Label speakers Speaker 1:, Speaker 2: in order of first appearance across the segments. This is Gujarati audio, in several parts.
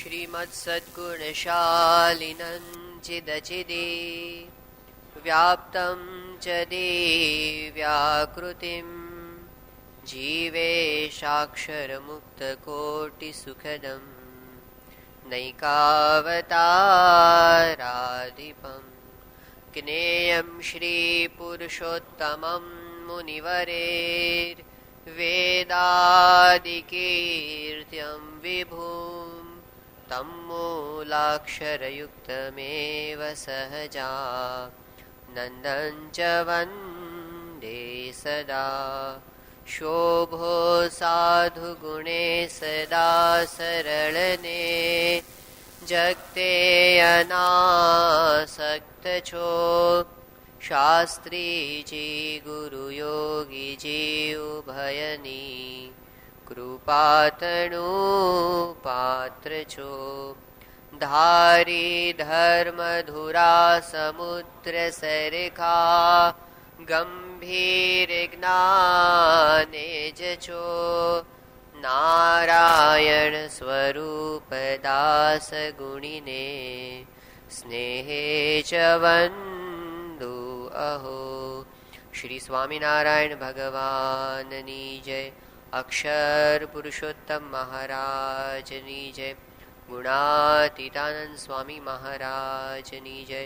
Speaker 1: श्रीमत्सद्गुणशालिनं चिदचिदे व्याप्तं च देव्याकृतिं जीवेशाक्षरमुक्तकोटिसुखदं नैकावताराधिपं ज्ञेयं श्रीपुरुषोत्तमं मुनिवरेर्वेदादिकीर्त्यं विभुं तं मूलाक्षरयुक्तमेव सहजा नन्दं च वन्दे सदा शोभो साधुगुणे सदा सरलने जगते अनासक्त छो शास्त्री जी गुरु योगी जी उभयनी कृपातनु पात्र छो धारी धर्म धुरा समुद्र सरखा गंभीर ज्ञाने जछो नारायण स्वरूप दास गुणिने स्नेहे च वंदु अहो। श्री स्वामीनारायण भगवाननी जय। अक्षर पुरुषोत्तम महाराजनी जय। गुणातीतानंद स्वामी महाराजनी जय।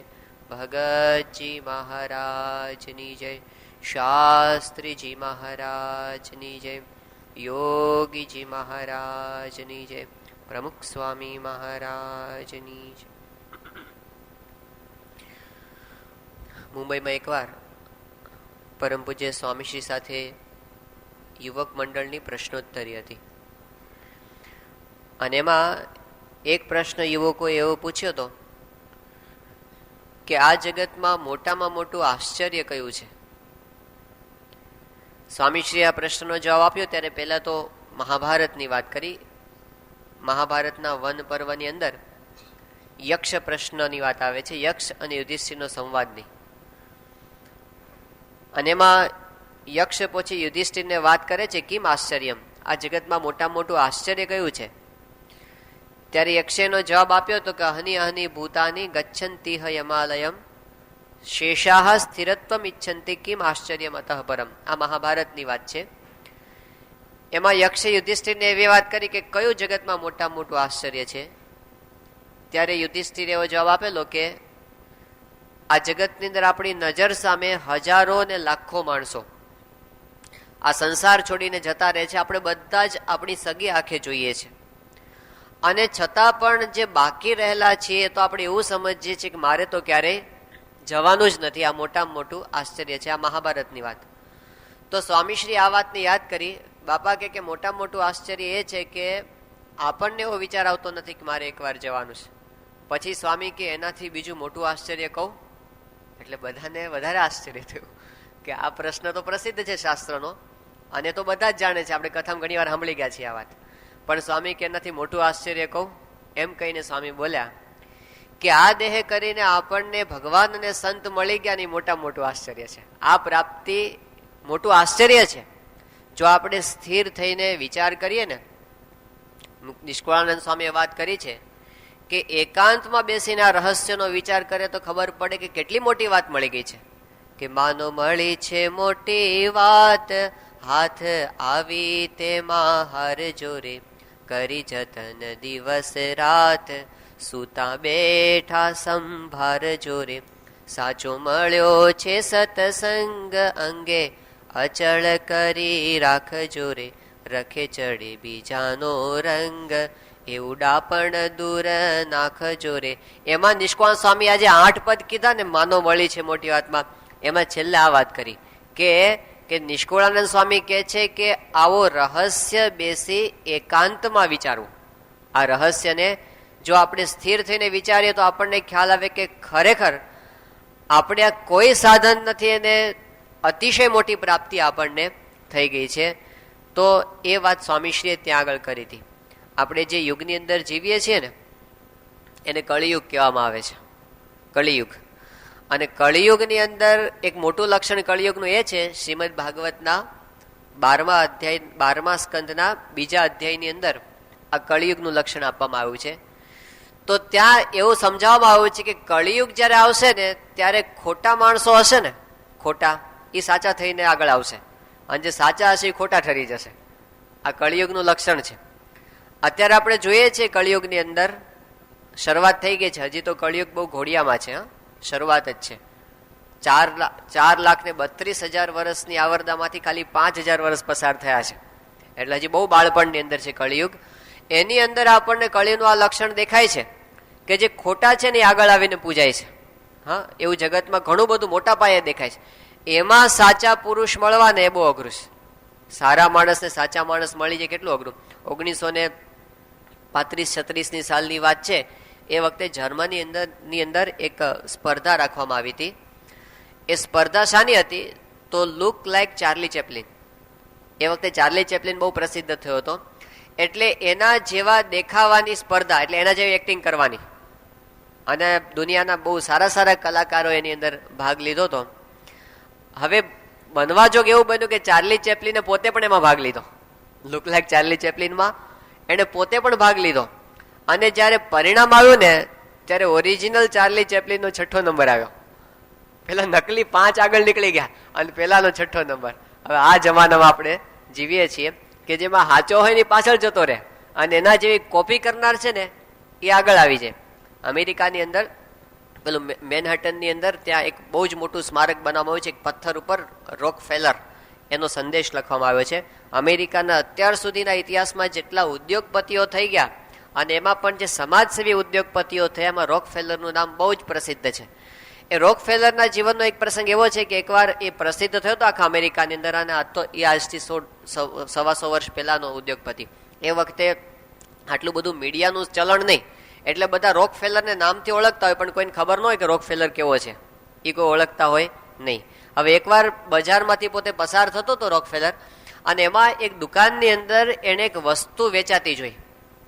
Speaker 1: भगत जी महाराजनी जय। शास्त्री जी महाराजनी जय। योगी जी महाराजनी जय। प्रमुख स्वामी महाराजनी जय। मुंबई में एक बार परम पूज्य स्वामीश्री साथे युवक मंडळनी प्रश्नोत्तरी हती અને એમાં એક પ્રશ્ન યુવકોએ એવો પૂછ્યો હતો કે આ જગતમાં મોટામાં મોટું આશ્ચર્ય કયું છે? સ્વામીશ્રીએ આ પ્રશ્નનો જવાબ આપ્યો ત્યારે પહેલા તો મહાભારતની વાત કરી. મહાભારતના વન પર્વની અંદર યક્ષ પ્રશ્નની વાત આવે છે, યક્ષ અને યુધિષ્ઠિરનો સંવાદની. અને એમાં યક્ષ પછી યુધિષ્ઠિરને વાત કરે છે કિમ આશ્ચર્યમ, આ જગતમાં મોટામાં મોટું આશ્ચર્ય કયું છે? ત્યારે યક્ષેનો જવાબ આપ્યો તો કે હની અહની ભૂતાની ગચ્છન્તિહ યમાલયમ શેષાહ સ્થિરત્વમ ઇચ્છન્તિ કિમ આશ્ચર્યમ અતઃ પરમ. આ મહાભારતની વાત છે. એમાં યક્ષે યુધિષ્ઠિરને એવી વાત કરી કે કયું જગતમાં મોટામાં મોટું આશ્ચર્ય છે? ત્યારે યુધિષ્ઠિર એવો જવાબ આપેલો કે આ જગતની અંદર આપણી નજર સામે હજારો ને લાખો માણસો આ સંસાર છોડીને જતા રહે છે. આપણે બધા જ આપણી સગી આંખે જોઈએ છે, અને છતાં પણ જે બાકી રહેલા છીએ તો આપણે એવું સમજીએ છીએ કે મારે તો ક્યારેય જવાનું જ નથી. આ મોટામાં મોટું આશ્ચર્ય છે. આ મહાભારતની વાત. તો સ્વામીશ્રી આ વાતને યાદ કરી. બાપા કે મોટામાં મોટું આશ્ચર્ય એ છે કે આપણને એવો વિચાર આવતો નથી કે મારે એકવાર જવાનું છે. પછી સ્વામી કે એનાથી બીજું મોટું આશ્ચર્ય કહું? એટલે બધાને વધારે આશ્ચર્ય થયું કે આ પ્રશ્ન તો પ્રસિદ્ધ છે શાસ્ત્રનો, અને તો બધા જ જાણે છે. આપણે કથામાં ઘણી વાર સાંભળી ગયા છીએ આ વાત. પણ સ્વામી કે એનાથી મોટું આશ્ચર્ય કહું? એમ કહીને સ્વામી બોલ્યા કે આ દેહ કરીને આપણને ભગવાન અને સંત મળી ગયા ની મોટા મોટું આશ્ચર્ય છે. આ પ્રાપ્તિ મોટું આશ્ચર્ય છે. જો આપણે સ્થિર થઈને વિચાર કરીએ ને, નિષ્કુળાનંદ સ્વામીએ વાત કરી છે કે એકાંતમાં બેસીને આ રહસ્યનો વિચાર કરે તો ખબર પડે કે કેટલી મોટી વાત મળી ગઈ છે. કે માનો મળી છે મોટી વાત, હાથ આવી તેમાં હાર જોરે, કરી જતન દિવસ રાત, સૂતા બેઠા સંભાર જોરે, સાચો મળ્યો છે સતસંગ અંગે, અચળ કરી રાખ જોરે, રખે ચડે બીજાનો રંગ, એવું ડાપણ દૂર નાખ જોરે. એમાં નિષ્કાળ સ્વામી આજે 8 પદ કીધા ને માનો મળી છે મોટી વાતમાં, એમાં છેલ્લે આ વાત કરી કે નિષ્કુળાનંદ સ્વામી કહે છે કે આવો રહસ્ય બેસી એકાંતમાં વિચારવું. આ રહસ્યને જો આપણે સ્થિર થઈને વિચારીએ તો આપણને ખ્યાલ આવે કે ખરેખર આપણે આ કોઈ સાધન નથી અને અતિશય મોટી પ્રાપ્તિ આપણને થઈ ગઈ છે. તો એ વાત સ્વામીશ્રીએ ત્યાં આગળ કરી હતી. આપણે જે યુગની અંદર જીવીએ છીએ ને એને કળિયુગ કહેવામાં આવે છે. કળિયુગ. અને કળિયુગની અંદર એક મોટું લક્ષણ કળિયુગનું એ છે, શ્રીમદ ભાગવતના 12મા સ્કંદના 2જા અધ્યાયની અંદર આ કળિયુગનું લક્ષણ આપવામાં આવ્યું છે તો ત્યાં એવું સમજાવવામાં આવ્યું છે કે કળિયુગ જયારે આવશે ને ત્યારે ખોટા માણસો હશે ને, ખોટા, એ સાચા થઈને આગળ આવશે, અને જે સાચા હશે એ ખોટા ઠરી જશે. આ કળિયુગનું લક્ષણ છે. અત્યારે આપણે જોઈએ છીએ કળિયુગની અંદર શરૂઆત થઈ ગઈ છે. હજી તો કળિયુગ બહુ ઘોડિયામાં છે, શરૂઆત જ છે. 4,32,000 વર્ષની આવરદામાંથી ખાલી 5,000 વર્ષ પસાર થયા છે, એટલે હજી બહુ બાળપણની અંદર છે કળિયુગ. એની અંદર આપણને કળિયુગનું આ લક્ષણ દેખાય છે કે જે ખોટા છે ને એ આગળ આવીને પૂજાય છે. હા, એવું જગતમાં ઘણું બધું મોટા પાયે દેખાય છે. એમાં સાચા પુરુષ મળવા ને એ બહુ અઘરું છે. સારા માણસને સાચા માણસ મળી જાય કેટલું અઘરું. 1935-36ની સાલની વાત છે. એ વખતે જર્મની અંદર એક સ્પર્ધા રાખવામાં આવી હતી. એ સ્પર્ધા શાની હતી? તો લુક લાઈક ચાર્લી ચેપ્લિન. એ વખતે ચાર્લી ચેપ્લિન બહુ પ્રસિદ્ધ થયો હતો, એટલે એના જેવા દેખાવાની સ્પર્ધા, એટલે એના જેવી એક્ટિંગ કરવાની. અને દુનિયાના બહુ સારા સારા કલાકારો એની અંદર ભાગ લીધો હતો. હવે બનવા જોગ એવું બન્યું કે ચાર્લી ચેપ્લિને પોતે પણ એમાં ભાગ લીધો. લુક લાઈક ચાર્લી ચેપ્લિનમાં એને પોતે પણ ભાગ લીધો. અને જ્યારે પરિણામ આવ્યું ને ત્યારે ઓરિજિનલ ચાર્લી ચેપ્લિનનો 6ઠ્ઠો નંબર આવ્યો. પેલા નકલી 5 આગળ નીકળી ગયા અને પેલાનો 6ઠ્ઠો નંબર. હવે આ જમાનામાં આપણે જીવીએ છીએ કે જેમાં સાચો હોય ને પાછળ જતો રહે, અને એના જેવી કોપી કરનાર છે ને એ આગળ આવી જાય. અમેરિકાની અંદર પેલું મેનહટનની અંદર ત્યાં એક બહુ જ મોટું સ્મારક બનાવવામાં આવ્યું છે. એક પથ્થર ઉપર રોક ફેલર એનો સંદેશ લખવામાં આવ્યો છે. અમેરિકાના અત્યાર સુધીના ઇતિહાસમાં જેટલા ઉદ્યોગપતિઓ થઈ ગયા અને એમાં પણ જે સમાજસેવી ઉદ્યોગપતિઓ થયા એમાં રોક ફેલરનું નામ બહુ જ પ્રસિદ્ધ છે. એ રોક ફેલરના જીવનનો એક પ્રસંગ એવો છે કે એકવાર એ પ્રસિદ્ધ થયો હતો આખા અમેરિકાની અંદર, અને તો એ આજથી 100-125 વર્ષ પહેલાનો ઉદ્યોગપતિ. એ વખતે આટલું બધું મીડિયાનું ચલણ નહીં, એટલે બધા રોક ફેલરને નામથી ઓળખતા હોય પણ કોઈને ખબર ન હોય કે રોક ફેલર કેવો છે, એ કોઈ ઓળખતા હોય નહીં. હવે એકવાર બજારમાંથી પોતે પસાર થતો હતો રોક ફેલર, અને એમાં એક દુકાનની અંદર એણે એક વસ્તુ વેચાતી જોઈ.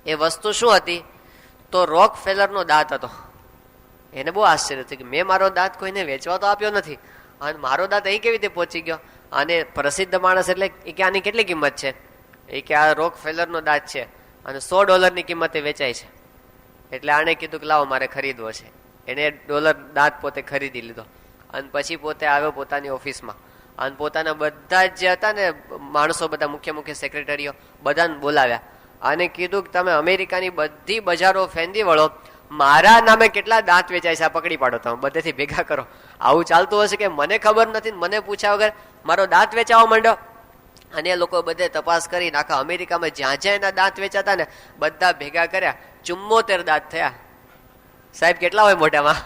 Speaker 1: એ વસ્તુ શું હતી? તો રોક ફેલરનો દાંત હતો. એને બહુ આશ્ચર્ય થયું કે મેં મારો દાંત કોઈને વેચવા તો આપ્યો નથી, અને મારો દાંત અહીં કેવી રીતે પહોંચી ગયો? અને પ્રસિદ્ધ માણસ એટલે એ કે આની કેટલી કિંમત છે? એ કે આ રોક ફેલરનો દાંત છે અને $100 કિંમતે વેચાય છે. એટલે આણે કીધું કે લાવો મારે ખરીદવો છે. એને $1 દાંત પોતે ખરીદી લીધો, અને પછી પોતે આવ્યો પોતાની ઓફિસમાં, અને પોતાના બધા જ જે હતા ને માણસો, બધા મુખ્ય સેક્રેટરીઓ, બધાને બોલાવ્યા અને કીધું કે તમે અમેરિકાની બધી બજારો ફેંદી વળો, મારા નામે કેટલા દાંત વેચાય છે આ પકડી પાડો, તમે બધેથી ભેગા કરો. આવું ચાલતું હશે કે મને ખબર નથી, મને પૂછ્યા વગર મારો દાંત વેચાવા માંડ્યો? અને એ લોકો બધે તપાસ કરી આખા અમેરિકામાં જ્યાં જ્યાં એના દાંત વેચાતા ને બધા ભેગા કર્યા, 74 દાંત થયા. સાહેબ કેટલા હોય મોઢામાં?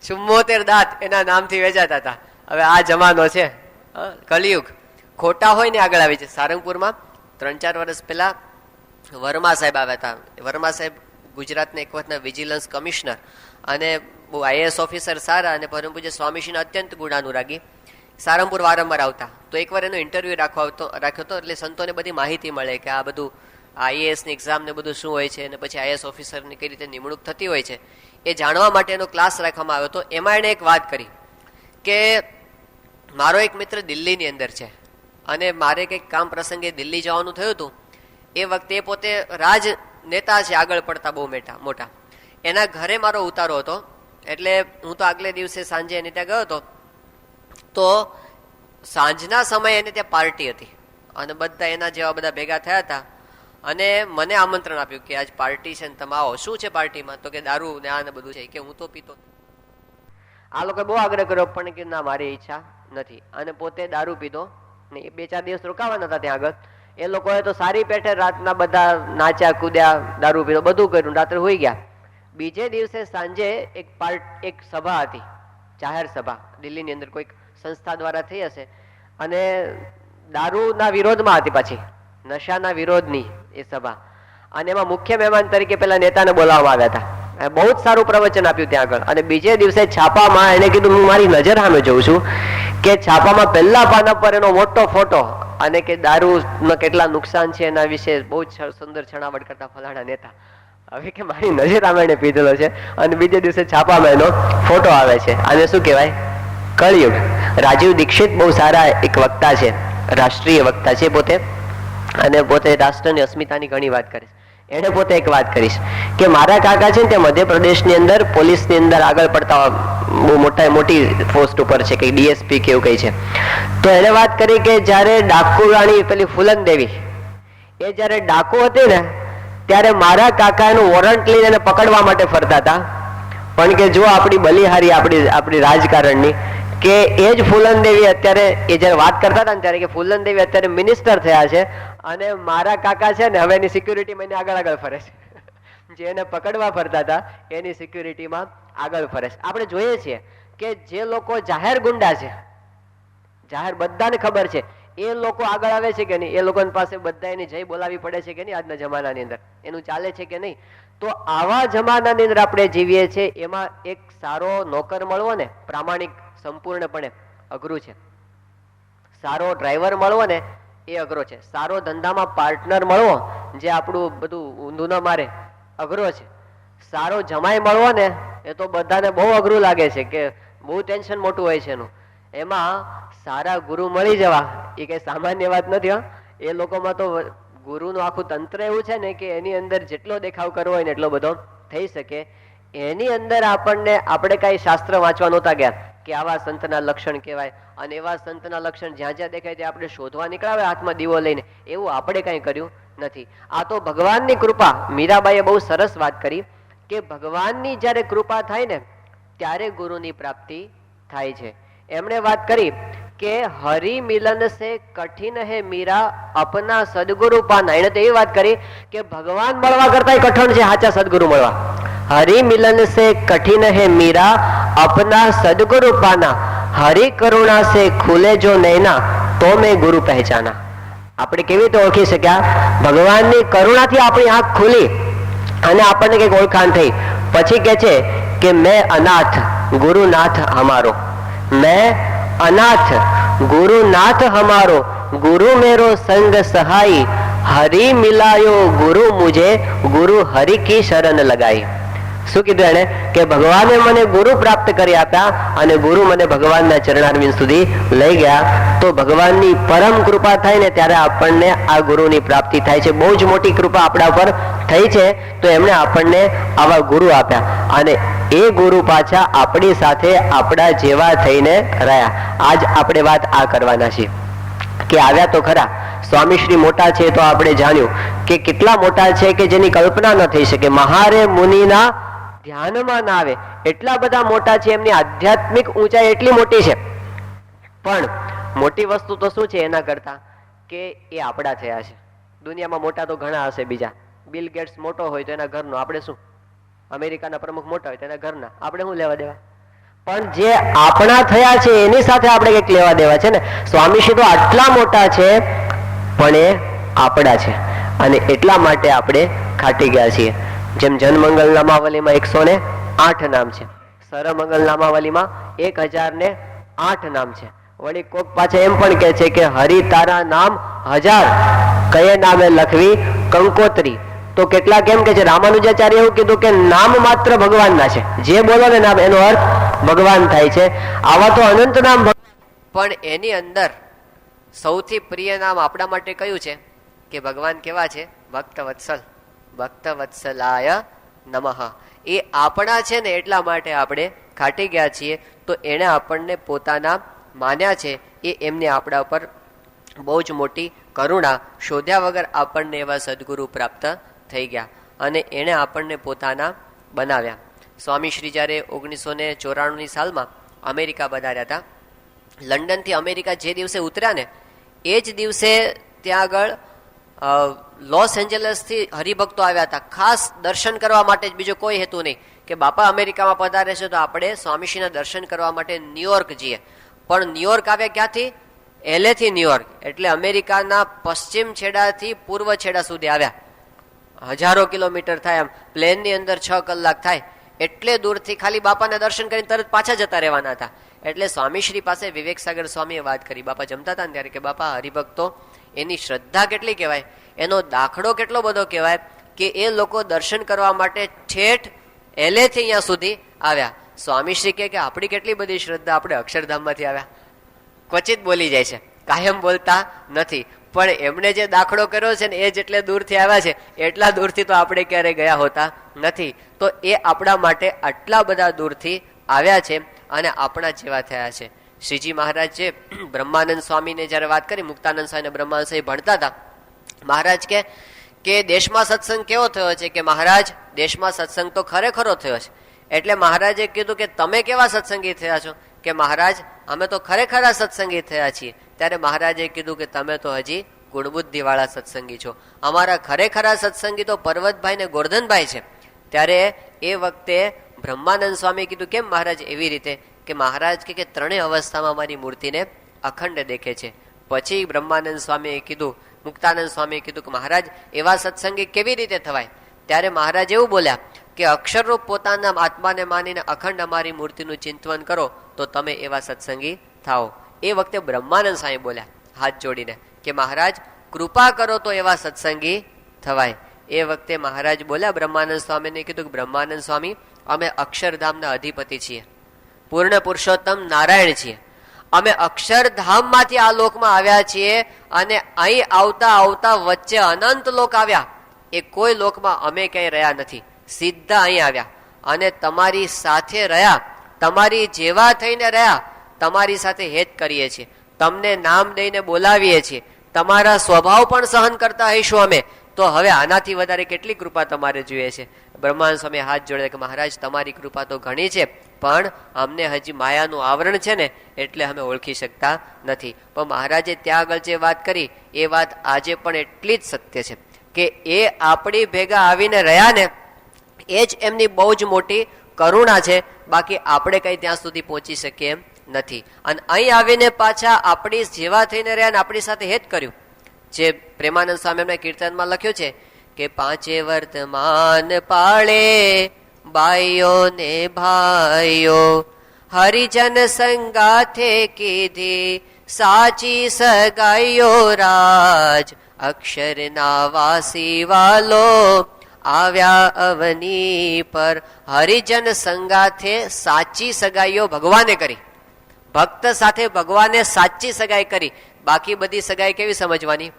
Speaker 1: 74 દાંત એના નામથી વેચાતા હતા. હવે આ જમાનો છે કલિયુગ. ખોટા હોય ને આગળ આવી છે. સારંગપુરમાં 3-4 વર્ષ પહેલા વર્મા સાહેબ આવ્યા હતા. વર્મા સાહેબ ગુજરાતના એક વખતના વિજિલન્સ કમિશનર અને બહુ IAS ઓફિસર સારા, અને પરમ પૂજ્ય સ્વામીશ્રીના અત્યંત ગુણાનુરાગી. સારંગપુર વારંવાર આવતા. તો એકવાર એનો ઇન્ટરવ્યુ રાખ્યો હતો, એટલે સંતોને બધી માહિતી મળે કે આ બધું IASની એક્ઝામ ને બધું શું હોય છે, અને પછી IAS ઓફિસરની કઈ રીતે નિમણૂક થતી હોય છે એ જાણવા માટે એનો ક્લાસ રાખવામાં આવ્યો હતો. એમાં એણે એક વાત કરી કે મારો એક મિત્ર દિલ્હીની અંદર છે, અને મારે કંઈક કામ પ્રસંગે દિલ્હી જવાનું થયું હતું. એ વખતે પોતે રાજનેતા છે, આગળ પડતા બહુ મોટા. એના ઘરે મારો ઉતારો હતો, એટલે હું તો આગલે દિવસે સાંજે એને ત્યાં ગયો હતો. તો સાંજના સમયે એને ત્યાં પાર્ટી હતી, અને બધા એના જેવા બધા ભેગા થયા હતા, અને મને આમંત્રણ આપ્યું કે આજ પાર્ટી છે ને તમે આવો. શું છે પાર્ટીમાં? તો કે દારૂ ને આ ને બધું છે. કે હું તો પીતો. આ લોકો બહુ આગ્રહ કર્યો પણ કે ના, મારી ઈચ્છા નથી. અને પોતે દારૂ પીધો ને 2-4 દિવસ રોકાવાના હતા ત્યાં આગળ. એ લોકોએ તો સારી પેઠે રાતના બધા નાચ્યા કૂદ્યા, દારૂ પીધો, બધું કર્યું, રાત્રે હોઈ ગયા. બીજે દિવસે સાંજે એક સભા હતી, જાહેર સભા દિલ્હીની અંદર કોઈક સંસ્થા દ્વારા થઈ હશે, અને દારૂના વિરોધમાં હતી, પાછી નશાના વિરોધની એ સભા. અને એમાં મુખ્ય મહેમાન તરીકે પેલા નેતાને બોલાવવામાં આવ્યા હતા. બહુ જ સારું પ્રવચન આપ્યું ત્યાં આગળ. અને બીજે દિવસે છાપામાં એને કીધું, હું મારી નજર સામે જોઉં છું કે છાપામાં પહેલા પાના પર એનો મોટો ફોટો, અને કે દારૂમાં કેટલા નુકસાન છે એના વિશે બહુ જ સુંદર છણાવટ કરતા ફલાણા નેતા. હવે કે મારી નજર સામે એને પીધેલો છે, અને બીજે દિવસે છાપામાં એનો ફોટો આવે છે. અને શું કહેવાય? કળિયુગ. રાજીવ દીક્ષિત બહુ સારા એક વક્તા છે, રાષ્ટ્રીય વક્તા છે પોતે, અને પોતે રાષ્ટ્રની અસ્મિતાની ઘણી વાત કરે છે.
Speaker 2: એને પોતે એક વાત કરીશ કે મારા કાકા છે ને તે મધ્યપ્રદેશની અંદર પોલીસની અંદર આગળ પડતા બહુ મોટી પોસ્ટ ઉપર છે, કે ડીએસપી કે એવું કઈ છે. તો એને વાત કરી કે જયારે ડાકુ રાણી પેલી ફૂલન દેવી એ જયારે ડાકુ હતી ને ત્યારે મારા કાકા એનું વોરંટ લઈને એને પકડવા માટે ફરતા હતા. પણ કે જો આપણી બલિહારી આપણી રાજકારણની કે એ જ ફૂલન દેવી અત્યારે એ જયારે વાત કરતા હતા ને ત્યારે કે ફૂલન દેવી અત્યારે મિનિસ્ટર થયા છે અને મારા કાકા છે ને હવે એની સિક્યુરિટીમાં એને આગળ ફરે છે. જે એને પકડવા ફરતા હતા એની સિક્યુરિટીમાં આગળ ફરે છે. આપણે જોઈએ છીએ કે જે લોકો જાહેર ગુંડા છે, જાહેર બધાને ખબર છે, એ લોકો આગળ આવે છે કે નહીં? એ લોકો પાસે બધા એની જય બોલાવી પડે છે કે નહીં? આજના જમાનાની અંદર એનું ચાલે છે કે નહીં? તો આવા જમાનાની અંદર આપણે જીવીએ છીએ. એમાં એક સારો નોકર મળવો ને પ્રામાણિક સંપૂર્ણપણે અઘરું છે. સારો ડ્રાઈવર મળવો ને એ અઘરો છે. સારો ધંધામાં પાર્ટનર મળવો જે આપણું બધું ઊંધું ન મારે અઘરો છે. સારો જમાઈ મળવો ને એ તો બધાને બહુ અઘરું લાગે છે, કે બહુ ટેન્શન મોટું હોય છે એનું. એમાં સારા ગુરુ મળી જવા એ કઈ સામાન્ય વાત નથી. એ લોકોમાં તો ગુરુનું આખું તંત્ર એવું છે ને કે એની અંદર જેટલો દેખાવ કરવો હોય ને એટલો બધો થઈ શકે. એની અંદર આપણે કઈ શાસ્ત્ર વાંચવા નહોતા ગયા કે આવા સંતના લક્ષણ કહેવાય અને એવા સંતના લક્ષણ જ્યાં જ્યાં દેખાય તે આપણે શોધવા નીકળાવે હાથમાં દીવો લઈને, એવું આપણે કઈ કર્યું નથી. આ તો ભગવાનની કૃપા. મીરાબાઈએ બહુ સરસ વાત કરી કે ભગવાનની જયારે કૃપા થાય ને ત્યારે ગુરુની પ્રાપ્તિ થાય છે. એમણે વાત કરી કે હરિ મિલન સે કઠિન હે મીરા અપના સદગુરુ પાના. એને તો એવી વાત કરી કે ભગવાન મળવા કરતા કઠણ છે સાચા સદગુરુ મળવા. હરિ મિલન સે કઠિન હે મીરા અપના સદગુરુ પાના, હરિ કરુણા સે ખુલે જો નૈના તો મેં ગુરુ પહેચાના. આપણે કેવી રીતે ઓળખી શક્યા? ભગવાનની કરુણાથી આપણી આંખ ખુલી અને આપણને કઈક ઓળખાણ થઈ. પછી કે છે કે મેં અનાથ ગુરુનાથ હમારો, મેં અનાથ ગુરુનાથ હમારો, ગુરુ મેરો સંગ સહાઈ, હરિ મિલાયો ગુરુ મુझे, ગુરુ હરિ કી શરણ લગાઈ. શું કીધું એને? કે ભગવાને મને ગુરુ પ્રાપ્ત કરી આપ્યા અને ગુરુ મને ભગવાનના ચરણારવિંદ સુધી લઈ ગયા. તો ભગવાનની પરમ કૃપા થાય ને ત્યારે આપણને આ ગુરુની પ્રાપ્તિ થાય છે. બહુ જ મોટી કૃપા આપણા પર થઈ છે. તો એમણે આપણને આવા ગુરુ આપ્યા અને એ ગુરુ પાછા આપણી સાથે આપણા જેવા થઈને રહ્યા. આજ આપણે વાત આ કરવાના છીએ કે આવ્યા તો ખરા. સ્વામીશ્રી મોટા છે તો આપણે જાણ્યું કે કેટલા મોટા છે કે જેની કલ્પના ન થઈ શકે. મહારે મુનિના ધ્યાનમાં ના આવે એટલા બધા મોટા છે. એમની આધ્યાત્મિક ઊંચાઈ એટલી મોટી છે. પણ મોટી વસ્તુ તો શું છે એના કરતા કે એ આપણા થયા છે. દુનિયામાં મોટા તો ઘણા હશે બીજા. બિલ ગેટ્સ મોટો હોય તો એના ઘરનો, આપણે શું? અમેરિકાના પ્રમુખ મોટા હોય તો એના ઘરના, આપણે શું લેવા દેવા? પણ જે આપણા થયા છે એની સાથે આપણે કંઈક લેવા દેવા છે ને. સ્વામીશ્રી તો આટલા મોટા છે પણ એ આપણા છે અને એટલા માટે આપણે ખાટી ગયા છીએ. જેમ જનમંગલ નામાવલીમાં 108 નામ છે, સરમંગલ નામાવલીમાં 1008 નામ છે. વળી કોક પાછા એમ પણ કહે છે કે હરિ તારા નામ 1000, કયે નામે લખવી કંકોત્રી. તો કેટલાક એમ કે છે, રામાનુજાચાર્ય એવું કીધું કે નામ માત્ર ભગવાનના છે, જે બોલો ને નામ એનો અર્થ ભગવાન થાય છે. આવા તો અનંત નામ.
Speaker 1: પણ એની અંદર સૌથી પ્રિય નામ આપણા માટે કયું છે? કે ભગવાન કેવા છે? ભક્ત વત્સલ, ભક્ત વત્સલાય નમઃ. એ આપણા છે ને એટલા માટે આપણે ખાટી ગયા છીએ. તો એને આપણને પોતાના માન્યા છે. એ એમને આપણા ઉપર બહુ જ મોટી કરુણા. શોધ્યા વગર આપણને એવા સદગુરુ પ્રાપ્ત થઈ ગયા અને એણે આપણને પોતાના બનાવ્યા. સ્વામીશ્રી જ્યારે 1994 સાલમાં અમેરિકા પધાર્યા હતા, લંડનથી અમેરિકા જે દિવસે ઉતર્યા ને એ જ દિવસે ત્યાં આગળ લોસ એન્જલસથી હરિભક્તો આવ્યા હતા, ખાસ દર્શન કરવા માટે જ, બીજો કોઈ હેતુ નહીં કે બાપા અમેરિકામાં પધારે છે તો આપણે સ્વામીશ્રીના દર્શન કરવા માટે ન્યુયોર્ક જઈએ. પણ ન્યુયોર્ક આવ્યા ક્યાંથી? એલેથી ન્યુયોર્ક, એટલે અમેરિકાના પશ્ચિમ છેડાથી પૂર્વ છેડા સુધી આવ્યા. 1000 કિલોમીટર થાય. આમ પ્લેનની અંદર 6 કલાક થાય. એટલે દૂરથી ખાલી બાપાના દર્શન કરીને તરત પાછા જતા રહેવાના હતા. એટલે સ્વામીશ્રી પાસે વિવેક સાગર સ્વામીએ વાત કરી. બાપા જમતા હતા ને ત્યારે કે બાપા હરિભક્તો એની શ્રદ્ધા કેટલી કહેવાય, એનો દાખલો કેટલો બધો કહેવાય કે એ લોકો દર્શન કરવા માટે ઠેઠ એલેથી અહીંયા સુધી આવ્યા. સ્વામીશ્રી કે આપણી કેટલી બધી શ્રદ્ધા, આપણે અક્ષરધામમાંથી આવ્યા. ક્વચિત બોલી જાય છે, કાયમ બોલતા નથી. પણ એમણે જે દાખલો કર્યો છે ને એ જેટલે દૂરથી આવ્યા છે એટલા દૂરથી તો આપણે ક્યારેય ગયા હોતા નથી. તો એ આપણા માટે આટલા બધા દૂરથી આવ્યા છે અને આપણા જેવા થયા છે. શ્રીજી મહારાજ જે બ્રહ્માનંદ સ્વામીને જયારે વાત કરી, મુક્તાનંદ સ્વામી બ્રહ્માનંદ સ્વામી ભણતા હતા, મહારાજ કે દેશમાં સત્સંગ કેવો થયો છે? કે મહારાજ દેશમાં સત્સંગ તો ખરેખરો થયો છે. એટલે મહારાજે કીધું કે તમે કેવા સત્સંગી થયા છો? કે મહારાજ અમે તો ખરેખરા સત્સંગી થયા છીએ. ત્યારે મહારાજે કીધું કે તમે તો હજી ગુણબુદ્ધિ વાળા સત્સંગી છો. અમારા ખરેખરા સત્સંગી તો પર્વતભાઈ ને ગોરધનભાઈ છે. ત્યારે એ વખતે બ્રહ્માનંદ સ્વામી કીધું કેમ મહારાજ એવી રીતે? કે મહારાજ કે ત્રણેય અવસ્થામાં મારી મૂર્તિને અખંડ દેખે છે. પછી બ્રહ્માનંદ સ્વામીએ કીધું, મુક્તાનંદ સ્વામીએ કીધું કે મહારાજ એવા સત્સંગી કેવી રીતે થવાય? ત્યારે મહારાજ એવું બોલ્યા કે અક્ષરરૂપ પોતાના આત્માને માનીને અખંડ અમારી મૂર્તિનું ચિંતન કરો તો તમે એવા સત્સંગી થાઓ. એ વખતે બ્રહ્માનંદ સ્વામી બોલ્યા હાથ જોડીને કે મહારાજ કૃપા કરો તો એવા સત્સંગી થવાય. એ વખતે મહારાજ બોલ્યા બ્રહ્માનંદ સ્વામીને કીધું કે બ્રહ્માનંદ સ્વામી અમે અક્ષરધામના અધિપતિ છીએ, પૂર્ણ પુરુષોત્તમ નારાયણ છીએ. અમે અક્ષરધામમાંથી આ લોકમાં આવ્યા છીએ અને અહીં આવતા આવતા વચ્ચે અનંત લોક આવ્યા. એ કોઈ લોકમાં અમે ક્યાંય રહ્યા નથી, સીધા અહીં આવ્યા અને તમારી સાથે રહ્યા, તમારી જેવા થઈને રહ્યા, તમારી સાથે હેત કરીએ છીએ, તમને નામ દઈને બોલાવીએ છીએ, તમારા સ્વભાવ પણ સહન કરતા હઈશું અમે. તો હવે આનાથી વધારે કેટલી કૃપા તમારે જોઈએ છે? બ્રહ્માનંદ સ્વામી હાથ જોડે કે મહારાજ તમારી કૃપા તો ઘણી છે, પણ અમને હજી માયાનું આવરણ છે ને એટલે અમે ઓળખી શકતા નથી. પણ મહારાજે ત્યાં આગળ જે વાત કરી એ વાત આજે પણ એટલી જ સત્ય છે કે એ આપણી ભેગા આવીને રહ્યા ને એ જ એમની બહુ જ મોટી કરુણા છે. બાકી આપણે કઈ ત્યાં સુધી પહોંચી શકીએ એમ નથી. અને અહીં આવીને પાછા આપણી જેવા થઈને રહ્યા ને આપણી સાથે હેત કર્યું. જે પ્રેમાનંદ સ્વામી એમના કીર્તનમાં લખ્યું છે કે પાંચે વર્તમાન પાળે બાઈઓ ને ભાઈઓ હરિજન સંગાથે કીધી સાચી સગાઈઓ રાજ અક્ષરના વાસી વાલો આવ્યા અવની પર. હરિજન સંગાથે સાચી સગાઈઓ ભગવાને કરી, ભક્ત સાથે ભગવાને સાચી સગાઈ કરી. બાકી બધી સગાઈ કેવી સમજવાની?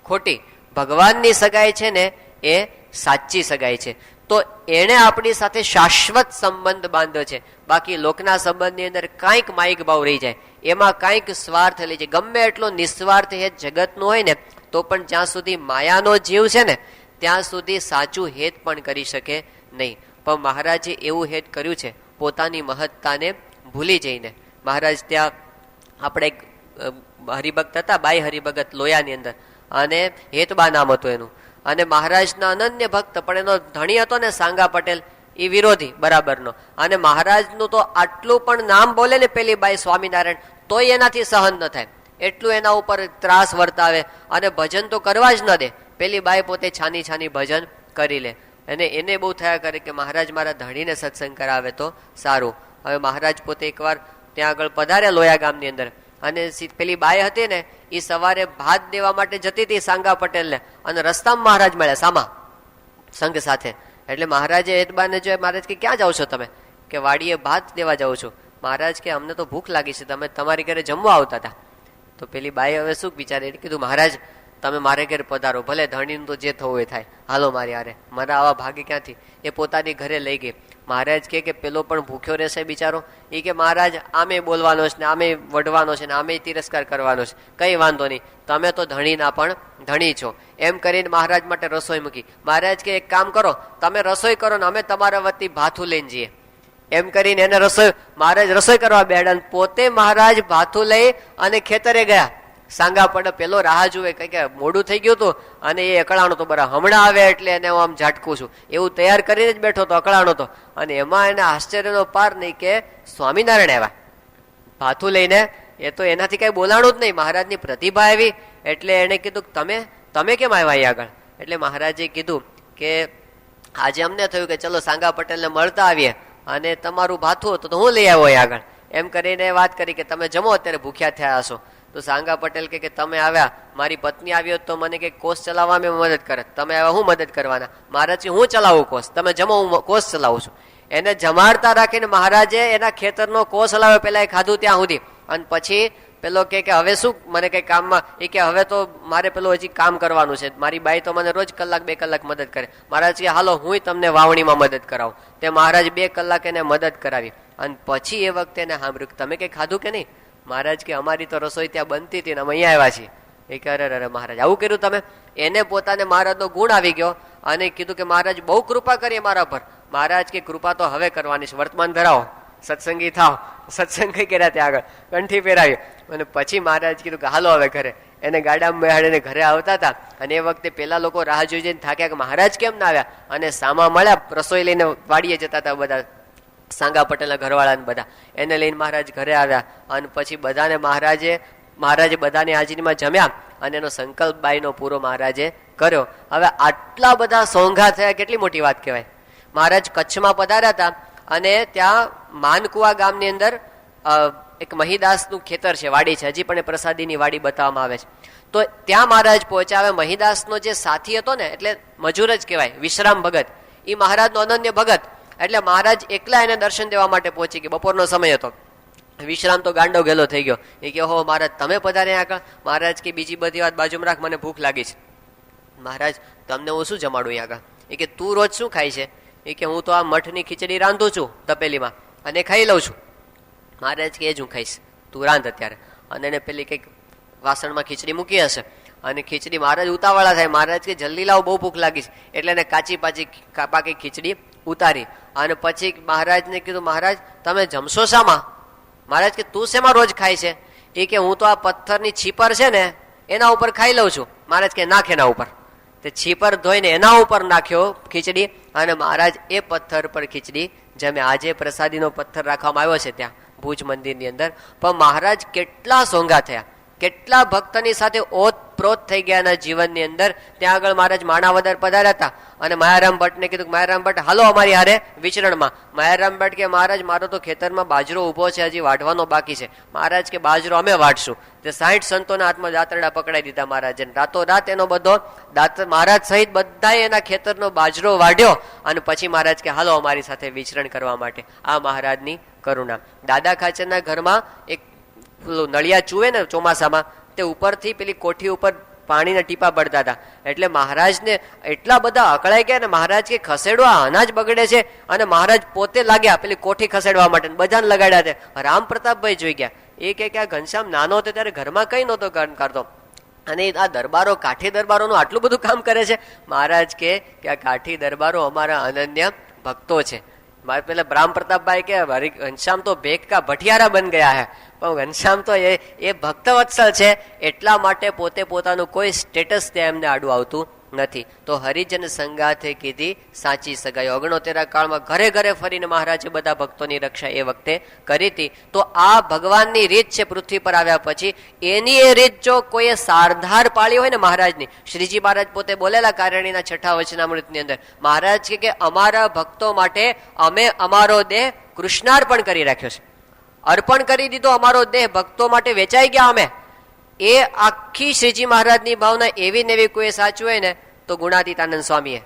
Speaker 1: ખોટી. ભગવાનની સગાઈ છે ને એ સાચી સગાઈ છે. તો એણે આપણી સાથે શાશ્વત સંબંધ બાંધ્યો છે. બાકી લોકના સંબંધની અંદર કાંઈક માઇક ભાવ રહી જાય, એમાં કાંઈક સ્વાર્થ લઈ જાય. ગમે એટલો નિસ્વાર્થ હેત જગતનો હોય ને તો પણ જ્યાં સુધી માયાનો જીવ છે ને ત્યાં સુધી સાચું હેત પણ કરી શકે નહીં. પણ મહારાજે એવું હેત કર્યું છે પોતાની મહત્તાને ભૂલી જઈને. મહારાજ ત્યાં આપણે હરિભક્ત હતા, બાઈ હરિભગત લોયાની અંદર, અને હેતબા નામ હતું એનું. અને મહારાજના અનન્ય ભક્ત, પણ એનો ધણી હતો ને સાંગા પટેલ, એ વિરોધી બરાબરનો. અને મહારાજનું તો આટલું પણ નામ બોલે ને પેલી બાઈ સ્વામિનારાયણ તોય એનાથી સહન ન થાય, એટલું એના ઉપર ત્રાસ વર્તાવે અને ભજન તો કરવા જ ન દે. પેલી બાઈ પોતે છાની છાની ભજન કરી લે અને એને બહુ થયા કરે કે મહારાજ મારા ધણીને સત્સંગ કરાવે તો સારું. હવે મહારાજ પોતે એકવાર ત્યાં આગળ પધાર્યા લોયા ગામની અંદર, અને પેલી બાઈ હતી ને એ સવારે ભાત દેવા માટે જતી હતી સાંગા પટેલને, અને રસ્તામાં મહારાજ મળ્યા સામા સંઘ સાથે. એટલે મહારાજે હેતબાને જોયા. મહારાજ કે ક્યાં જાઓ છો તમે? કે વાડીએ ભાત દેવા જાઉં છું. મહારાજ કે અમને તો ભૂખ લાગી છે, તમે તમારી ઘરે જમવા આવતા હતા. તો પેલી બાઈ હવે શું વિચારે, એટલે કીધું મહારાજ તમે મારે ઘરે પધારો, ભલે ધણીનું તો જે થવું એ થાય, હાલો મારી હારે, મારા આવા ભાગે ક્યાંથી. એ પોતાની ઘરે લઈ ગઈ. મહારાજ કે પેલો પણ ભૂખ્યો રહેશે બિચારો? એ કે મહારાજ આમે બોલવાનો છે ને આમે વઢવાનો છે ને આમે તિરસ્કાર કરવાનો છે, કઈ વાંધો નહીં, તમે તો ધણીના પણ ધણી છો. એમ કરીને મહારાજ માટે રસોઈ મૂકી. મહારાજ કે એક કામ કરો, તમે રસોઈ કરો ને અમે તમારા વતી ભાથું લઈને જઈએ. એમ કરીને એને રસોઈ, મહારાજ રસોઈ કરવા બેઠા, પોતે મહારાજ ભાથું લઈ અને ખેતરે ગયા. સાંગા પડે પેલો રાહ જુએ, કઈ કે મોડું થઈ ગયું હતું અને એ અકળાણો તો બરાબર હમણાં આવે એટલે એને હું આમ ઝાટકું છું એવું તૈયાર કરીને જ બેઠો હતો, અકળાણો તો. અને એમાં એને આશ્ચર્યનો પાર નહીં કે સ્વામિનારાયણ આવ્યા ભાથું લઈને. એ તો એનાથી કઈ બોલાણું જ નહીં, મહારાજની પ્રતિભા આવી. એટલે એને કીધું તમે કેમ આવ્યા અહીં આગળ? એટલે મહારાજે કીધું કે આજે અમને થયું કે ચલો સાંગા પટેલને મળતા આવીએ અને તમારું ભાથું હતું તો હું લઈ આવ્યો અહીં આગળ. એમ કરીને વાત કરી કે તમે જમો, અત્યારે ભૂખ્યા થયા હશો. તો સાંગા પટેલ કે તમે આવ્યા, મારી પત્ની આવી હોત તો મને કે કોષ ચલાવવામાં મદદ કરે, તમે આવ્યા હું મદદ કરવાના? મહારાજ હું ચલાવું કોષ, તમે જમો હું કોષ ચલાવું છું. એને જમાડતા રાખીને મહારાજે એના ખેતરનો કોષ હલાવ્યો, પેલા એ ખાધું ત્યાં સુધી, અને પછી પેલો કે હવે શું મને કઈ કામમાં, એ કે હવે તો મારે પેલું હજી કામ કરવાનું છે, મારી બાઈ તો મને રોજ કલાક 2 કલાક મદદ કરે. મહારાજ કે હાલો હું તમને વાવણીમાં મદદ કરાવું. તે મહારાજ 2 કલાક એને મદદ કરાવી અને પછી એ વખતે એને સાંભળ્યું તમે કઈ ખાધું કે નહીં? મહારાજ કે અમારી તો રસોઈ ત્યાં બનતી હતી ને અમે અહીંયા આવ્યા છીએ. એ કે અરે મહારાજ આવું કર્યું તમે? એને પોતાને મહારાજનો ગુણ આવી ગયો અને કીધું કે મહારાજ બહુ કૃપા કરી મારા પર. મહારાજ કે કૃપા તો હવે કરવાની છે, વર્તમાન ધરાવો, સત્સંગી થાવ. સત્સંગ કર્યા ત્યાં આગળ કંઠી પહેરાવી અને પછી મહારાજ કીધું કે હાલો હવે ઘરે. એને ગાડામાં બેહાડીને ઘરે આવતા હતા અને એ વખતે પેલા લોકો રાહ જોઈ જઈને થાક્યા કે મહારાજ કેમ ના આવ્યા, અને સામા મળ્યા રસોઈ લઈને વાડીએ જતા હતા બધા સાંગા પટેલના ઘરવાળા બધા, એને લઈને મહારાજ ઘરે આવ્યા અને પછી બધાને મહારાજે બધાની હાજરીમાં જમ્યા અને એનો સંકલ્પ બાઈનો પૂરો મહારાજે કર્યો. હવે આટલા બધા સોંઘા થયા, કેટલી મોટી વાત કહેવાય. મહારાજ કચ્છમાં પધાર્યા હતા અને ત્યાં માનકુવા ગામની અંદર એક મહીદાસનું ખેતર છે, વાડી છે, હજી પણ પ્રસાદીની વાડી બતાવવામાં આવે છે. તો ત્યાં મહારાજ પહોંચ્યા. હવે મહીદાસનો જે સાથી હતો ને, એટલે મજૂર જ કહેવાય, વિશ્રામ ભગત, એ મહારાજનો અનન્ય ભગત. એટલે મહારાજ એકલા એને દર્શન દેવા માટે પહોંચી ગયા. બપોરનો સમય હતો. વિશ્રામ તો ગાંડો ગેલો થઈ ગયો. એ કે હો મહારાજ તમે પધાર્યા આગળ? મહારાજ કે બીજી બધી વાત બાજુમાં રાખ, મને ભૂખ લાગી છે. મહારાજ તમને હું શું જમાડું અહીંયા આગળ? એ કે તું રોજ શું ખાય છે? એ કે હું તો આ મઠની ખીચડી રાંધું છું તપેલીમાં અને ખાઈ લઉં છું. મહારાજ કે એ જ હું ખાઈશ, તું રાંધ અત્યારે. અને એને પેલી કંઈક વાસણમાં ખીચડી મૂકી હશે અને ખીચડી મહારાજ ઉતાવળા થાય. મહારાજ કે જલ્દી લાવ, બહુ ભૂખ લાગી છે. એટલે એને કાચી પાકી ખીચડી ઉતારી અને પછી મહારાજને કીધું મહારાજ તમે જમશો શામાં? મહારાજ કે તું શેમાં રોજ ખાય છે? એ કે હું તો આ પથ્થરની છીપર છે ને એના ઉપર ખાઈ લઉં છું. મહારાજ કે નાખ એના ઉપર. તે છીપર ધોઈને એના ઉપર નાખ્યો ખીચડી અને મહારાજ એ પથ્થર પર ખીચડી જમે. આજે પ્રસાદીનો પથ્થર રાખવામાં આવ્યો છે ત્યાં ભુજ મંદિરની અંદર. પણ મહારાજ કેટલા સોંગા થયા, કેટલા ભક્તની સાથે ઓતપ્રોત થઈ ગયા એના જીવનની અંદર. ત્યાં આગળ મહારાજ માણાવદર પધાર્યા હતા અને માયારામ ભટ્ટને કીધું કે માયારામ ભટ્ટ હાલો અમારી હારે વિચરણમાં. માયારામ ભટ્ટ કે મહારાજ મારો તો ખેતરમાં બાજરો ઉભો છે, હજી વાઢવાનો બાકી છે. મહારાજ કે બાજરો અમે વાઢશું. તે 60 સંતોના હાથમાં દાંતરડા પકડાઈ દીધા મહારાજે. રાતોરાત એનો બધો મહારાજ સહિત બધાએ એના ખેતરનો બાજરો વાઢ્યો અને પછી મહારાજ કે હાલો અમારી સાથે વિચરણ કરવા માટે. આ મહારાજની કરુણા. દાદા ખાચરના ઘરમાં એક નળિયા ચૂવે ને ચોમાસામાં, તે ઉપરથી પેલી કોઠી ઉપર પાણીના ટીપા પડતા હતા. એટલે મહારાજને એટલા બધા અકળાઈ ગયા ને મહારાજ કે ખસેડો, આ અનાજ બગડે છે. અને મહારાજ પોતે લાગ્યા પેલી કોઠી ખસેડવા માટે, બધાને લગાડ્યા છે. રામ પ્રતાપભાઈ જોઈ ગયા. એ કે આ ઘનશ્યામ નાનો હતો ત્યારે ઘરમાં કઈ નહોતો કરતો અને આ દરબારો કાઠી દરબારોનું આટલું બધું કામ કરે છે. મહારાજ કે આ કાઠી દરબારો અમારા અનન્ય ભક્તો છે. મારે પેલા રામ પ્રતાપભાઈ કે ઘનશ્યામ તો ભેખ કા ભઠિયારા બન ગયા હે, પણ ઘનશ્યામ તો એ ભક્ત વત્સલ છે એટલા માટે પોતે પોતાનું કોઈ સ્ટેટસ ત્યાં એમને આડું આવતું નથી. તો હરિજન સંગાથે કીધી સાચી સગાઈ. 69 કાળમાં ઘરે ઘરે ફરીને મહારાજે બધા ભક્તોની રક્ષા એ વખતે કરી હતી. તો આ ભગવાનની રીત છે પૃથ્વી પર આવ્યા પછી. એની એ રીત જો કોઈએ સારધાર પાળી હોય ને મહારાજની, શ્રીજી મહારાજ પોતે બોલેલા કારણીના 6 વચનામૃતની અંદર, મહારાજ કે અમારા ભક્તો માટે અમે અમારો દેહ કૃષ્ણાર્પણ કરી રાખ્યો છે, અર્પણ કરી દીધો. અમારો દેહ ભક્તો માટે વેચાઈ ગયા અમે. એ આખી શ્રીજી મહારાજની ભાવના એવી ને એવી કોઈ સાચું હોય ને તો ગુણાતીતાનંદ સ્વામીએ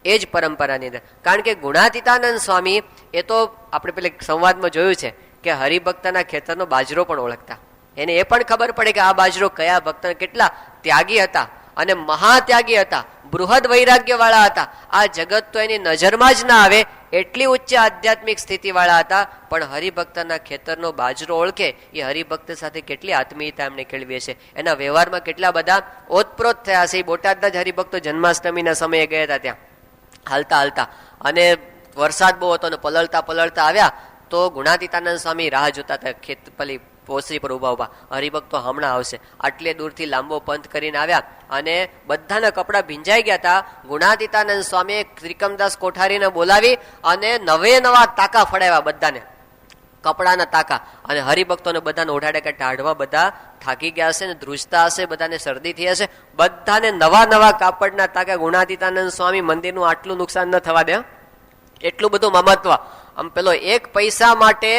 Speaker 1: એ જ પરંપરાની અંદર. કારણ કે ગુણાતીતાનંદ સ્વામી એ તો આપણે પેલે સંવાદમાં જોયું છે કે હરિભક્તના ખેતરનો બાજરો પણ ઓળખતા. એને એ પણ ખબર પડે કે આ બાજરો કયા ભક્ત કેટલા ત્યાગી હતા અને મહાત્યાગી હતા, બૃહદ વૈરાગ્ય વાળા હતા. આ જગત તો એની નજરમાં જ ના આવે એટલી ઉચ્ચ આધ્યાત્મિક સ્થિતિ વાળા હતા. પણ હરિભક્તના ખેતરનો બાજરો ઓળખે એ હરિભક્ત સાથે કેટલી આત્મીયતા એમને કેળવી છે, એના વ્યવહારમાં કેટલા બધા ઓતપ્રોત થયા છે. બોટાદના જ હરિભક્તો જન્માષ્ટમીના સમયે ગયા હતા ત્યાં હાલતા હાલતા અને વરસાદ બહુ હતો અને પલળતા આવ્યા તો ગુણાતીતાનંદ સ્વામી રાહ જોતા હતા ખેત પેલી પોસરી પર ઉભા હરિભક્તો હમણાં આવશે. આટલે દૂરથી લાંબો પંથ કરીને આવ્યા અને બધાના કપડા ભીંજાઈ ગયા હતા. ગુણાતીતાનંદ સ્વામીએ ત્રિકમદાસ કોઠારીને બોલાવી અને નવા તાકા ફડાવ્યા, બધાને કપડાના તાકા. અને હરિભક્તોને બધાને ઓઢાડ્યા કે ટાઢવા બધા થાકી ગયા હશે ને ધ્રુજતા હશે, બધાને શરદી થઈ હશે, બધાને નવા કાપડના તાકા. ગુણાતીતાનંદ સ્વામી મંદિરનું આટલું નુકસાન ન થવા દે, એટલું બધું મહત્વ. આમ પેલો 1 પૈસા માટે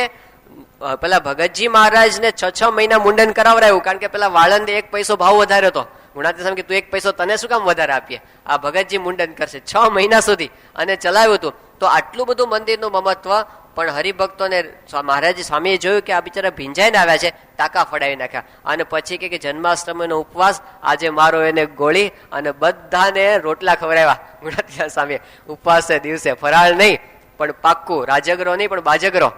Speaker 1: પેલા ભગતજી મહારાજ ને 6 મહિના મુંડન કરાવરાયું. કારણ કે પેલા વાળંદે 1 પૈસો ભાવ વધાર્યો હતો. ગુણાતીત સ્વામી કે તું એક પૈસો તને શું કામ વધારે આપીએ, આ ભગતજી મુંડન કરશે 6 મહિના સુધી અને ચલાવ્યું હતું. તો આટલું બધું મંદિરનું મહત્વ, પણ હરિભક્તોને મહારાજ સ્વામીએ જોયું કે આ બિચારા ભીંજાઈને આવ્યા છે, ટાંકા ફડાવી નાખ્યા. અને પછી કે જન્માષ્ટમીનો ઉપવાસ, આજે મારો એને ગોળી અને બધાને રોટલા ખવડાવ્યા. ગુણાતીત સ્વામીએ ઉપવાસ દિવસે ફરાળ નહીં પણ પાક્કું, રાજગરો નહીં પણ બાજગરો,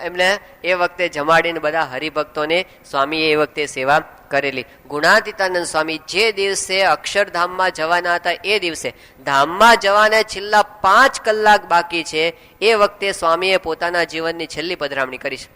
Speaker 1: એમને એ વખતે જમાડીને બધા હરિભક્તોને સ્વામીએ એ વખતે સેવા કરેલી. ગુણાતીતાનંદ સ્વામી જે દિવસે અક્ષરધામમાં જવાના હતા એ દિવસે, ધામમાં જવાના છેલ્લા 5 કલાક બાકી છે એ વખતે સ્વામીએ પોતાના જીવનની છેલ્લી પધરામણી કરી છે.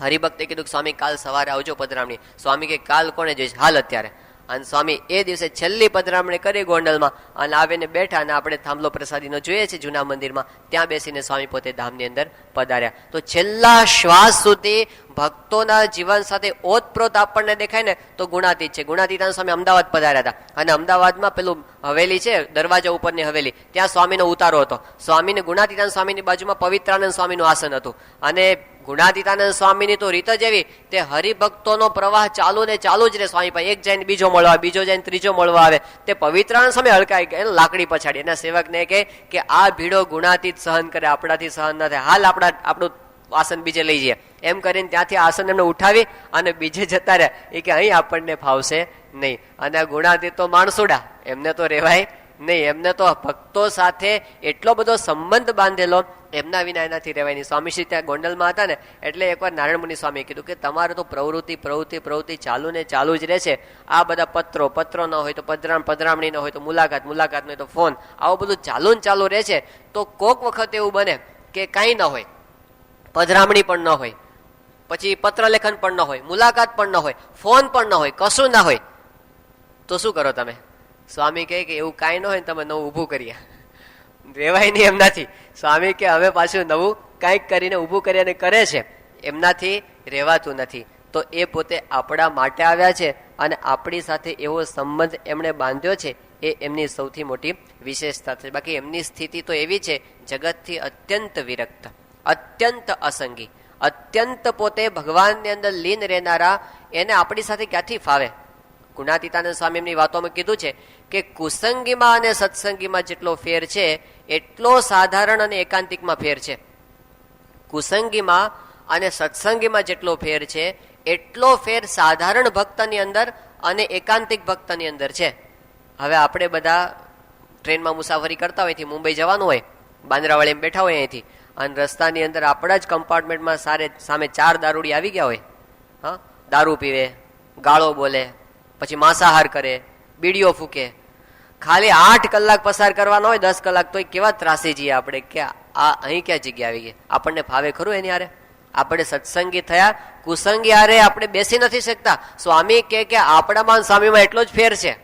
Speaker 1: હરિભક્તે કીધું કે સ્વામી કાલ સવારે આવજો પધરામણી. સ્વામી કે કાલ કોને જોઈશ, હાલ અત્યારે. અને સ્વામી એ દિવસે છેલ્લી પધરામણી કરી ગોંડલમાં અને આવીને બેઠા. અને આપણે થાંભલો પ્રસાદીનો જોઈએ છે જૂના મંદિરમાં, ત્યાં બેસીને સ્વામી પોતે ધામની અંદર પધાર્યા. તો છેલ્લા શ્વાસ સુધી ભક્તોના જીવન સાથે ઓતપ્રોત આપણને દેખાય ને તો ગુણાતીત છે. ગુણાતીતાનંદ સ્વામી અમદાવાદ પધાર્યા હતા અને અમદાવાદમાં પેલું હવેલી છે, દરવાજા ઉપરની હવેલી, ત્યાં સ્વામીનો ઉતારો હતો. સ્વામીને ગુણાતીતાનંદ સ્વામીની બાજુમાં પવિત્રાનંદ સ્વામીનું આસન હતું. અને ગુણાતીતાનંદ સ્વામીની તો રીત જ એવી, તે હરિભક્તોનો પ્રવાહ ચાલુ ને ચાલુ જ રહે. સ્વામી પાસે એક જઈને બીજો મળવા, બીજો જઈને ત્રીજો મળવા આવે. તે પવિત્રાનંદ સ્વામી હલકાઈ ગયા, લાકડી પછાડી એના સેવકને કે આ ભીડો ગુણાતીત સહન કરે, આપણાથી સહન ન થાય, હાલ આપણું આસન બીજે લઈ જઈએ. એમ કરીને ત્યાંથી આસન એમને ઉઠાવી અને બીજે જતા રહ્યા. એ કે અહીં આપણને ફાવશે નહીં. અને ગુણાતીત તો માણસુડા, એમને તો રહેવાય નહીં. એમને તો ભક્તો સાથે એટલો બધો સંબંધ બાંધેલો, એમના વિના એનાથી રહેવાય નહીં. સ્વામીશ્રી ત્યાં ગોંડલમાં હતા ને એટલે એકવાર નારાયણ મુનિ સ્વામીએ કીધું કે તમારે તો પ્રવૃત્તિ ચાલુ ને ચાલુ જ રહેશે. આ બધા પત્રો ન હોય તો પધરામણી ન હોય તો મુલાકાત ન હોય તો ફોન, આવું બધું ચાલુ ને ચાલુ રહે છે. તો કોક વખત એવું બને કે કાંઈ ન હોય, પધરામણી પણ ન હોય, પછી પત્રલેખન પણ ન હોય, મુલાકાત પણ ન હોય, ફોન પણ ન હોય, કશું ના હોય, તો શું કરો તમે? સ્વામી કહે કે એવું કાંઈ ન હોય ને તમે નવું ઊભું કરીએ, રેવાય નહીં એમનાથી. સ્વામી કે હવે પાછું નવું કાંઈક કરીને ઊભું કરી અને કરે છે, એમનાથી રહેવાતું નથી. તો એ પોતે આપણા માટે આવ્યા છે અને આપણી સાથે એવો સંબંધ એમણે બાંધ્યો છે, એ એમની સૌથી મોટી વિશેષતા છે. બાકી એમની સ્થિતિ તો એવી છે, જગતથી અત્યંત વિરક્ત, અત્યંત અસંગી, અત્યંત પોતે ભગવાનની અંદર લીન રહેનારા, એને આપણી સાથે ક્યાંથી ફાવે? ગુણાતીતાનંદ સ્વામી એમની વાતોમાં કીધું છે કે કુસંગીમાં અને સત્સંગીમાં જેટલો ફેર છે એટલો સાધારણ અને એકાંતિકમાં ફેર છે. કુસંગીમાં અને સત્સંગીમાં જેટલો ફેર છે એટલો ફેર સાધારણ ભક્તની અંદર અને એકાંતિક ભક્તની અંદર છે. હવે આપણે બધા ટ્રેનમાં મુસાફરી કરતા હોય, મુંબઈ જવાનું હોય, બાંદ્રાવાળીમાં બેઠા હોય અહીંથી, અને રસ્તાની અંદર આપણા જ કમ્પાર્ટમેન્ટમાં સામે 4 દારૂડી આવી ગયા હોય, હા, દારૂ પીવે, ગાળો બોલે, પછી માંસાહાર કરે, બીડીઓ ફૂકે, ખાલી 8 કલાક પસાર કરવાનો હોય, 10 કલાક, તો કેવા ત્રાસી જઈએ આપણે કે આ અહીં ક્યાં જગ્યા આવી ગઈ? આપણને ફાવે ખરું એની હારે? આપણે સત્સંગી થયા, કુસંગી હારે આપણે બેસી નથી શકતા. સ્વામી કે આપણામાં સ્વામીમાં એટલો જ ફેર છે,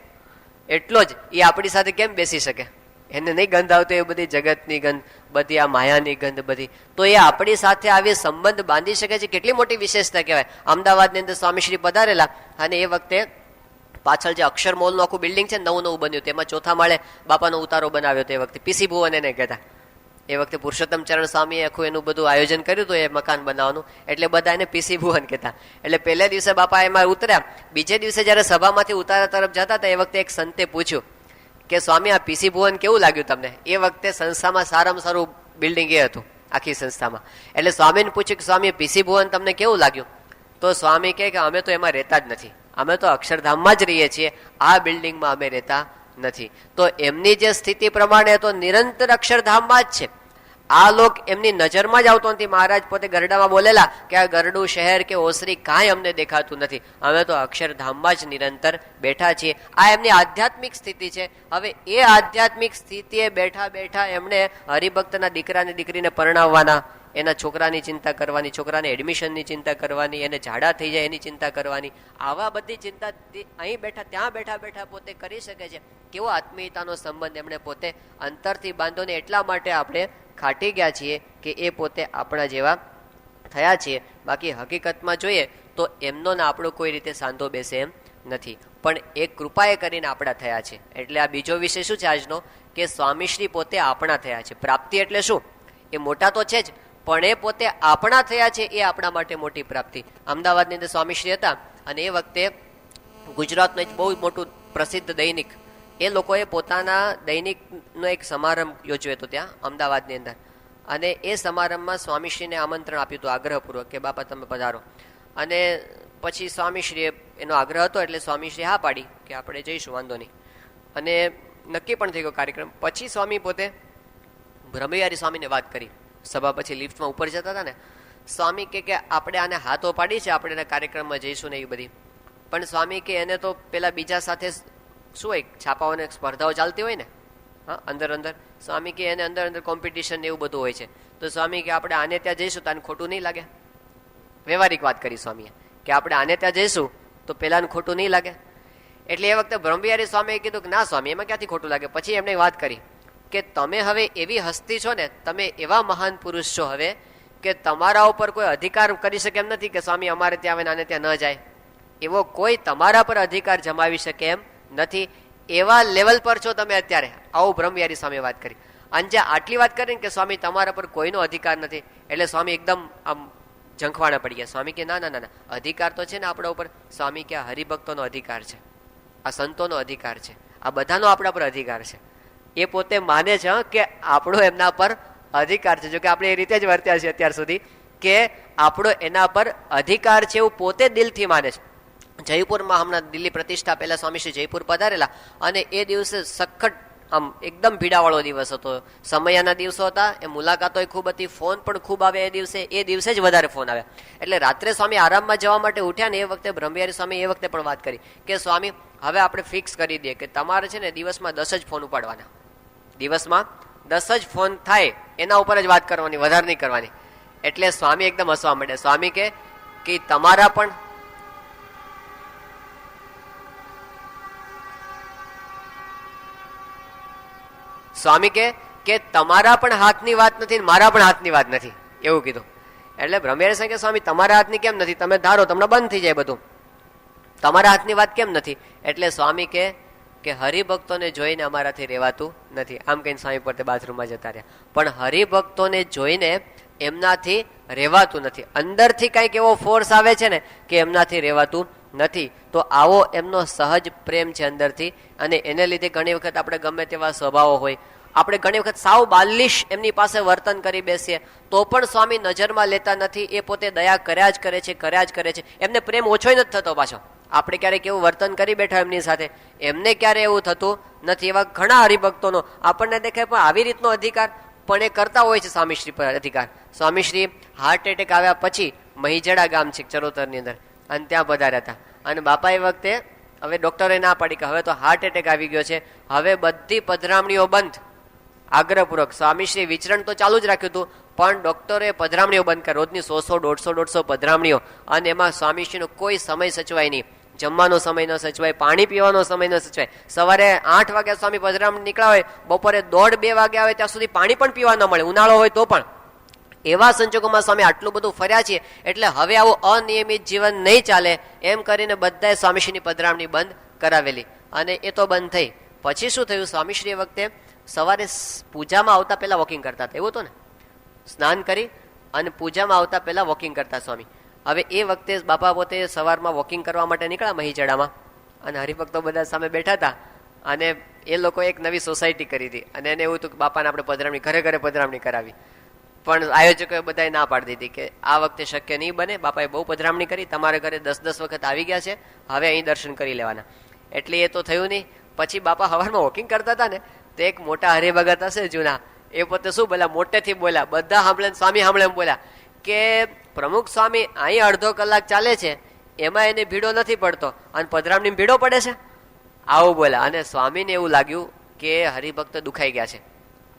Speaker 1: એટલો જ. એ આપણી સાથે કેમ બેસી શકે? એને નહીં ગંધ આવતો એ બધી જગતની ગંધ, બધી આ માયાની ગંધ બધી, તો એ આપણી સાથે આવી સંબંધ બાંધી શકે છે. કેટલી મોટી વિશેષતા કહેવાય. અમદાવાદની અંદર સ્વામીશ્રી પધારેલા અને એ વખતે પાછળ જે અક્ષર મોલનું આખું બિલ્ડિંગ છે, નવું બન્યું, તેમાં 4થા માળે બાપાનો ઉતારો બનાવ્યો. તે વખતે પીસી ભુવન એને કહેતા. એ વખતે પુરુષોત્તમ ચરણ સ્વામીએ આખું એનું બધું આયોજન કર્યું હતું એ મકાન બનાવવાનું, એટલે બધા એને પીસી ભુવન કહેતા. એટલે પહેલા દિવસે બાપા એમાં ઉતર્યા. બીજે દિવસે જયારે સભામાંથી ઉતારા તરફ જતા હતા એ વખતે એક સંતે પૂછ્યું કે સ્વામી આ પીસી ભુવન કેવું લાગ્યું તમને? એ વખતે સંસ્થામાં સારામાં સારું બિલ્ડિંગ એ હતું આખી સંસ્થામાં. એટલે સ્વામીને પૂછ્યું કે સ્વામી પીસી ભુવન તમને કેવું લાગ્યું? તો સ્વામી કહે કે અમે તો એમાં રહેતા જ નથી, અમે તો અક્ષરધામમાં જ રહીએ છીએ, આ બિલ્ડિંગમાં અમે રહેતા નથી. તો એમની જે સ્થિતિ પ્રમાણે તો નિરંતર અક્ષરધામમાં જ છે. આ લોક એમની નજરમાં જ આવતો નથી. મહારાજ પોતે ગરડામાં બોલેલા કે આ ગરડું શહેર કે ઓસરી કાંઈ અમને દેખાતું નથી, અમે તો અક્ષરધામમાં જ નિરંતર બેઠા છીએ. આ એમની આધ્યાત્મિક સ્થિતિ છે. હવે એ આધ્યાત્મિક સ્થિતિએ બેઠા બેઠા એમણે હરિભક્તના દીકરાને દીકરીને પરણાવવાના, એના છોકરાની ચિંતા કરવાની, છોકરાને એડમિશનની ચિંતા કરવાની, એને ઝાડા થઈ જાય એની ચિંતા કરવાની, આવા બધી ચિંતા અહીં બેઠા ત્યાં બેઠા બેઠા પોતે કરી શકે છે. કેવો આત્મીયતાનો સંબંધ એમણે પોતે અંતરથી બાંધો ને એટલા માટે આપણે ખાટી ગયા છીએ કે એ પોતે આપણા જેવા થયા છીએ. બાકી હકીકતમાં જોઈએ તો એમનો ને આપણો કોઈ રીતે સાંધો બેસે એમ નથી, પણ એક કૃપાએ કરીને આપણા થયા છે. એટલે આ બીજો વિષય શું છે આજનો? કે સ્વામીશ્રી પોતે આપણા થયા છે. પ્રાપ્તિ એટલે શું? એ મોટા તો છે જ, પણ એ પોતે આપણા થયા છે, એ આપણા માટે મોટી પ્રાપ્તિ. અમદાવાદની અંદર સ્વામીશ્રી હતા અને એ વખતે ગુજરાતનું એક બહુ મોટું પ્રસિદ્ધ દૈનિક, એ લોકોએ પોતાના દૈનિકનો એક સમારંભ યોજ્યો હતો ત્યાં અમદાવાદની અંદર. અને એ સમારંભમાં સ્વામીશ્રીને આમંત્રણ આપ્યું હતું આગ્રહપૂર્વક કે બાપા તમે પધારો. અને પછી સ્વામીશ્રીએ એનો આગ્રહ હતો એટલે સ્વામીશ્રી હા પાડી કે આપણે જઈશું, વાંધો નહીં. અને નક્કી પણ થઈ ગયો કાર્યક્રમ. પછી સ્વામી પોતે બ્રહ્મવિહારી સ્વામીને વાત કરી. સભા પછી લિફ્ટમાં ઉપર જતા હતા ને, સ્વામી કે આપણે આને હાથો પાડી છે, આપણે એના કાર્યક્રમમાં જઈશું ને એ બધી. પણ સ્વામી કે એને તો પેલા બીજા સાથે શું હોય, છાપાઓને સ્પર્ધાઓ ચાલતી હોય ને, હા અંદર અંદર. સ્વામી કે એને અંદર અંદર કોમ્પિટિશન એવું બધું હોય છે. તો સ્વામી કે આપણે આને ત્યાં જઈશું તો આને ખોટું નહીં લાગે. વ્યવહારિક વાત કરી સ્વામીએ કે આપણે આને ત્યાં જઈશું તો પેલાને ખોટું નહીં લાગે. એટલે એ વખતે બ્રહ્મવિહારી સ્વામીએ કીધું કે ના સ્વામી, એમાં ક્યાંથી ખોટું લાગે. પછી એમણે વાત કરી કે તમે હવે એવી હસ્તી છો ને, તમે એવા મહાન પુરુષ છો હવે કે તમારા ઉપર કોઈ અધિકાર કરી શકે એમ નથી કે સ્વામી અમારે ત્યાં આવે આને ત્યાં ન જાય. એવો કોઈ તમારા પર અધિકાર જમાવી શકે એમ નથી. એવા લેવલ પર છો તમે અત્યારે. આવું બ્રહ્મવિહારી સ્વામીએ વાત કરી. અને જે આટલી વાત કરીને કે સ્વામી તમારા પર કોઈનો અધિકાર નથી, એટલે સ્વામી એકદમ આમ ઝંખવાણા પડી ગયા. સ્વામી કે ના ના ના, અધિકાર તો છે ને આપણા ઉપર. સ્વામી કે આ હરિભક્તોનો અધિકાર છે, આ સંતોનો અધિકાર છે, આ બધાનો આપણા પર અધિકાર છે. એ પોતે માને છે કે આપણો એમના પર અધિકાર છે. જો કે આપણે એ રીતે જ વર્ત્યા છે અત્યાર સુધી કે આપણો એના પર અધિકાર છે, એવું પોતે દિલથી માને છે. જયપુરમાં હમણાં દિલ્હી પ્રતિષ્ઠા પહેલા સ્વામીશ્રી જયપુર પધારેલા, અને એ દિવસે સખત આમ એકદમ ભીડાવાળો દિવસ હતો. સમયના દિવસો હતા, એ મુલાકાતો ખૂબ હતી, ફોન પણ ખૂબ આવે એ દિવસે જ વધારે ફોન આવ્યા. એટલે રાત્રે સ્વામી આરામમાં જવા માટે ઉઠ્યા ને એ વખતે બ્રહ્મવિહારી સ્વામી એ વખતે પણ વાત કરી કે સ્વામી હવે આપણે ફિક્સ કરી દઈએ કે તમારે છે ને દિવસમાં 10 જ ફોન ઉપાડવાના. દિવસમાં 10 જ ફોન થાય એના ઉપર જ વાત કરવાની, વધારે નહીં કરવાની. એટલે સ્વામી એકદમ હસવા માંડ્યા. સ્વામી કે તમારા પણ સ્વામી કે તમારા પણ હાથની વાત નથી, મારા પણ હાથની વાત નથી, એવું કીધું. એટલે બ્રહ્મવિહારી સ્વામી કે સ્વામી તમારા હાથની કેમ નથી, તમે ધારો તમને બંધ થઈ જાય બધું, તમારા હાથની વાત કેમ નથી. એટલે સ્વામી કે હરિભક્તોને જોઈને અમારાથી રહેવાતું નથી. આમ કહીને સ્વામી પોતે બાથરૂમમાં જતા રહ્યા. પણ હરિભક્તોને જોઈને એમનાથી રહેવાતું નથી. અંદરથી કંઈક એવો ફોર્સ આવે છે ને કે એમનાથી રહેવાતું નથી. તો આવો એમનો સહજ પ્રેમ છે અંદરથી. અને એને લીધે ઘણી વખત આપણે ગમે તેવા સ્વભાવો હોય, આપણે ઘણી વખત સાવ બાલિશ એમની પાસે વર્તન કરી બેસીએ તો પણ સ્વામી નજરમાં લેતા નથી. એ પોતે દયા કર્યા જ કરે છે. એમને પ્રેમ ઓછો નથી થતો પાછો. આપણે ક્યારેક એવું વર્તન કરી બેઠા એમની સાથે, એમને ક્યારે એવું થતું નથી. એવા ઘણા હરિભક્તોનો આપણને દેખાય પણ આવી રીતનો અધિકાર પણ એ કરતા હોય છે સ્વામીશ્રી પર અધિકાર. સ્વામીશ્રી હાર્ટ એટેક આવ્યા પછી મહીજડા ગામ છે ચરોતરની અંદર, અને ત્યાં પધાર્યા હતા. અને બાપા એ વખતે હવે ડોક્ટરે ના પાડી કે હવે તો હાર્ટ એટેક આવી ગયો છે, હવે બધી પધરામણીઓ બંધ. આગ્રહપૂર્વક સ્વામીશ્રી વિચરણ તો ચાલુ જ રાખ્યું હતું, પણ ડોક્ટરે પધરામણીઓ બંધ કરી. રોજની 100-150 પધરામણીઓ. અને એમાં સ્વામીશ્રીનો કોઈ સમય સચવાય નહીં. જમવાનો સમય ન સચવાય, પાણી પીવાનો સમય ન સચવાય. સવારે 8 વાગ્યા સ્વામી પધરામણી નીકળ્યા હોય, બપોરે 1:30-2 વાગ્યા આવે ત્યાં સુધી પાણી પણ પીવા ન મળે, ઉનાળો હોય તો પણ. એવા સંજોગોમાં સ્વામી આટલું બધું ફર્યા છીએ, એટલે હવે આવું અનિયમિત જીવન નહીં ચાલે એમ કરીને બધાએ સ્વામીશ્રીની પધરામણી બંધ કરાવેલી. અને એ તો બંધ થઈ. પછી શું થયું, સ્વામીશ્રી એ વખતે સવારે પૂજામાં આવતા પહેલા વોકિંગ કરતા હતા. એવું તો ને, સ્નાન કરી અને પૂજામાં આવતા પહેલા વોકિંગ કરતા સ્વામી. હવે એ વખતે બાપા પોતે સવારમાં વોકિંગ કરવા માટે નીકળ્યા મહીજડામાં, અને હરિભક્તો બધા સામે બેઠા હતા. અને એ લોકો એક નવી સોસાયટી કરી હતી, અને એને એવું હતું કે બાપાને આપણે પધરામણી ઘરે પધરામણી કરાવી. પણ આયોજકોએ બધાએ ના પાડી દીધી કે આ વખતે શક્ય નહીં બને, બાપાએ બહુ પધરામણી કરી, તમારા ઘરે 10 વખત આવી ગયા છે, હવે અહીં દર્શન કરી લેવાના. એટલે એ તો થયું નહીં. પછી બાપા સવારમાં વોકિંગ કરતા હતા ને, તો એક મોટા હરિભગત હશે જૂના, એ પોતે શું બોલ્યા, મોટેથી બોલ્યા, બધા સાંભળે, સ્વામી સાંભળે એમ બોલ્યા કે પ્રમુખ સ્વામી અહીં અડધો કલાક ચાલે છે, એમાં એને ભીડો નથી પડતો, અને પધરામણી ભીડો પડે છે, આવું બોલ્યા. અને સ્વામીને એવું લાગ્યું કે હરિભક્ત દુખાઈ ગયા છે.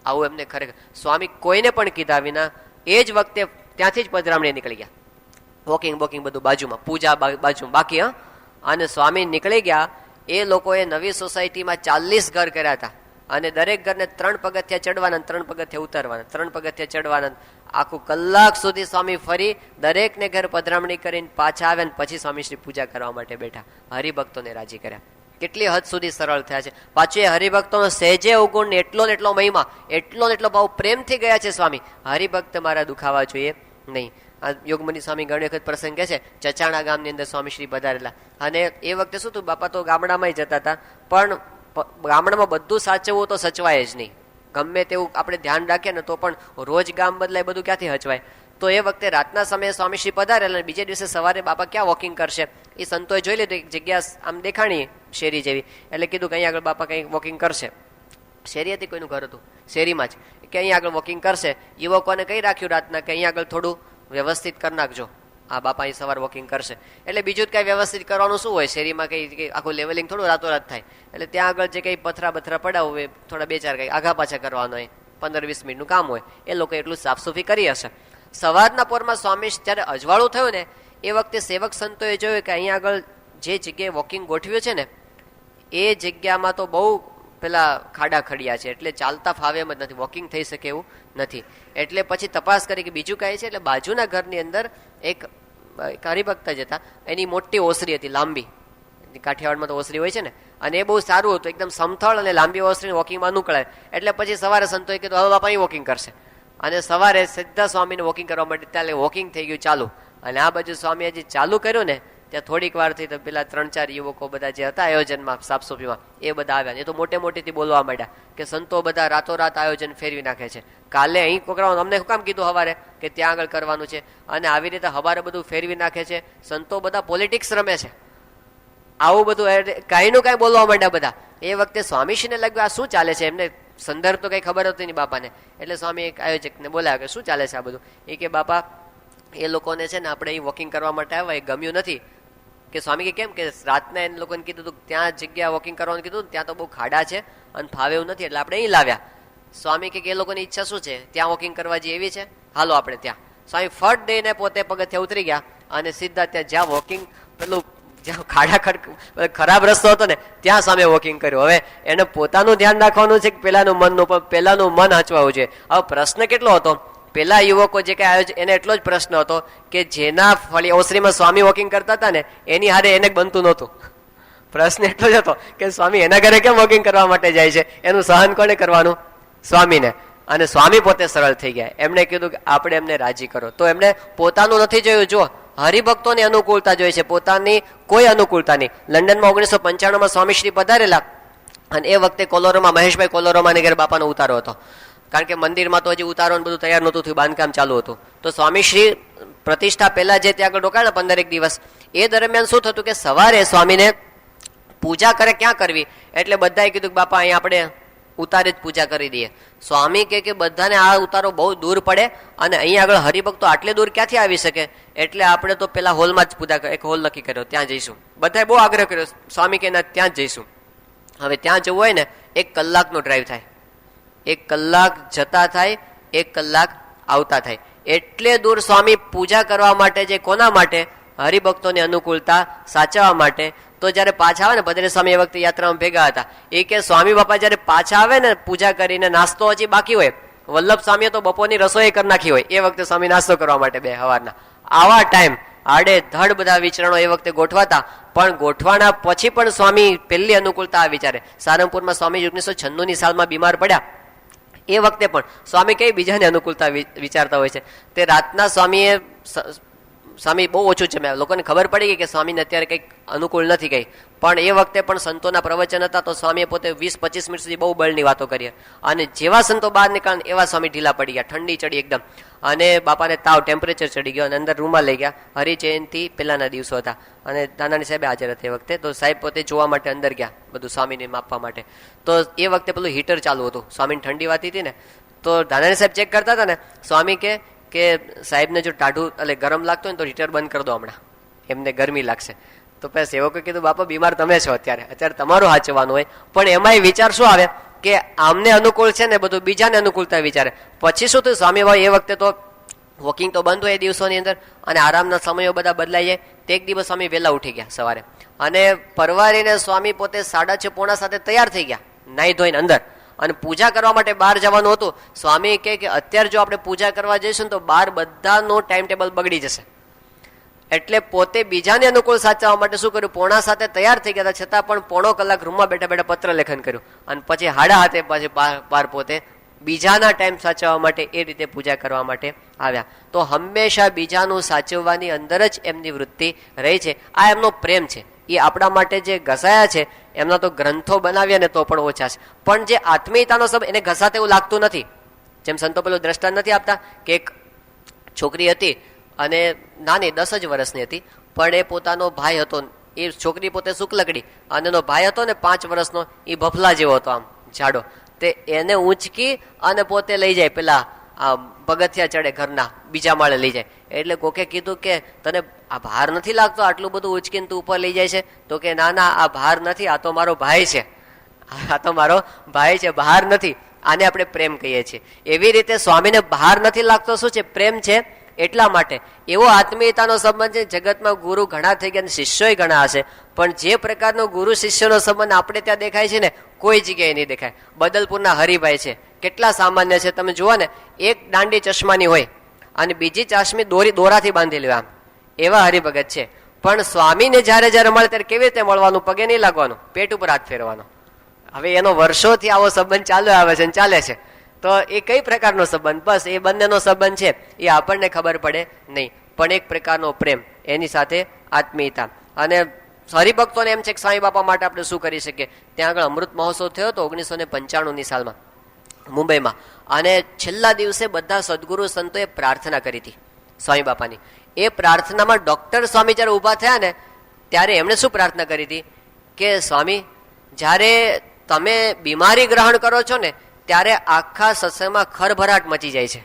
Speaker 1: આવું એમને ખરેખર સ્વામી કોઈને પણ કીધા વિના એ જ વખતે ત્યાંથી જ પધરામણી નીકળી ગયા. વોકિંગ બધું બાજુમાં, પૂજા બાજુમાં બાકી. અને સ્વામી નીકળી ગયા. એ લોકોએ નવી સોસાયટીમાં 40 ઘર કર્યા હતા, અને દરેક ઘરને 3 પગથિયા ચડવાના, 3 પગથિયા ઉતરવાના, 3 પગથિયા ચડવાના. આખું કલાક સુધી સ્વામી ફરી દરેકને ઘર પધરામણી કરીને પાછા આવ્યા. પછી સ્વામીશ્રી પૂજા કરવા માટે બેઠા, હરિભક્તોને રાજી કર્યા. કેટલી હદ સુધી સરળ થયા છે. પાછું એ હરિભક્તોનો સહેજે અવગુણ, એટલો મહિમા, એટલો ભાવ પ્રેમથી ગયા છે સ્વામી. હરિભક્ત મારા દુખાવા જોઈએ નહીં. આ યોગમની સ્વામી ઘણી વખત પ્રસંગ કહે છે, ચચાણા ગામની અંદર સ્વામી શ્રી પધારેલા, અને એ વખતે શું હતું, બાપા તો ગામડામાં જતા હતા, પણ ગામડામાં બધું સાચવવું તો સચવાય જ નહીં. ગમે તેવું આપણે ધ્યાન રાખીએ ને તો પણ રોજ ગામ બદલાય, બધું ક્યાંથી હચવાય. તો એ વખતે રાતના સમયે સ્વામી શ્રી પધારેલા, બીજે દિવસે સવારે બાપા ક્યાં વોકિંગ કરશે, એ સંતોએ જોઈ લીધું, એક જગ્યા આમ દેખાણી શેરી જેવી, એટલે કીધું કે અહીં આગળ બાપા કંઈક વોકિંગ કરશે. શેરી હતી, કોઈનું ઘર હતું શેરીમાં જ, કે અહીંયા આગળ વોકિંગ કરશે. યુવકોને કઈ રાખ્યું રાતના કે અહીંયા આગળ થોડું વ્યવસ્થિત કરી નાખજો, આ બાપા અહીં સવાર વોકિંગ કરશે. એટલે બીજું જ કઈ વ્યવસ્થિત કરવાનું શું હોય, શેરીમાં કઈ આખું લેવલિંગ થોડું રાતોરાત થાય. એટલે ત્યાં આગળ જે કઈ પથરા બથરા પડાવવું હોય, થોડા બે ચાર કઈ આઘા પાછા કરવાનો હોય, 15-20 મિનિટનું કામ હોય, એ લોકો એટલું સાફ સુફી કરી હશે. સવારના પોરમાં સ્વામી જ્યારે અજવાળું થયું ને એ વખતે સેવક સંતોએ જોયું કે અહીંયા આગળ જે જગ્યાએ વોકિંગ ગોઠવ્યું છે ને એ જગ્યામાં તો બહુ પેલા ખાડા ખડિયા છે, એટલે ચાલતા ફાવે એમ જ નથી, વોકિંગ થઈ શકે એવું નથી. એટલે પછી તપાસ કરી કે બીજું કાંઈ છે, એટલે બાજુના ઘરની અંદર એક હરિભક્ત જ હતા, એની મોટી ઓસરી હતી, લાંબી, કાઠિયાવાડમાં તો ઓસરી હોય છે ને, અને એ બહુ સારું હતું, એકદમ સમથળ અને લાંબી ઓસરી વોકિંગમાં અનુકળાય. એટલે પછી સવારે સંતોએ કીધું હવે બાપા અહીં વોકિંગ કરશે, અને સવારે સીધા સ્વામીને વોકિંગ કરવા માટે ત્યાં વોકિંગ થઈ ગયું ચાલુ. અને આ બાજુ સ્વામી હજી ચાલુ કર્યું ને ત્યાં થોડીક વાર થઈ તો પેલા 3-4 યુવકો બધા જે હતા આયોજનમાં સાફસૂફીમાં એ બધા આવ્યા. એ તો મોટે મોટેથી બોલવા માંડ્યા કે સંતો બધા રાતોરાત આયોજન ફેરવી નાખે છે, કાલે અહીં કોકરાઓ અમને શું કામ કીધું હવારે કે ત્યાં આગળ કરવાનું છે, અને આવી રીતે હવારે બધું ફેરવી નાખે છે. સંતો બધા પોલિટિક્સ રમે છે, આવું બધું કાંઈ નું કાંઈ બોલવા માંડ્યા બધા. એ વખતે સ્વામીશ્રીને લાગ્યું આ શું ચાલે છે, એમને સંદર્ભ તો કઈ ખબર હતી નહીં બાપાને. એટલે સ્વામી એક આયોજકને બોલાવ્યા કે શું ચાલે છે આ બધું. એ કે બાપા એ લોકોને છે ને આપણે અહીં વોકિંગ કરવા માટે આવ્યા, એ ગમ્યું નથી. કે સ્વામી કે કેમ, કે રાતના એ લોકોને કીધું હતું ત્યાં જગ્યા વોકિંગ કરવાનું કીધું, ત્યાં તો બહુ ખાડા છે અને ફાવે એવું નથી, એટલે આપણે અહીં લાવ્યા. સ્વામી કે એ લોકોની ઈચ્છા શું છે, ત્યાં વોકિંગ કરવા જે એવી છે, હાલો આપણે ત્યાં. સ્વામી ફટ દઈને પોતે પગથિયા ઉતરી ગયા અને સીધા ત્યાં જ્યાં વોકિંગ પેલું જ્યાં ખાડા ખરાબ રસ્તો હતો ને ત્યાં સામે વોકિંગ કર્યું. હવે એને પોતાનું ધ્યાન રાખવાનું છે કે પેલાનું મનનું, પણ પેલાનું મન હચવાવું છે. હવે પ્રશ્ન કેટલો હતો, પેલા યુવકો જે કઈ આયોજન એને એટલો જ પ્રશ્ન હતો કે જેના ફળી ઓસરીમાં સ્વામી વોકિંગ કરતા હતા ને એની હારે એને બનતું નહોતું. પ્રશ્ન એટલો જ હતો કે સ્વામી એના ઘરે કેમ વોકિંગ કરવા માટે જાય છે, એનું સહન કોને કરવાનું, સ્વામીને. અને સ્વામી પોતે સરળ થઈ ગયા, એમણે કીધું કે આપણે એમને રાજી કરો. તો એમને પોતાનું નથી જોયું, જો હરિભક્તોની અનુકૂળતા જોઈએ છે, પોતાની કોઈ અનુકૂળતા નહીં. લંડનમાં 1995માં સ્વામીશ્રી પધારેલા, અને એ વખતે કોલોરોમાં મહેશભાઈ કોલોરોમાની ઘરે બાપાનો ઉતારો હતો, કારણ કે મંદિરમાં તો હજી ઉતારો બધું તૈયાર નહોતું થયું, બાંધકામ ચાલુ હતું. તો સ્વામીશ્રી પ્રતિષ્ઠા પહેલા જે ત્યાં આગળ રોકાણા 15 દિવસ, એ દરમિયાન શું થતું કે સવારે સ્વામીને પૂજા કરે, ક્યાં કરવી, એટલે બધાએ કીધું કે બાપા અહીં આપણે ઉતારે જ પૂજા કરી દઈએ. સ્વામી કે બધાને આ ઉતારો બહુ દૂર પડે અને અહીં આગળ હરિભક્તો આટલે દૂર ક્યાંથી આવી શકે, એટલે આપણે તો પેલા હોલમાં જ પૂજા, એક હોલ નક્કી કર્યો, ત્યાં જઈશું. બધાએ બહુ આગ્રહ કર્યો, સ્વામી કે ત્યાં જ જઈશું. હવે ત્યાં જવું હોય ને 1 કલાકનો ડ્રાઈવ થાય, 1 કલાક જતા થાય, 1 કલાક આવતા થાય, એટલે દૂર સ્વામી પૂજા કરવા માટે જે કોના માટે, હરિભક્તોની અનુકૂળતા સાચવવા માટે. તો જયારે પાછા આવે ને, ભદ્રેશ સ્વામી એ વખતે યાત્રામાં ભેગા હતા, એ કે સ્વામી બાપા જયારે પાછા આવે ને પૂજા કરીને, નાસ્તો હજી બાકી હોય, વલ્લભ સ્વામીએ તો બપોરની રસોઈ કરી નાખી હોય, એ વખતે સ્વામી નાસ્તો કરવા માટે બે હવારના. આવા ટાઈમ આડે ધડ બધા વિચરણો એ વખતે ગોઠવાતા, પણ ગોઠવાના પછી પણ સ્વામી પહેલી અનુકૂળતા આ વિચારે. સારંગપુરમાં સ્વામી 1996ની સાલમાં બીમાર પડ્યા, એ વખતે પણ સ્વામી કઈ બીજાની અનુકૂળતા વિચારતા હોય છે. તે રાતના સ્વામી બહુ ઓછું છે, લોકોને ખબર પડી ગઈ કે સ્વામીને અત્યારે કંઈક અનુકૂળ નથી કઈ, પણ એ વખતે પણ સંતોના પ્રવચન હતા તો સ્વામીએ પોતે 20-25 મિનિટ સુધી બહુ બળની વાતો કરી, અને જેવા સંતો બહાર નીકળ્યા એવા સ્વામી ઢીલા પડી ગયા, ઠંડી ચડી એકદમ, અને બાપાને તાવ, ટેમ્પરેચર ચડી ગયો, અને અંદર રૂમમાં લઈ ગયા. હરિજયંતિ પહેલાના દિવસો હતા અને દાનાની સાહેબ હાજર હતા એ વખતે, તો સાહેબ પોતે જોવા માટે અંદર ગયા બધું સ્વામીને માપવા માટે. તો એ વખતે પેલું હીટર ચાલુ હતું, સ્વામીને ઠંડી વાતી હતી ને, તો દાનાની સાહેબ ચેક કરતા હતા ને, સ્વામી કે સાહેબને જો ટાઢું એટલે ગરમ લાગતું હોય ને તો હીટર બંધ કરી દો, હમણાં એમને ગરમી લાગશે. તો પછી સેવકોએ કીધું બાપા બીમાર તમે છો, અત્યારે તમારું સાચવવાનું હોય, પણ એમાંય વિચાર શું આવે કે આમને અનુકૂળ છે ને બધું બીજાને અનુકૂળતા વિચારે. પછી શું થયું, સ્વામીભાઈ એ વખતે તો વોકિંગ તો બંધ હોય એ દિવસોની અંદર, અને આરામના સમયો બધા બદલાઈ જાય. તે એક દિવસ સ્વામી વહેલા ઉઠી ગયા સવારે, અને પરવારીને સ્વામી પોતે 6:30-6:45 તૈયાર થઈ ગયા, નાહી ધોઈને અંદર, અને પૂજા કરવા માટે બહાર જવાનું હતું. સ્વામી કહે કે અત્યારે જો આપણે પૂજા કરવા જઈશું ને તો બહાર બધાનું ટાઈમ ટેબલ બગડી જશે, એટલે પોતે બીજાને અનુકૂળ સાચવવા માટે શું કર્યું, 6:45 તૈયાર થઈ ગયા છતાં પણ 1.5 કલાક રૂમમાં બેઠા બેઠા પત્ર લેખન કર્યું, અને પછી 7:30 પાછી બહાર પોતે બીજાના ટાઈમ સાચવવા માટે એ રીતે પૂજા કરવા માટે આવ્યા. તો હંમેશા બીજાનું સાચવવાની અંદર જ એમની વૃત્તિ રહી છે. આ એમનો પ્રેમ છે. એ આપણા માટે જે ઘસાયા છે એમના તો ગ્રંથો બનાવ્યા ને તો પણ ઓછા છે. પણ જે આત્મીયતાનો સંબંધ એને ઘસાતે એવું લાગતું નથી. જેમ સંતો પેલું દ્રષ્ટાંત નથી આપતા કે એક છોકરી હતી અને નાની 10 જ વર્ષની હતી, પણ એ પોતાનો ભાઈ હતો. એ છોકરી પોતે શુક્લકડી અને એનો ભાઈ હતો ને 5 વર્ષનો, એ ભફલા જેવો હતો, આમ જાડો. તે એને ઊંચકી અને પોતે લઈ જાય, પેલા પગથિયા ચડે ઘરના બીજા માળે લઈ જાય. એટલે કોકે કીધું કે તને આ ભાર નથી લાગતો, આટલું બધું ઉંચકીને તું ઉપર લઈ જાય છે? તો કે ના ના, આ ભાર નથી, આ તો મારો ભાઈ છે, આ તો મારો ભાઈ છે, ભાર નથી. આને આપણે પ્રેમ કહીએ છીએ. એવી રીતે સ્વામીને ભાર નથી લાગતો, શું છે? પ્રેમ છે. એટલા માટે એવો આત્મીયતાનો સંબંધ છે. જગતમાં ગુરુ ઘણા થઈ ગયા, શિષ્યો ઘણા હશે, પણ જે પ્રકારનો ગુરુ શિષ્યનો સંબંધ આપણે ત્યાં દેખાય છે ને, કોઈ જગ્યાએ નહીં દેખાય. બદલપુરના હરિભાઈ છે, કેટલા સામાન્ય છે. તમે જુઓ ને, એક દાંડી ચશ્માની હોય અને બીજી ચાશમી દોરાથી બાંધેલી હોય, આમ એવા હરિભગત છે. પણ સ્વામીને જયારે જયારે મળે ત્યારે કેવી રીતે મળવાનું? પગે નહીં લાગવાનું, પેટ ઉપર હાથ ફેરવાનો. હવે એનો વર્ષોથી આવો સંબંધ ચાલ્યો આવે છે, ચાલે છે. તો એ કઈ પ્રકારનો સંબંધ? બસ એ બંનેનો સંબંધ છે, એ આપણને ખબર પડે નહીં, પણ એક પ્રકારનો પ્રેમ, એની સાથે આત્મીયતા. અને હરિભક્તોને એમ છે કે સાંઈ બાપા માટે આપણે શું કરી શકીએ. ત્યાં આગળ અમૃત મહોત્સવ થયો હતો 1995ની સાલમાં મુંબઈમાં, અને છેલ્લા દિવસે બધા સદગુરુ સંતોએ પ્રાર્થના કરી હતી સ્વામી બાપાની. એ પ્રાર્થનામાં ડોક્ટર સ્વામી જયારે ઉભા થયા ને, ત્યારે એમણે શું પ્રાર્થના કરી હતી કે સ્વામી, જ્યારે તમે બીમારી ગ્રહણ કરો છો ને, ત્યારે આખા સત્સંગમાં ખરભરાટ મચી જાય છે.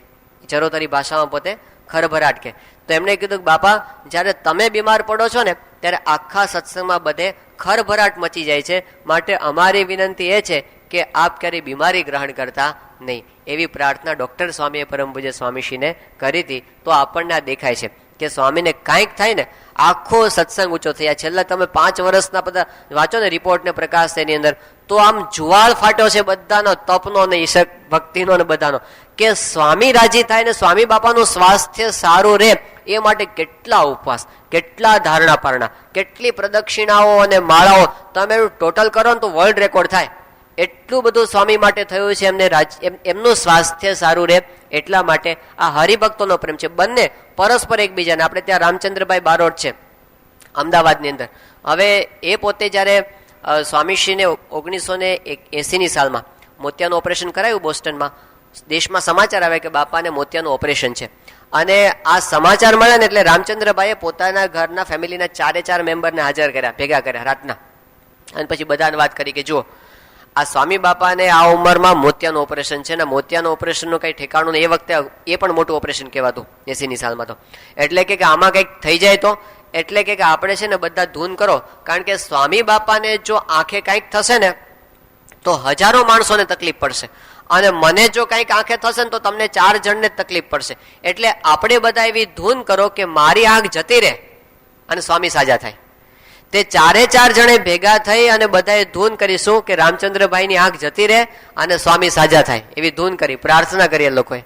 Speaker 1: ચરોતરી ભાષામાં પોતે ખરભરાટ કે. તો એમણે કીધું કે બાપા, જ્યારે તમે બીમાર પડો છો ને, ત્યારે આખા સત્સંગમાં બધે ખરભરાટ મચી જાય છે. માટે અમારી વિનંતી એ છે કે આપ ક્યારેય બીમારી ગ્રહણ કરતા નહીં. એવી પ્રાર્થના ડોક્ટર સ્વામીએ પરમ પૂજ્ય સ્વામીશ્રીને કરી હતી. તો આપણને આ દેખાય છે કે સ્વામીને કાંઈક થાય ને, આખો સત્સંગ ઊંચો થયા. છેલ્લા તમે 5 વર્ષના બધા વાંચો ને રિપોર્ટ ને પ્રકાશ તેની અંદર, તો આમ જુવાળ ફાટ્યો છે બધાનો, તપનો ને ઈશક ભક્તિનો ને બધાનો, કે સ્વામી રાજી થાય ને સ્વામી બાપાનું સ્વાસ્થ્ય સારું રહે એ માટે કેટલા ઉપવાસ, કેટલા ધારણા પારણા, કેટલી પ્રદક્ષિણાઓ અને માળાઓ, તમે ટોટલ કરો ને તો વર્લ્ડ રેકોર્ડ થાય. એટલું બધું સ્વામી માટે થયું છે એમને, એમનું સ્વાસ્થ્ય સારું રહે એટલા માટે. આ હરિભક્તોનો પ્રેમ છે, બંને પરસ્પર એકબીજાને. આપણે ત્યાં રામચંદ્રભાઈ બારોટ છે અમદાવાદની અંદર. હવે એ પોતે જયારે સ્વામીશ્રીને 1980ની સાલમાં મોતિયાનું ઓપરેશન કરાયું બોસ્ટનમાં, દેશમાં સમાચાર આવે કે બાપાને મોતિયાનું ઓપરેશન છે. અને આ સમાચાર મળ્યા ને એટલે રામચંદ્રભાઈએ પોતાના ઘરના ફેમિલીના 4 મેમ્બરને હાજર કર્યા, ભેગા કર્યા રાતના. અને પછી બધાને વાત કરી કે જુઓ, આ સ્વામી બાપાને આ ઉંમરમાં મોતિયાનું ઓપરેશન છે ને, મોતિયાનું ઓપરેશનનું કઈ ઠેકાણું નહીં. એ વખતે એ પણ મોટું ઓપરેશન કહેવાતું 80ની સાલમાં. તો એટલે કે આમાં કંઈક થઈ જાય તો, એટલે કે આપણે છે ને બધા ધૂન કરો. કારણ કે સ્વામી બાપાને જો આંખે કંઈક થશે ને તો હજારો માણસોને તકલીફ પડશે, અને મને જો કંઈક આંખે થશે ને તો તમને 4 જણને તકલીફ પડશે. એટલે આપણે બધા એવી ધૂન કરો કે મારી આંખ જતી રહે અને સ્વામી સાજા થાય. તે 4 જણે ભેગા થઈ અને બધાએ ધૂન કરીશું કે રામચંદ્રભાઈની આંખ જતી રહે અને સ્વામી સાજા થાય. એવી ધૂન કરી, પ્રાર્થના કરી એ લોકોએ.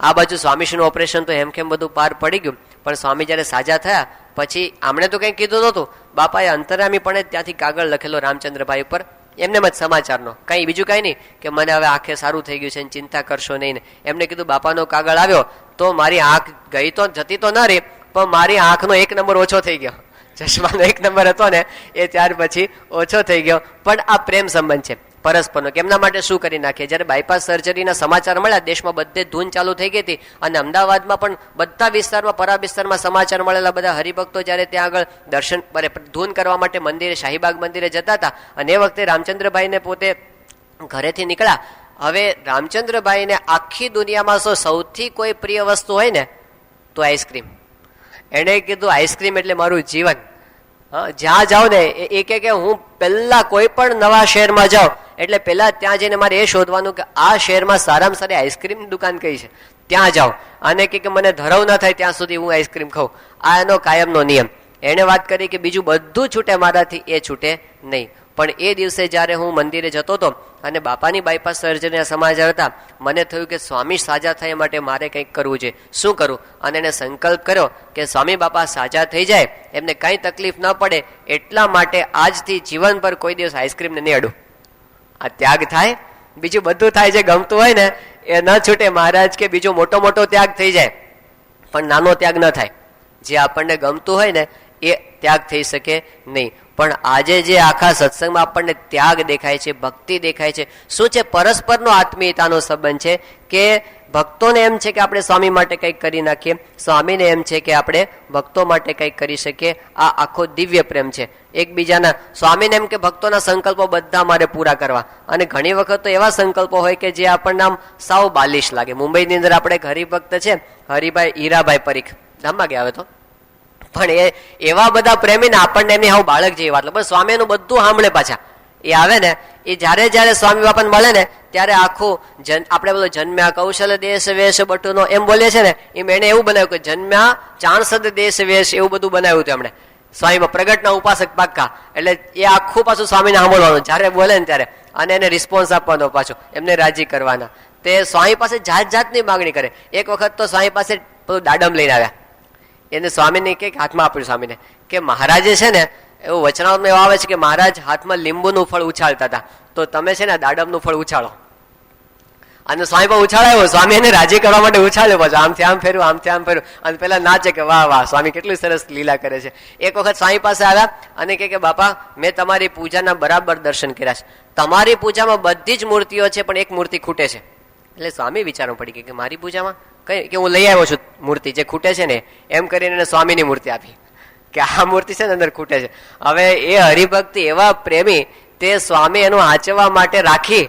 Speaker 1: આ બાજુ સ્વામીશ્રીનું ઓપરેશન તો હેમખેમ બધું પાર પડી ગયું. પણ સ્વામી જયારે સાજા થયા પછી આમણે તો કંઈ કીધું નહોતું. બાપાએ અંતરામી પણ ત્યાંથી કાગળ લખેલો રામચંદ્રભાઈ ઉપર, એમને જ સમાચારનો, કઈ બીજું કઈ નહીં કે મને હવે આંખે સારું થઈ ગયું છે, ચિંતા કરશો નહીં. એમને કીધું બાપાનો કાગળ આવ્યો તો મારી આંખ ગઈ તો જતી તો ન રહી, પણ મારી આંખનો 1 નંબર ઓછો થઈ ગયો. ચશ્માનો 1 નંબર હતો ને એ ત્યાર પછી ઓછો થઈ ગયો. પણ આ પ્રેમ સંબંધ છે પરસ્પરનો. કે એમના માટે શું કરી નાખીએ. જયારે બાયપાસ સર્જરીના સમાચાર મળ્યા, દેશમાં બધે ધૂન ચાલુ થઈ ગઈ હતી, અને અમદાવાદમાં પણ બધા વિસ્તારમાં, પરા વિસ્તારમાં સમાચાર મળેલા. બધા હરિભક્તો જયારે ત્યાં આગળ દર્શન ધૂન કરવા માટે મંદિરે, શાહીબાગ મંદિરે જતા હતા. અને એ વખતે રામચંદ્રભાઈને પોતે ઘરેથી નીકળ્યા. હવે રામચંદ્રભાઈને આખી દુનિયામાં સૌથી કોઈ પ્રિય વસ્તુ હોય ને તો આઈસ્ક્રીમ. એને કીધું આઈસ્ક્રીમ એટલે મારું જીવન. જ્યાં જાઉં ને એ કે હું પહેલા કોઈ પણ નવા શહેરમાં જાઉં એટલે પહેલા ત્યાં જઈને મારે એ શોધવાનું કે આ શહેરમાં સારામાં સારી આઈસ્ક્રીમની દુકાન કઈ છે, ત્યાં જાઉં. અને કે મને ધરવ ના થાય ત્યાં સુધી હું આઈસ્ક્રીમ ખાઉં. આ એનો કાયમનો નિયમ. એને વાત કરી કે બીજું બધું છૂટે મારાથી, એ છૂટે નહીં. પણ એ દિવસે જ્યારે હું મંદિરે જતો હતો અને બાપાની બાયપાસ સર્જરીના સમાચાર હતા, મને થયું કે સ્વામી સાજા થાય માટે મારે કંઈક કરવું છે. શું કરું? અને એને સંકલ્પ કર્યો કે સ્વામી બાપા સાજા થઈ જાય, એમને કંઈ તકલીફ ન પડે એટલા માટે આજથી જીવન પર કોઈ દિવસ આઈસ્ક્રીમને નહીં અડું. આ ત્યાગ થાય, બીજું બધું થાય જે ગમતું હોય ને એ ન છૂટે મહારાજ કે બીજો મોટો મોટો ત્યાગ થઈ જાય પણ નાનો ત્યાગ ન થાય. જે આપણને ગમતું હોય ને એ ત્યાગ થઈ શકે નહીં. પણ આજે જે આખા સત્સંગમાં આપણને ત્યાગ દેખાય છે, ભક્તિ દેખાય છે, શું છે? પરસ્પરનો આત્મીયતાનો સંબંધ છે કે ભક્તોને એમ છે કે આપણે સ્વામી માટે કંઈક કરી નાખીએ, સ્વામીને એમ છે કે આપણે ભક્તો માટે કંઈક કરી શકીએ. આ આખો દિવ્ય પ્રેમ છે એકબીજાના. સ્વામીને એમ કે ભક્તોના સંકલ્પો બધા મારે પૂરા કરવા. અને ઘણી વખત તો એવા સંકલ્પો હોય કે જે આપણને આમ સાવ બાલિશ લાગે. મુંબઈની અંદર આપણે એક હરિભક્ત છે, હરિભાઈ હીરાભાઈ પરીખ, ગામમાં ગયા હવે તો, પણ એ એવા બધા પ્રેમીને આપણને એમની હાવ બાળક જેવી વાત. બસ સ્વામીનું બધું સાંભળે. પાછા એ આવે ને એ જયારે જયારે સ્વામી બાપાને મળે ને ત્યારે આખું આપણે બોલો જન્મ્યા કૌશલ દેશ વેશ બટુનો એમ બોલીએ છે ને, એમ એને એવું બનાવ્યું કે જન્મ્યા ચાણસદ દેશ વેશ, એવું બધું બનાવ્યું હતું એમણે. સ્વામીમાં પ્રગટના ઉપાસક પાક્કા, એટલે એ આખું પાછું સ્વામીને સાંભળવાનું જયારે બોલે ને ત્યારે, અને એને રિસ્પોન્સ આપવાનો પાછો, એમને રાજી કરવાના. તે સ્વામી પાસે જાત જાતની માગણી કરે. એક વખત તો સ્વામી પાસે દાડમ લઈને આવ્યા. એને સ્વામીને કે હાથમાં આપ્યું સ્વામીને કે મહારાજે છે ને એવું વચનામાં એવું આવે છે કે મહારાજ હાથમાં લીંબુનું ફળ ઉછાળતા હતા, તો તમે છે ને દાડમનું ફળ ઉછાળો. અને સ્વામી પર ઉછાળાયો. સ્વામી એને રાજી કરવા માટે ઉછાળ્યો, પાછું આમથી આમ ફેર્યું, આમથી આમ ફેર્યું, અને પેલા નાચે કે વાહ વાહ સ્વામી કેટલી સરસ લીલા કરે છે. એક વખત સ્વામી પાસે આવ્યા અને કે બાપા મેં તમારી પૂજાના બરાબર દર્શન કર્યા છે, તમારી પૂજામાં બધી જ મૂર્તિઓ છે પણ એક મૂર્તિ ખૂટે છે. એટલે સ્વામી વિચારવું પડી કે મારી પૂજામાં કઈ, કે હું લઈ આવ્યો છું મૂર્તિ જે ખૂટે છે ને, એમ કરીને એને સ્વામીની મૂર્તિ આપી કે આ મૂર્તિ છે ને અંદર ખૂટે છે. હવે એ હરિભક્તિ એવા પ્રેમી, તે સ્વામી એનું આચવા માટે રાખી,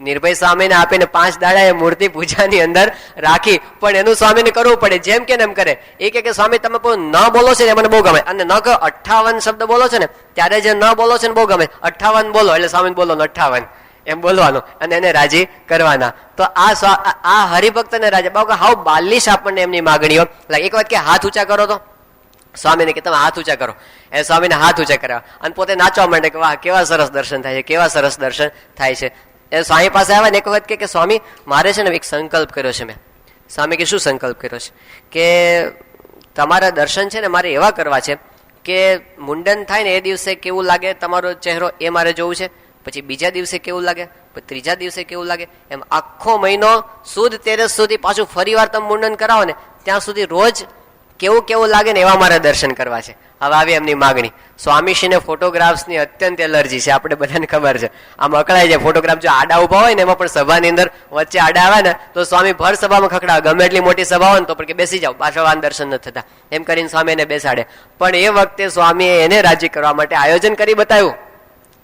Speaker 1: નિર્ભય સ્વામીને આપીને 5 દાડા એ મૂર્તિ પૂજાની અંદર રાખી, પણ એનું સ્વામીને કરવું પડે જેમ કે એમ કરે. એ કે સ્વામી તમે ન બોલો છો ને મને બહુ ગમે, અને ન કહો 58 શબ્દ બોલો છો ને ત્યારે જે ન બોલો છો ને બહુ ગમે, 58 બોલો એટલે સ્વામી બોલો 58 એમ બોલવાનું અને એને રાજી કરવાના. તો આ હરિભક્તને રાજી બાબુ હાવ બાલિશ આપણને એમની માગણીઓ લાગે. એક વાત કે હાથ ઊંચા કરો તો સ્વામીને કે તમે હાથ ઊંચા કરો, એ સ્વામીને હાથ ઊંચા કરવા અને પોતે નાચવા માંડે કે વાહ કેવા સરસ દર્શન થાય છે, કેવા સરસ દર્શન થાય છે. એ સ્વામી પાસે આવે ને એક વખત કે સ્વામી મારે છે ને એક સંકલ્પ કર્યો છે મેં. સ્વામી કે શું સંકલ્પ કર્યો છે? કે તમારા દર્શન છે ને મારે એવા કરવા છે કે મુંડન થાય ને એ દિવસે કેવું લાગે તમારો ચહેરો એ મારે જોવું છે, પછી બીજા દિવસે કેવું લાગે, પછી ત્રીજા દિવસે કેવું લાગે, એમ આખો મહિનો સુદ 13 સુધી પાછું ફરી વાર તમે મુંડન કરાવો ને ત્યાં સુધી રોજ કેવું કેવું લાગે ને એવા મારે દર્શન કરવા છે. હવે આવી એમની માગણી. સ્વામીશ્રીને ફોટોગ્રાફ્સની અત્યંત એલર્જી છે, આપણે બધાને ખબર છે. આમ અકળાય જાય ફોટોગ્રાફ, જો આડા ઉભા હોય ને એમાં પણ સભાની અંદર વચ્ચે આડા આવે ને તો સ્વામી ભર સભામાં ખખડાવે. ગમે એટલી મોટી સભા હોય ને તો પણ કે બેસી જાઓ, પાછળ દર્શન નથી થતા, એમ કરીને સ્વામી એને બેસાડે. પણ એ વખતે સ્વામીએ એને રાજી કરવા માટે આયોજન કરી બતાવ્યું,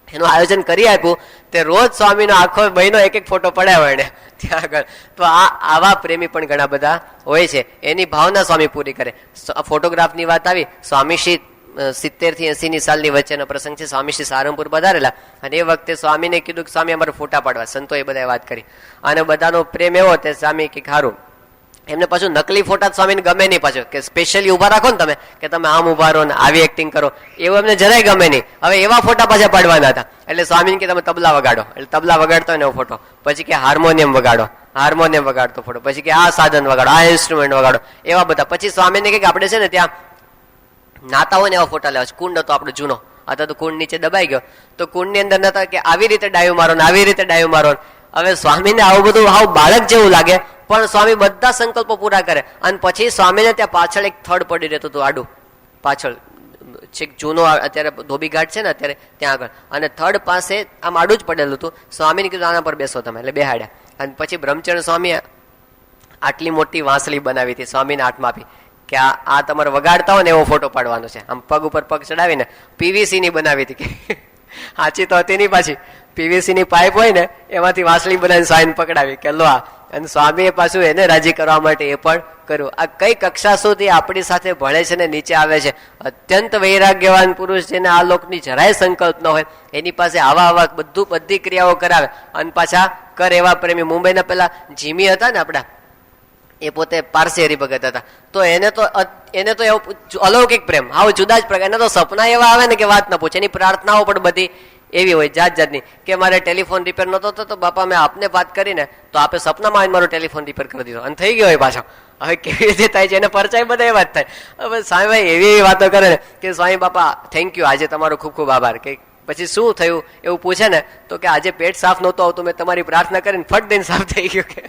Speaker 1: એનું આયોજન કરી આપ્યું. તે રોજ સ્વામીનો આખો મહિનો એક એક ફોટો પડાવ્યો એને ત્યાં આગળ. તો આવા પ્રેમી પણ ઘણા બધા હોય છે, એની ભાવના સ્વામી પૂરી કરે. ફોટોગ્રાફની વાત આવી, સ્વામીશ્રી 70 થી 80 સાલની વચ્ચેનો પ્રસંગ છે. સ્વામીશ્રી સારંગપુર પધારેલા અને એ વખતે સ્વામીને કીધું કે સ્વામી અમારે ફોટા પાડવા, સંતો એ બધા વાત કરી અને બધાનો પ્રેમ એવો તે સ્વામી કે ખારું એમને પાછું નકલી ફોટા સ્વામીને ગમે નહીં, પાછું કે સ્પેશિયલી ઉભા રાખો ને તમે કે તમે આમ ઉભા રહો ને આવી એક્ટિંગ કરો, એવું એમને જરાય ગમે નહીં. હવે એવા ફોટા પાછા પાડવાના હતા. એટલે સ્વામીને કે તમે તબલા વગાડો, એટલે તબલા વગાડતો હોય ને એવો ફોટો, પછી કે હાર્મોનિયમ વગાડો, હાર્મોનિયમ વગાડતો ફોટો, પછી કે આ સાધન વગાડો, આ ઇન્સ્ટ્રુમેન્ટ વગાડો, એવા બધા. પછી સ્વામીને કે આપણે છે ને ત્યાં નાતા હોય ને એવા ફોટા લેવા છે. કુંડ હતો આપણો જૂનો, आता તો કુંડ નીચે દબાઈ ગયો, તો કુંડની અંદર નતા કે આવી રીતે ડાયું મારો ને આવી રીતે ડાયું મારો. હવે સ્વામીને આવું બધું હાવ બાળક જેવું લાગે, પણ સ્વામી બધા સંકલ્પો પૂરા કરે. અને પછી સ્વામીને ત્યાં પાછળ એક થડ પડી રહેતું હતું આડું, પાછળ છેક જૂનો અત્યારે ધોબી ઘાટ છે ને અત્યારે ત્યાં આગળ, અને થડ પાસે આમ આડું જ પડેલું હતું. સ્વામીને કીધું આના પર બેસો તમે, એટલે બેહાડ્યા. અને પછી બ્રહ્મચરણ સ્વામી આટલી મોટી વાંસળી બનાવી હતી, સ્વામીને હાથમાં આપી કે આ તમારે વગાડતા હોય ને એવો ફોટો પાડવાનો છે. આમ પગ ઉપર પગ ચડાવીને પીવીસી ની બનાવી હતી, કે સાચી તો હતી નહીં, પાછી પીવીસી ની પાઇપ હોય ને એમાંથી વાંસળી બનાવીને સ્વામીને પકડાવી કે લો આ. અને સ્વામીએ પાછું એને રાજી કરવા માટે એ પણ કર્યું. આ કઈ કક્ષા સુધી આપણી સાથે ભળે છે ને નીચે આવે છે. અત્યંત વૈરાગ્યવાન પુરુષ જેને આ લોકની જરાય સંકલ્પ ન હોય એની પાસે આવા બધી ક્રિયાઓ કરાવે અને પાછા કર એવા પ્રેમી. મુંબઈના પેલા જીમી હતા ને આપડા, એ પોતે પારસી હરિભગત હતા. તો એને તો એવો અલૌકિક પ્રેમ, આવો જુદા જ પ્રકાર. એને તો સપના એવા આવે ને કે વાત ન પૂછે. એની પ્રાર્થનાઓ પણ બધી એવી હોય જાત જાતની, કે મારે ટેલિફોન રિપેર નતો થતો, બાપા મેં આપને વાત કરીને તો આપે સપનામાં આવીને મારો ટેલિફોન રિપેર કરી દીધો અને થઈ ગયો હોય પાછો. હવે કેવી રીતે થાય છે એને પરચાય બધા એ વાત થાય. હવે સ્વામીભાઈ એવી વાતો કરે ને કે સ્વામી બાપા થેન્ક યુ, આજે તમારો ખૂબ ખૂબ આભાર, કે પછી શું થયું એવું પૂછે ને તો કે આજે પેટ સાફ નહોતું આવતું, મેં તમારી પ્રાર્થના કરીને ફટ દઈને સાફ થઈ ગયું. કે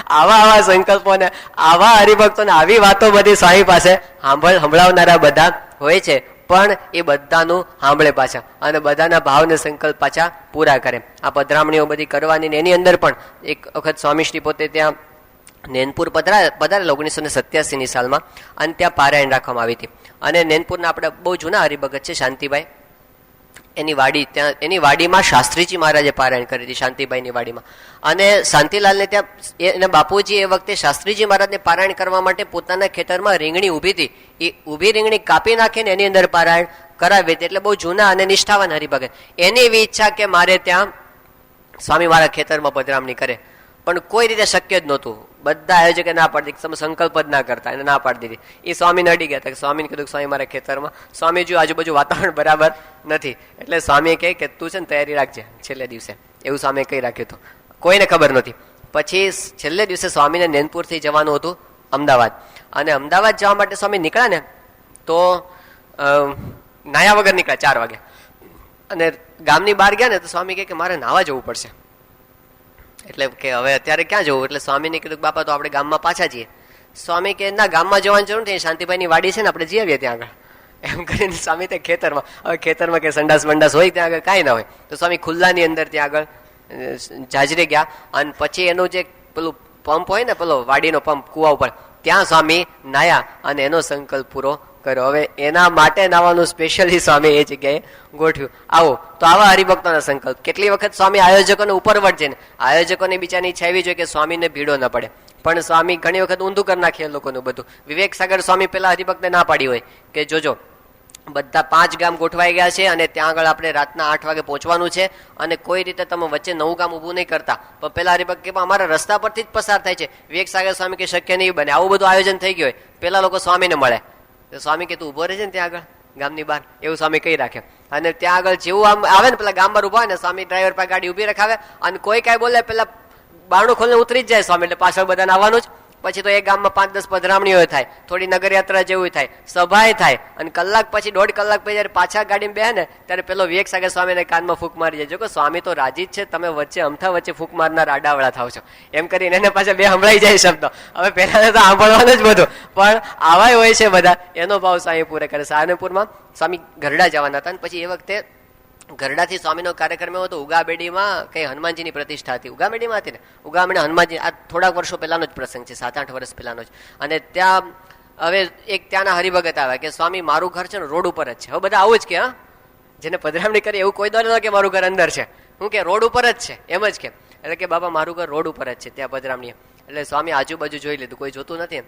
Speaker 1: આવા સંકલ્પો ને આવા હરિભક્તો ને આવી વાતો બધી સ્વામી પાસે સંભળાવનારા બધા હોય છે, પણ એ બધાનું સાંભળે પાછા અને બધાના ભાવને સંકલ્પ પાછા પૂરા કરે. આ પધરામણીઓ બધી કરવાની, એની અંદર પણ એક વખત સ્વામીશ્રી પોતે ત્યાં નેનપુર પધારેલા 1987ની સાલમાં, અને ત્યાં પારાયણ રાખવામાં આવી હતી. અને નેનપુરના આપણે બહુ જૂના હરિભગત છે શાંતિભાઈ, એની વાડી, ત્યાં એની વાડીમાં શાસ્ત્રીજી મહારાજે પારાયણ કરી હતી, શાંતિભાઈની વાડીમાં. અને શાંતિલાલને ત્યાં એના બાપુજી એ વખતે શાસ્ત્રીજી મહારાજને પારાયણ કરવા માટે પોતાના ખેતરમાં રીંગણી ઊભી હતી, એ ઊભી રીંગણી કાપી નાખીને એની અંદર પારાયણ કરાવી હતી. એટલે બહુ જૂના અને નિષ્ઠાવાન હરિભગત. એની એવી ઈચ્છા કે મારે ત્યાં સ્વામી મારા ખેતરમાં પધરામણી કરે, પણ કોઈ રીતે શક્ય જ નહોતું. બધા આયોજકે ના પાડી દીધી, તમે સંકલ્પ જ ના કરતા, એને ના પાડી દીધી. એ સ્વામીને અડી ગયા હતા. સ્વામીને કીધું કે સ્વામી મારા ખેતરમાં, સ્વામી જો આજુબાજુ વાતાવરણ બરાબર નથી, એટલે સ્વામીએ કહે કે તું છે ને તૈયારી રાખજે છેલ્લે દિવસે, એવું સ્વામીએ કહી રાખ્યું હતું. કોઈને ખબર નહોતી. પછી છેલ્લે દિવસે સ્વામીને નેનપુરથી જવાનું હતું અમદાવાદ, અને અમદાવાદ જવા માટે સ્વામી નીકળ્યા ને તો નાયા વગર નીકળ્યા 4 વાગે, અને ગામની બહાર ગયા ને તો સ્વામી કહે કે મારે નાવા જવું પડશે. એટલે કે હવે અત્યારે ક્યાં જવું? એટલે સ્વામીને કીધું કે બાપા તો આપણે ગામમાં પાછા જઈએ. સ્વામી કે ના, ગામમાં જવાની જરૂર નથી, શાંતિભાઈની વાડી છે ને, આપણે જઈ આવીએ ત્યાં આગળ. એમ કરીને સ્વામી તે ખેતરમાં, હવે ખેતરમાં કે સંડાસ બંડાસ હોય ત્યાં આગળ કાંઈ ના હોય, તો સ્વામી ખુલ્લાની અંદર ત્યાં આગળ જાજરે ગયા. અને પછી એનું જે પેલું પંપ હોય ને, પેલો વાડીનો પંપ કુવા ઉપર, ત્યાં સ્વામી નાયા અને એનો સંકલ્પ પૂરો કર્યો. હવે એના માટે નાવાનું સ્પેશિયલી સ્વામી એ જગ્યાએ ગોઠવ્યું. આવો તો આવા હરિભક્તોના સંકલ્પ. કેટલી વખત સ્વામી આયોજકોને ઉપરવટ છે ને, આયોજકોની બિચારની ઈચ્છા એવી જોઈએ કે સ્વામીને ભીડો ન પડે, પણ સ્વામી ઘણી વખત ઊંધું કરી નાખીએ લોકોનું બધું. વિવેક સાગર સ્વામી પેલા હરિભક્તને ના પાડી હોય કે જોજો બધા 5 ગામ ગોઠવાઈ ગયા છે અને ત્યાં આગળ આપણે રાતના 8 વાગે પહોંચવાનું છે, અને કોઈ રીતે તમે વચ્ચે 9 ગામ ઊભું નહીં કરતા. પણ પેલા હરિભક્ત કે અમારા રસ્તા પરથી જ પસાર થાય છે. વિવેક સાગર સ્વામી કે શક્ય નહીં બને, આવું બધું આયોજન થઈ ગયું હોય, પેલા લોકો સ્વામીને મળે. સ્વામી કે તું ઉભો રહે છે ને ત્યાં આગળ ગામની બહાર, એવું સ્વામી કહી રાખે. અને ત્યાં આગળ જેવું આમ આવે ને, પેલા ગામ બહાર ઉભા હોય ને, સ્વામી ડ્રાઈવર પાસે ગાડી ઉભી રખાવે, અને કોઈ કાંઈ બોલે પેલા બારણું ખોલીને ઉતરી જ જાય સ્વામી, એટલે પાછળ બધાને આવવાનું જ. પછી તો એક ગામમાં 5-10 પધરામણીઓ થાય, થોડી નગરયાત્રા જેવું થાય, સભાએ થાય, અને કલાક પછી 1.5 કલાક પછી જયારે પાછા ગાડીમાં બેહે ને ત્યારે પેલો વિવેક સાગર સ્વામીને કાનમાં ફૂંક મારી જાય. જો કે સ્વામી તો રાજી જ છે, તમે વચ્ચે અમથા વચ્ચે ફૂંક મારનાર આડાવડા થાવ છો, એમ કરીને એને પાછા 2 સંભળાઈ જાય શબ્દો. હવે પહેલા તો સાંભળવાનું જ બધું, પણ આવા હોય છે બધા, એનો ભાવ સ્વામી પૂરે કરે. સારંગપુરમાં સ્વામી ગરડા જવાના હતા, અને પછી એ વખતે ગરડાથી સ્વામીનો કાર્યક્રમ એવો હતો, ઉગાબેડીમાં કઈ હનુમાનજીની પ્રતિષ્ઠા હતી, ઉગાબેડીમાં હતી ને, ઉગાબેડી હનુમાનજી, આ થોડાક વર્ષો પહેલાનો જ પ્રસંગ છે, 7-8 વર્ષ પહેલાનો જ. અને ત્યાં હવે એક ત્યાંના હરિભગત આવ્યા કે સ્વામી મારું ઘર છે ને રોડ ઉપર જ છે. હવે બધા આવું જ કે, હા, જેને પધરામણી કરી એવું કોઈ દોર ન કે મારું ઘર અંદર છે, હું કે રોડ ઉપર જ છે, એમ જ કે. એટલે કે બાબા મારું ઘર રોડ ઉપર જ છે ત્યાં પધરામણી. એટલે સ્વામી આજુબાજુ જોઈ લીધું, કોઈ જોતું નથી એમ.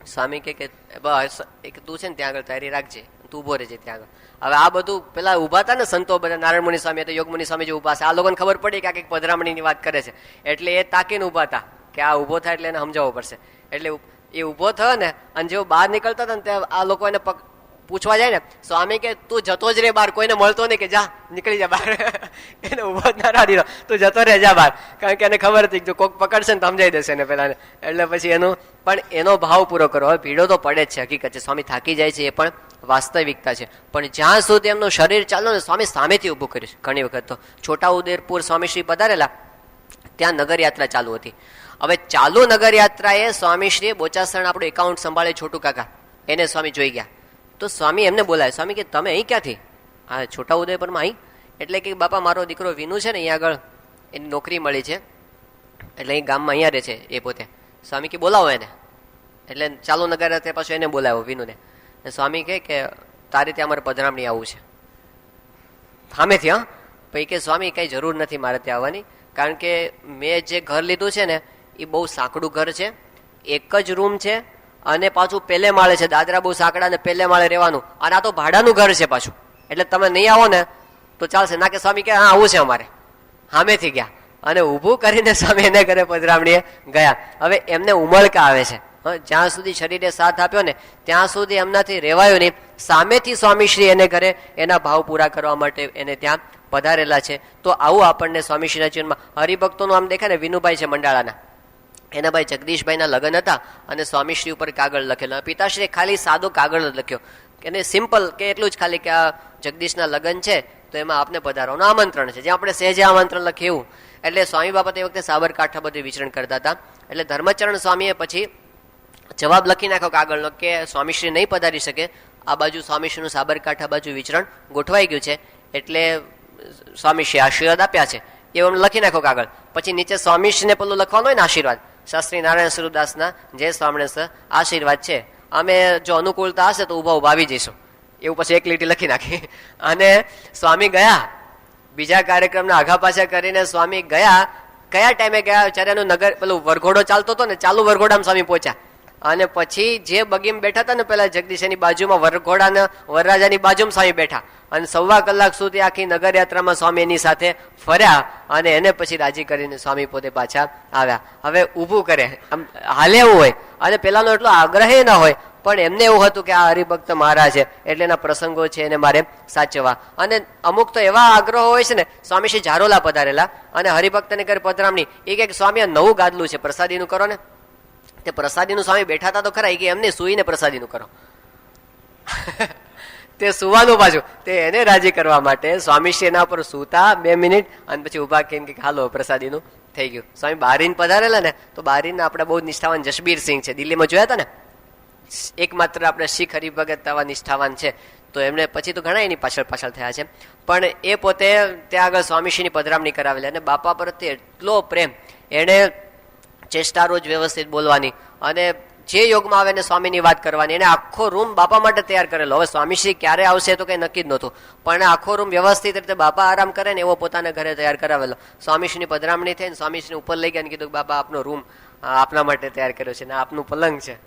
Speaker 1: સ્વામી કે બસ તું છે ને ત્યાં આગળ તૈયારી રાખજે, તું ઉભો રહેજે ત્યાં આગળ. હવે આ બધું પેલા ઉભા હતા ને સંતો બધા, નારાયણ મુનિ સ્વામી, યોગ મુનિ સ્વામી જે ઉભા છે, આ લોકોને ખબર પડી કે આ કંઈક પધરામણીની વાત કરે છે, એટલે એ તાકીને ઉભા હતા કે આ ઉભો થાય એટલે એને સમજાવવો પડશે. એટલે એ ઉભો થયો ને, અને જેવો બહાર નીકળતા હતા ને ત્યાં આ લોકો એને પૂછવા જાય ને, સ્વામી કે તું જતો જ રે બહાર, કોઈને મળતો નહીં, કે જા નીકળી જા બહાર. એને ઉભો જ ના રાખી દો, તું જતો રહે જા બહાર, કારણ કે એને ખબર હતી કે જો કોઈક પકડશે ને તો સમજાઈ દેશે ને પેલા. એટલે પછી એનું પણ એનો ભાવ પૂરો કરો. હવે ભીડો તો પડે જ છે, હકીકત છે, સ્વામી થાકી જાય છે, એ પણ વાસ્તવિકતા છે. પણ જ્યાં સુધી એમનું શરીર ચાલો ને, સ્વામી સામેથી ઊભું કર્યું છે. ઘણી વખત તો છોટાઉદેપુર સ્વામીશ્રી પધારેલા, ત્યાં નગરયાત્રા ચાલુ હતી. હવે ચાલુ નગરયાત્રાએ સ્વામીશ્રીએ બોચાસણ આપણું એકાઉન્ટ સંભાળે છોટું કાકા, એને સ્વામી જોઈ ગયા. તો સ્વામી એમને બોલાય, સ્વામી કે તમે અહીં ક્યાંથી? હા, છોટાઉદેપુરમાં અહીં. એટલે કે બાપા મારો દીકરો વિનુ છે ને અહીંયા આગળ એની નોકરી મળી છે, એટલે અહીં ગામમાં અહીંયા રહે છે એ પોતે. સ્વામી કે બોલાવો એને. એટલે ચાલુ નગરયાત્રા પાછું એને બોલાવ્યો વિનુને. સ્વામી કહે કે તારે ત્યાં અમારે પધરામણી આવવું છે સામેથી. હા, પછી કે સ્વામી કઈ જરૂર નથી મારે ત્યાં આવવાની, કારણ કે મેં જે ઘર લીધું છે ને એ બહુ સાંકડું ઘર છે, એક જ રૂમ છે, અને પાછું પહેલે માળે છે, દાદરા બહુ સાંકડા ને પહેલે માળે રહેવાનું, અને આ તો ભાડાનું ઘર છે પાછું, એટલે તમે નહીં આવો ને તો ચાલશે ના. કે સ્વામી કે હા આવું છે અમારે. સામેથી ગયા અને ઊભું કરીને સ્વામી એને ઘરે પધરામણીએ ગયા. હવે એમને ઉમળકા આવે છે, જ્યાં સુધી શરીરે સાથ આપ્યો ને ત્યાં સુધી એમનાથી રહેવાયું નહીં. સામેથી સ્વામીશ્રી એને ઘરે એના ભાવ પૂરા કરવા માટે એને ત્યાં પધારેલા છે. તો આવું આપણને સ્વામીશ્રીના જીવનમાં હરિભક્તોનું આમ દેખાય ને. વિનુભાઈ છે મંડાળાના, એના ભાઈ જગદીશભાઈના લગ્ન હતા અને સ્વામીશ્રી ઉપર કાગળ લખેલો. પિતાશ્રીએ ખાલી સાદો કાગળ લખ્યો એને સિમ્પલ કે એટલું જ ખાલી કે આ જગદીશના લગ્ન છે તો એમાં આપને પધારવાનું આમંત્રણ છે, જે આપણે સહેજે આમંત્રણ લખીએ એવું. એટલે સ્વામી બાપા તે વખતે સાબરકાંઠા બધું વિચરણ કરતા હતા. એટલે ધર્મચરણ સ્વામીએ પછી જવાબ લખી નાખ્યો કાગળનો કે સ્વામીશ્રી નહીં પધારી શકે, આ બાજુ સ્વામીશ્રીનું સાબરકાંઠા બાજુ વિચરણ ગોઠવાઈ ગયું છે, એટલે સ્વામીશ્રી આશીર્વાદ આપ્યા છે એવું લખી નાખો કાગળ. પછી નીચે સ્વામીશ્રીને પેલું લખવાનું હોય ને આશીર્વાદ, શાસ્ત્રી નારાયણ સ્વરૂપદાસના જય સ્વામિનારાયણ આશીર્વાદ છે, અમે જો અનુકૂળતા હશે તો ઉભા ઉભા આવી જઈશું, એવું પછી એક લીટી લખી નાખી. અને સ્વામી ગયા બીજા કાર્યક્રમના આઘા પાછા કરીને સ્વામી ગયા. કયા ટાઈમે ગયા? જ્યારે એનું નગર પેલું વરઘોડો ચાલતો હતો ને, ચાલુ વરઘોડામાં સ્વામી પહોંચ્યા. અને પછી જે બગીમ બેઠા હતા ને પેલા જગદીશની બાજુમાં, વરઘોડાના વરરાજાની બાજુમાં સ્વામી બેઠા અને 1.25 કલાક સુધી આખી નગરયાત્રામાં સ્વામી એની સાથે ફર્યા અને એને પછી રાજી કરીને સ્વામી પોતે પાછા આવ્યા. હવે ઊભું કરે આમ હાલે એવું હોય અને પેલાનો એટલો આગ્રહ ના હોય, પણ એમને એવું હતું કે આ હરિભક્ત મારા છે એટલે એના પ્રસંગો છે એને મારે સાચવવા. અને અમુક તો એવા આગ્રહો હોય છે ને, સ્વામીશ્રી ઝારોલા પધારેલા અને હરિભક્તને કરે પધરામણી, એ કે સ્વામી આ નવું ગાદલું છે પ્રસાદીનું કરો ને. તે પ્રસાદીનું સ્વામી બેઠા હતા તો ખરા, કે એમને સુઈને પ્રસાદીનું કરો તે સુવાનું પાછું, તે એને રાજી કરવા માટે સ્વામીશ્રી એના પર સૂતા 2 મિનિટ અને પછી ઉભા કેમ કે હાલો પ્રસાદીનું થઈ ગયું. સ્વામી બારીને પધારેલા ને, તો બારીને આપણે બહુ નિષ્ઠાવાન જસબીર સિંહ છે, દિલ્હીમાં જોયા હતા ને, એકમાત્ર આપણે શીખ હરિભગત આવા નિષ્ઠાવાન છે. તો એમને પછી તો ઘણા એની પાછળ થયા છે, પણ એ પોતે ત્યાં આગળ સ્વામીશ્રીની પધરામણી કરાવેલી અને બાપા પ્રત્યે એટલો પ્રેમ, એને ચેષ્ટા રોજ વ્યવસ્થિત બોલવાની અને જે યોગમાં આવે ને સ્વામીની વાત કરવાની. એને આખો રૂમ બાપા માટે તૈયાર કરેલો. હવે સ્વામીશ્રી ક્યારે આવશે તો કઈ નક્કી જ નહોતું, પણ આખો રૂમ વ્યવસ્થિત રીતે બાપા આરામ કરે ને એવો પોતાના ઘરે તૈયાર કરાવેલો. સ્વામીશ્રીની પધરામણી થઈ ને સ્વામીશ્રીને ઉપર લઈ ગયા અને કીધું બાપા આપનો રૂમ આપના માટે તૈયાર કર્યો છે ને આપનું પલંગ છે,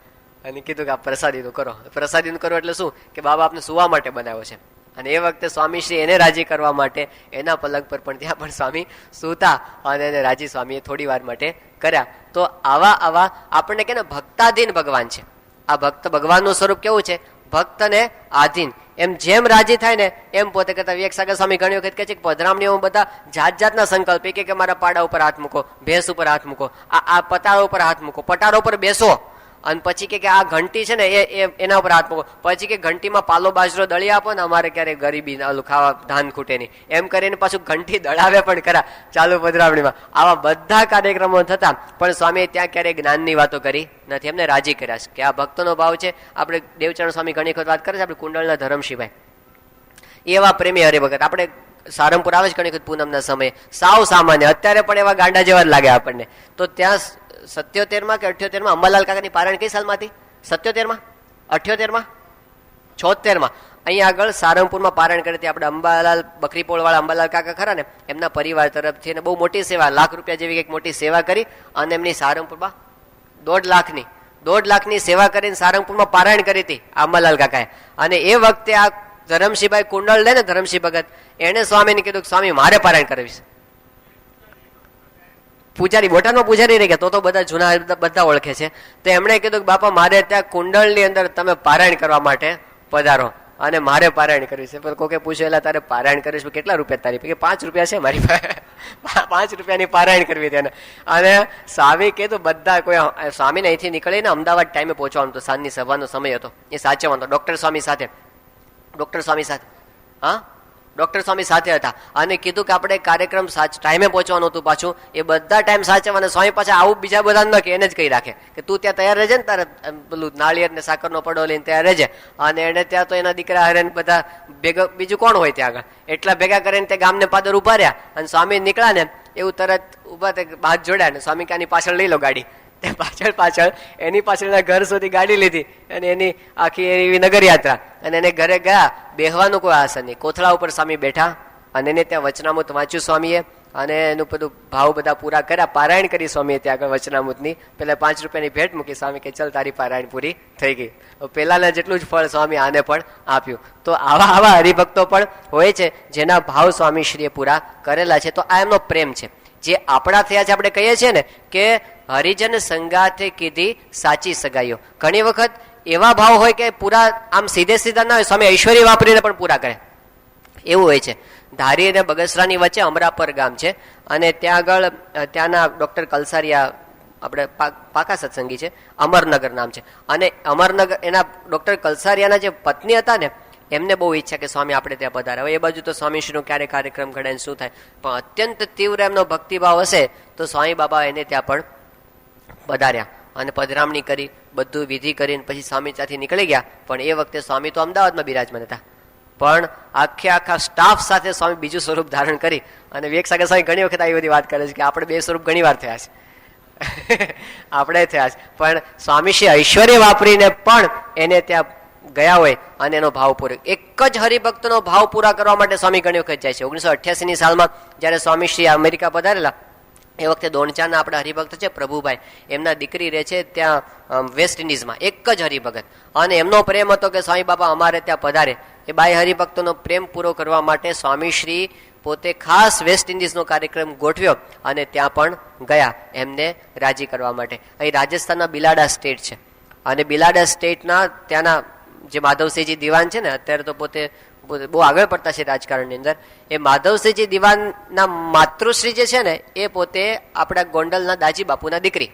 Speaker 1: અને કીધું કે આપ પ્રસાદીનું કરો. પ્રસાદીનું કરો એટલે શું કે બાબા આપને સુવા માટે બનાવ્યો છે. અને એ વખતે સ્વામીશ્રી એને રાજી કરવા માટે એના પલંગ પર પણ ત્યાં પણ સ્વામી સૂતા અને એને રાજી સ્વામીએ થોડી વાર માટે કર્યા. તો આવા આપણને કે ને ભક્તાધીન ભગવાન છે. આ ભક્ત ભગવાનનું સ્વરૂપ કેવું છે? ભક્તને આધીન. એમ જેમ રાજી થાય ને એમ પોતે કહેતા. વિવેક સાગર સ્વામી ઘણી વખત કહે છે કે પધરામણીઓ બધા જાતના સંકલ્પ, કે મારા પાડા ઉપર હાથ મૂકો, ભેંસ ઉપર હાથ મૂકો, આ પટારો ઉપર હાથ મૂકો, પટારો ઉપર બેસો, અને પછી કે આ ઘંટી છે ને એના ઉપર હાથ મૂકો, પછી કે ઘંટીમાં પાલો બાજરો દળી આપો ને, અમારે ક્યારે ગરીબી ખાવા ધાન ખૂટે નહીં, એમ કરીને પાછું ઘંટી દળાવે પણ ખરા ચાલુ પધરામણીમાં. આવા બધા કાર્યક્રમો થતા, પણ સ્વામીએ ત્યાં ક્યારેય જ્ઞાનની વાતો કરી નથી, એમને રાજી કર્યા છે કે આ ભક્તનો ભાવ છે. આપણે દેવચરણ સ્વામી ઘણી વખત વાત કરે છે, આપણે કુંડળના ધરમશિવાય એવા પ્રેમી હરિભગત. આપણે સારંગપુર આવે છે ઘણી વખત પૂનમના સમયે, સાવ સામાન્ય, અત્યારે પણ એવા ગાંડા જેવા જ લાગે આપણને. તો ત્યાં 77માં કે 78માં અંબાલાલ કાકાની પારણ કઈ સાલમાં હતી? 77માં, 78માં, 76માં અહીંયા આગળ સારંગપુરમાં પારણ કરી હતી. આપણે અંબાલાલ બકરીપોળ વાળા અંબાલાલ કાકા ખરા ને, એમના પરિવાર તરફથી બહુ મોટી સેવા, ₹1 લાખ જેવી એક મોટી સેવા કરી અને એમની સારંગપુરમાં 1.5 લાખની સેવા કરીને સારંગપુરમાં પારાયણ કરી હતી અંબાલાલ કાકાએ. અને એ વખતે આ ધરમશિભાઈ કુંડળ લે ને ધરમશિહ ભગત, એને સ્વામીને કીધું કે સ્વામી મારે પારાયણ કરવીશ. પૂજારી બોટાદમાં પૂજારી રહી ગયા, તો બધા જૂના બધા ઓળખે છે. તો એમણે કીધું કે બાપા મારે ત્યાં કુંડળની અંદર તમે પારાયણ કરવા માટે પધારો અને મારે પારાયણ કરવી છે. પણ કોકે પૂછ્યું એટલે તારે પારાયણ કરીશ, કેટલા રૂપિયા તારી? કે 5 રૂપિયા છે મારી પાસે, 5 રૂપિયાની પારાયણ કરવી તેને. અને સ્વામી કીધું બધા કોઈ સ્વામીને અહીંથી નીકળીને અમદાવાદ ટાઈમે પહોંચવાનું તો સાંજની સભાનો સમય હતો, એ સાચવવાનો ડોક્ટર સ્વામી સાથે હા ડોક્ટર સ્વામી સાથે હતા. અને કીધું કે આપણે કાર્યક્રમ ટાઈમે પહોંચવાનું હતું પાછું, એ બધા ટાઈમ સાચવવાના. સ્વામી પાછા આવું બીજા બધા ન કે એને જ કહી રાખે કે તું ત્યાં તૈયાર રહેજે ને, તારે પેલું નાળિયેર ને સાકરનો પડો લઈને તૈયાર રહેજે. અને એને ત્યાં તો એના દીકરા હરે બધા ભેગા, બીજું કોણ હોય ત્યાં આગળ, એટલા ભેગા કરીને તે ગામને પાદર ઉભા રહ્યા. અને સ્વામી નીકળ્યા ને એવું તરત ઉભા હાથ જોડ્યા ને સ્વામી કે આની પાછળ લઈ લો ગાડી. તે પાછળ એની પાછળના ઘર સુધી ગાડી લીધી અને એની આખી એવી નગર યાત્રા. અને એને ઘરે ગયા, બેહવાનું કોઈ આસન નહીં, કોથળા ઉપર સ્વામી બેઠા અને એને ત્યાં વચનામૃત વાંચ્યું સ્વામીએ અને એનું બધું ભાવ બધા પૂરા કર્યા. પારાયણ કરી સ્વામીએ ત્યાં આગળ વચનામૃતની. પેલા 5 રૂપિયાની ભેટ મૂકી. સ્વામી કે ચલ તારી પારાયણ પૂરી થઈ ગઈ. પેલાના જેટલું જ ફળ સ્વામી આને પણ આપ્યું. તો આવા હરિભક્તો પણ હોય છે જેના ભાવ સ્વામીશ્રીએ પૂરા કરેલા છે. તો આ એમનો પ્રેમ છે જે આપણા થયા છે. આપણે કહીએ છીએ ને કે હરિજન સંગાથે કીધી સાચી સગાઈઓ. ઘણી વખત એવા ભાવ હોય કે પૂરા આમ સીધા ના હોય, સ્વામી ઐશ્વર્ય વાપરીને પણ પૂરા કરે એવું હોય છે. ધારી અને બગસરાની વચ્ચે અમરાપર ગામ છે અને ત્યાં આગળ ત્યાંના ડોક્ટર કલસારિયા આપણે પાકા સત્સંગી છે, અમરનગર નામ છે. અને અમરનગર એના ડોક્ટર કલસારિયાના જે પત્ની હતા ને એમને બહુ ઈચ્છા કે સ્વામી આપણે ત્યાં પધારે. હવે એ બાજુ તો સ્વામીશ્રીનો ક્યારે કાર્યક્રમ ઘડાય શું થાય, પણ અત્યંત તીવ્ર એમનો ભક્તિભાવ હશે તો સ્વામી બાબા એને ત્યાં પણ પધાર્યા અને પધરામણી કરી, બધું વિધિ કરીને પછી સ્વામી ત્યાંથી નીકળી ગયા. પણ એ વખતે સ્વામી તો અમદાવાદમાં બિરાજમાન હતા, પણ આખા સ્ટાફ સાથે સ્વામી બીજું સ્વરૂપ ધારણ કરી. અને વિવેક સાગર સ્વામી ઘણી વખત આવી બધી વાત કરે છે કે આપણે બે સ્વરૂપ ઘણી વાર થયા છે આપણે થયા છે, પણ સ્વામીશ્રી ઐશ્વર્ય વાપરીને પણ એને ત્યાં ગયા હોય અને એનો ભાવ પૂરો, એક જ હરિભક્તનો ભાવ પૂરા કરવા માટે સ્વામી ઘણી વખત જાય છે. 1988ની સાલમાં જયારે સ્વામીશ્રી અમેરિકા પધારેલા એ વખતે દોણચાના આપણા હરિભક્ત છે પ્રભુભાઈ, એમના દીકરી રહે છે ત્યાં વેસ્ટ ઇન્ડિઝમાં, એક જ હરિભગત. અને એમનો પ્રેમ હતો કે સ્વામી બાપા અમારે ત્યાં પધારે. એ બાય હરિભક્તોનો પ્રેમ પૂરો કરવા માટે સ્વામીશ્રી પોતે ખાસ વેસ્ટ ઇન્ડિઝનો કાર્યક્રમ ગોઠવ્યો અને ત્યાં પણ ગયા એમને રાજી કરવા માટે. અહીં રાજસ્થાનના બિલાડા સ્ટેટ છે અને બિલાડા સ્ટેટના ત્યાંના જે માધવસિંહજી દિવાન છે ને, અત્યારે તો પોતે બહુ આગળ પડતા છે રાજકારણની અંદર, એ માધવસિંહજી દિવાનના માતૃશ્રી જે છે ને એ પોતે આપણા ગોંડલના દાજી બાપુના દીકરી,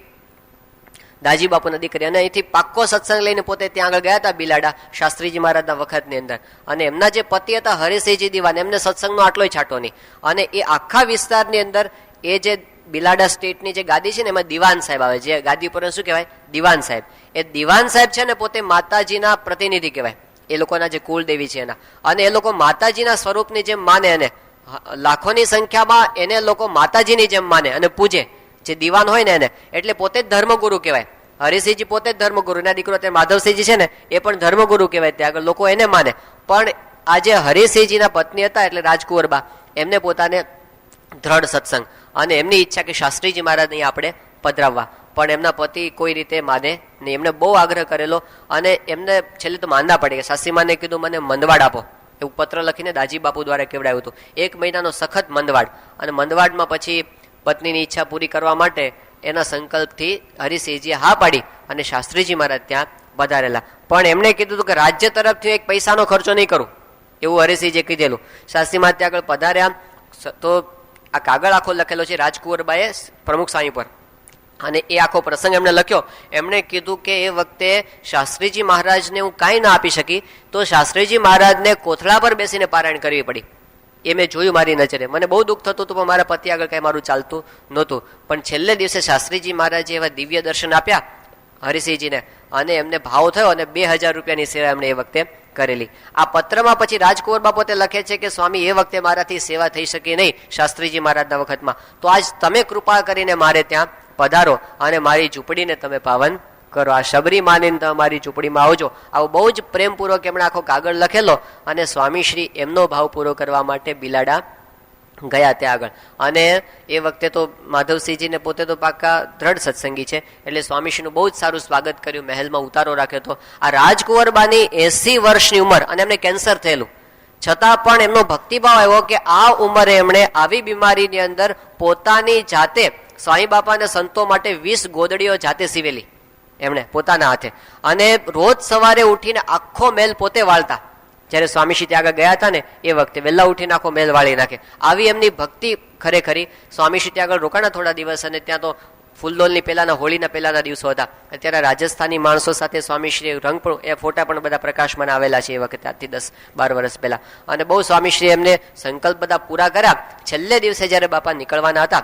Speaker 1: અને અહીંથી પાક્કો સત્સંગ લઈને પોતે ત્યાં આગળ ગયા હતા બિલાડા શાસ્ત્રીજી મહારાજના વખતની અંદર. અને એમના જે પતિ હતા હરિસિંહજી દિવાન, એમને સત્સંગનો આટલોય છાંટો નહીં. અને એ આખા વિસ્તારની અંદર એ જે બિલાડા સ્ટેટની જે ગાદી છે ને એમાં દિવાન સાહેબ આવે, જે ગાદી ઉપર શું કહેવાય દિવાન સાહેબ. એ દિવાન સાહેબ છે ને પોતે માતાજીના પ્રતિનિધિ કહેવાય, એ લોકોના જે કુલદેવી છે એના. અને એ લોકો માતાજીના સ્વરૂપની જેમ માને અને લાખોની સંખ્યામાં એને લોકો માતાજીની જેમ માને અને પૂજે, જે દિવાન હોય ને એને. એટલે પોતે જ ધર્મગુરુ કહેવાય. હરિસિંહજી પોતે જ ધર્મગુરુ, એના દીકરો તે માધવસિંહજી છે ને એ પણ ધર્મગુરુ કહેવાય, ત્યાં આગળ લોકો એને માને. પણ આ જે હરિસિંહજીના પત્ની હતા એટલે રાજકુંવરબા, એમને પોતાને દ્રઢ સત્સંગ અને એમની ઈચ્છા કે શાસ્ત્રીજી મહારાજ અહીં આપણે પધરાવવા, પણ એમના પતિ કોઈ રીતે માને નહીં. એમને બહુ આગ્રહ કરેલો અને એમને છેલ્લે તો માંદા પડી ગયા. સાસીમાને કીધું મને મંદવાડ આપો, એવું પત્ર લખીને દાજી બાપુ દ્વારા કેવડાવ્યું હતું. 1 મહિનાનો સખત મંદવાડ. અને મંદવાડમાં પછી પત્નીની ઈચ્છા પૂરી કરવા માટે એના સંકલ્પથી હરિસિંહજીએ હા પાડી અને શાસ્ત્રીજી મહારાજ ત્યાં પધારેલા. પણ એમણે કીધું હતું કે રાજ્ય તરફથી એક પૈસાનો ખર્ચો નહીં કરું, એવું હરિસિંહજીએ કીધેલું. શાસ્ત્રી મહારાજ ત્યાં આગળ પધાર્યા તો આ કાગળ આખો લખેલો છે રાજકુંવરબાએ પ્રમુખ સ્વામી પર, અને એ આખો પ્રસંગ એમણે લખ્યો. એમણે કીધું કે એ વખતે શાસ્ત્રીજી મહારાજને હું કાંઈ ના આપી શકી તો શાસ્ત્રીજી મહારાજને કોથળા પર બેસીને પારાયણ કરવી પડી. એ મેં જોયું મારી નજરે, મને બહુ દુઃખ થતું હતું, પણ મારા પતિ આગળ કાંઈ મારું ચાલતું નહોતું. પણ છેલ્લે દિવસે શાસ્ત્રીજી મહારાજે એવા દિવ્ય દર્શન આપ્યા હરિસિંહજીને અને એમને ભાવ થયો અને 2000 રૂપિયાની સેવા એમણે એ વખતે કરેલી. આ પત્રમાં પછી રાજકુંવરબા પોતે લખે છે કે સ્વામી એ વખતે મારાથી સેવા થઈ શકી નહીં શાસ્ત્રીજી મહારાજના વખતમાં, તો આજ તમે કૃપા કરીને મારે ત્યાં પધારો અને મારી ઝૂંપડીને તમે પાવન કરો. આ શબરી માનીને તમે મારી ઝૂંપડીમાં આવજો. આવો બહુ જ પ્રેમપૂર્વક એમણે આખો કાગળ લખેલો અને સ્વામીશ્રી એમનો ભાવ પૂરો કરવા માટે બિલાડા ગયા ત્યાં આગળ. અને એ વખતે તો માધવસિંહજીને પોતે તો પાકા દ્રઢ સત્સંગી છે એટલે સ્વામીશ્રીનું બહુ જ સારું સ્વાગત કર્યું, મહેલમાં ઉતારો રાખ્યો હતો. આ રાજકુંવરબાની 80 વર્ષની ઉંમર અને એમને કેન્સર થયેલું, છતાં પણ એમનો ભક્તિભાવ આવ્યો કે આ ઉંમરે એમણે આવી બીમારીની અંદર પોતાની જાતે સ્વામી બાપા અને સંતો માટે 20 ગોદડીઓ જાતે સીવેલી એમણે પોતાના હાથે. અને રોજ સવારે ઉઠીને આખો મેલ પોતે વાળતા. જયારે સ્વામીશ્રી ત્યાં આગળ ગયા હતા ને એ વખતે વહેલા ઉઠીને આખો મેલ વાળી નાખે. આવી એમની ભક્તિ ખરેખરી. સ્વામીશ્રી ત્યાં આગળ રોકાણા થોડા દિવસ અને ત્યાં તો ફૂલદોલની પહેલાના હોળીના પહેલાના દિવસો હતા. અત્યારે રાજસ્થાની માણસો સાથે સ્વામીશ્રી રંગ પણ એ ફોટા પણ બધા પ્રકાશમાં આવેલા છે એ વખતે, આજથી 10-12 વર્ષ પહેલા. અને બહુ સ્વામીશ્રી એમને સંકલ્પ બધા પૂરા કર્યા. છેલ્લે દિવસે જયારે બાપા નીકળવાના હતા,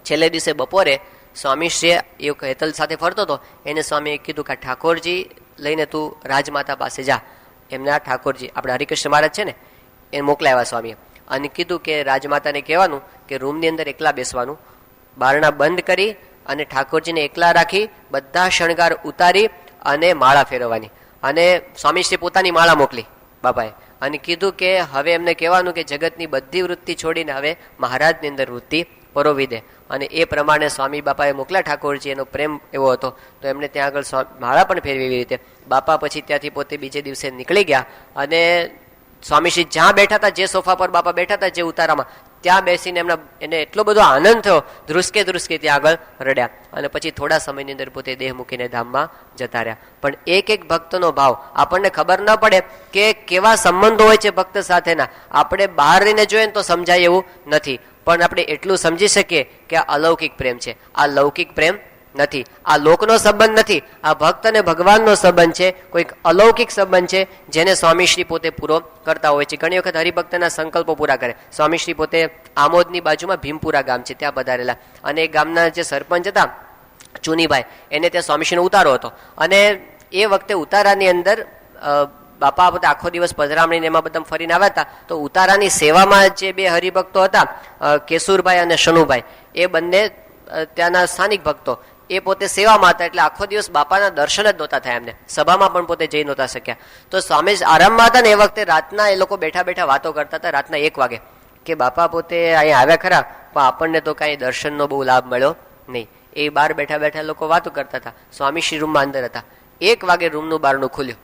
Speaker 1: છેલ્લે દિવસે બપોરે સ્વામીશ્રીએ એ હેતલ સાથે ફરતો હતો, એને સ્વામીએ કીધું કે ઠાકોરજી લઈને તું રાજમાતા પાસે જા. એમના ઠાકોરજી આપણે હરિકૃષ્ણ મહારાજ છે ને એ મોકલાવ્યા સ્વામીએ અને કીધું કે રાજમાતાને કહેવાનું કે રૂમની અંદર એકલા બેસવાનું, બારણા બંધ કરી અને ઠાકોરજીને એકલા રાખી બધા શણગાર ઉતારી અને માળા ફેરવવાની. અને સ્વામીશ્રી પોતાની માળા મોકલી બાપાએ અને કીધું કે હવે એમને કહેવાનું કે જગતની બધી વૃત્તિ છોડીને હવે મહારાજની અંદર વૃત્તિ પરોવી દે. અને એ પ્રમાણે સ્વામી બાપાએ મોકલ્યા ઠાકોરજી, એનો પ્રેમ એવો હતો તો એમને ત્યાં આગળ માળા પણ ફેરવી એવી રીતે. બાપા પછી ત્યાંથી પોતે બીજે દિવસે નીકળી ગયા અને સ્વામીશ્રી જ્યાં બેઠા હતા, જે સોફા પર બાપા બેઠા હતા જે ઉતારામાં, ત્યાં બેસીને એને એટલો બધો આનંદ થયો, ધ્રુસકે ધ્રુસકે ત્યાં આગળ રડ્યા. અને પછી થોડા સમયની અંદર પોતે દેહ મૂકીને ધામમાં જતા રહ્યા. પણ એક એક ભક્તનો ભાવ આપણને ખબર ન પડે કે કેવા સંબંધો હોય છે ભક્ત સાથેના. આપણે બહાર રહીને જોઈએ ને તો સમજાય એવું નથી, પણ આપણે એટલું સમજી શકીએ કે આ અલૌકિક પ્રેમ છે. આ લૌકિક પ્રેમ નથી. આ લોકનો સંબંધ નથી, આ ભક્ત અને ભગવાનનો સંબંધ છે, કોઈક અલૌકિક સંબંધ છે જેને સ્વામીશ્રી પોતે પૂરો કરતા હોય છે. ઘણી વખત હરિભક્તના સંકલ્પો પૂરા કરે. સ્વામીશ્રી પોતે આમોદની બાજુમાં ભીમપુરા ગામ છે ત્યાં પધારેલા, અને એ ગામના જે સરપંચ હતા ચુનીભાઈ, એને ત્યાં સ્વામીશ્રીનો ઉતારો હતો, અને એ વખતે ઉતારાની અંદર બાપા પોતે આખો દિવસ પધરામણીને એમાં બધા ફરીને આવ્યા હતા. તો ઉતારાની સેવામાં જે બે હરિભક્તો હતા કેશુરભાઈ અને શનુભાઈ, એ બંને ત્યાંના સ્થાનિક ભક્તો, એ પોતે સેવામાં હતા, એટલે આખો દિવસ બાપાના દર્શન જ નહોતા થયા એમને, સભામાં પણ પોતે જઈ નહોતા શક્યા. તો સ્વામી આરામમાં હતા ને એ વખતે રાતના એ લોકો બેઠા બેઠા વાતો કરતા હતા રાતના 1 વાગે કે બાપા પોતે અહીંયા આવ્યા ખરા, પણ આપણને તો કાંઈ દર્શનનો બહુ લાભ મળ્યો નહીં. એ બહાર બેઠા બેઠા લોકો વાતો કરતા હતા. સ્વામીશ્રી રૂમમાં અંદર હતા. 1 વાગે રૂમનું બારણું ખુલ્યું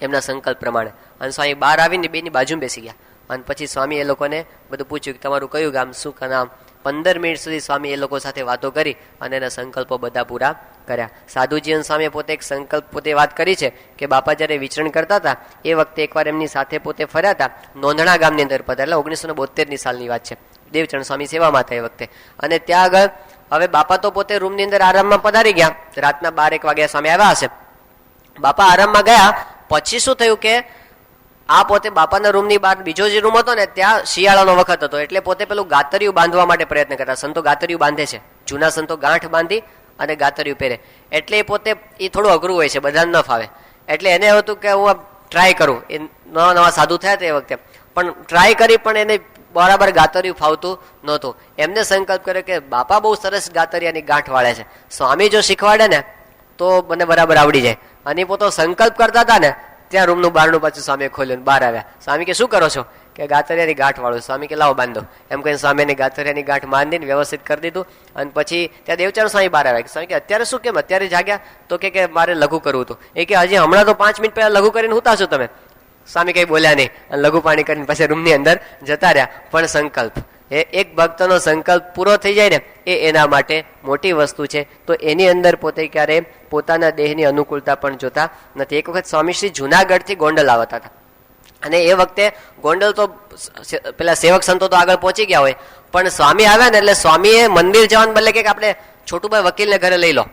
Speaker 1: એમના સંકલ્પ પ્રમાણે, અને સ્વામી બહાર આવીને બેની બાજુમાં બેસી ગયા. અને પછી સ્વામી એ લોકોને બધું પૂછ્યું કે તમારું કયું ગામ, શું નામ. 15 મિનિટ સુધી સ્વામી એ લોકો સાથે વાતો કરી અને એના સંકલ્પો બધા પૂરા કર્યા. સાધુજીવન સ્વામીએ પોતે એક સંકલ્પ પોતે વાત કરી છે કે બાપા જ્યારે વિચરણ કરતા હતા એ વખતે એકવાર એમની સાથે પોતે ફર્યા હતા, નોંધણા ગામની અંદર પધારેલા. 1972ની સાલની વાત છે. દેવચરણ સ્વામી સેવામાં હતા એ વખતે, અને ત્યાં આગળ હવે બાપા તો પોતે રૂમની અંદર આરામમાં પધારી ગયા. રાતના 12-1 વાગ્યા સ્વામી આવ્યા હશે. બાપા આરામમાં ગયા પછી શું થયું કે આ પોતે બાપાના રૂમની બહાર બીજો જે રૂમ હતો ને ત્યાં શિયાળાનો વખત હતો, એટલે પોતે પેલું ગાતરિયું બાંધવા માટે પ્રયત્ન કરતા. સંતો ગાતરિયું બાંધે છે, જૂના સંતો ગાંઠ બાંધી અને ગાતરિયું પહેરે, એટલે એ પોતે એ થોડું અઘરું હોય છે, બધાને ન ફાવે. એટલે એને હતું કે હું ટ્રાય કરું. એ નવા નવા સાધુ થયા તે વખતે પણ ટ્રાય કરી, પણ એને બરાબર ગાતરિયું ફાવતું નહોતું. એમને સંકલ્પ કર્યો કે બાપા બહુ સરસ ગાતરિયાની ગાંઠ વાળે છે, સ્વામી જો શીખવાડે ને તો મને બરાબર આવડી જાય. અને પોતો સંકલ્પ કરતા હતા ને ત્યાં રૂમનું બારણું પાછું સ્વામીએ ખોલ્યું, બહાર આવ્યા. સ્વામી કે શું કરો છો? કે ગાતરિયાની ગાંઠ વાળું. સ્વામી કે લાવો બાંધો. એમ કહીને સ્વામીની ગાતરિયાની ગાંઠ બાંધીને વ્યવસ્થિત કરી દીધું. અને પછી ત્યાં દેવચરણ સ્વામી બહાર આવ્યા. સ્વામી કે અત્યારે શું, કેમ અત્યારે જાગ્યા? તો કે મારે લઘુ કરવું હતું. એ કે હજી હમણાં તો 5 મિનિટ પહેલા લઘુ કરીને હુતા છો તમે. સ્વામી કઈ બોલ્યા નહીં, અને લઘુ પાણી કરીને પછી રૂમની અંદર જતા રહ્યા. પણ સંકલ્પ, એક ભક્તનો સંકલ્પ પૂરો થઈ જાય ને એ એના માટે મોટી વસ્તુ છે. તો એની અંદર પોતે ક્યારે પોતાના દેહની અનુકૂળતા પણ જોતા નથી. એક વખત સ્વામીશ્રી જુનાગઢથી ગોંડલ આવતા હતા, અને એ વખતે ગોંડલ તો પેલા સેવક સંતો તો આગળ પહોંચી ગયા હોય, પણ સ્વામી આવ્યા ને એટલે સ્વામીએ મંદિર જવાને બદલે કે આપણે છોટુભાઈ વકીલને ઘરે લઈ લો.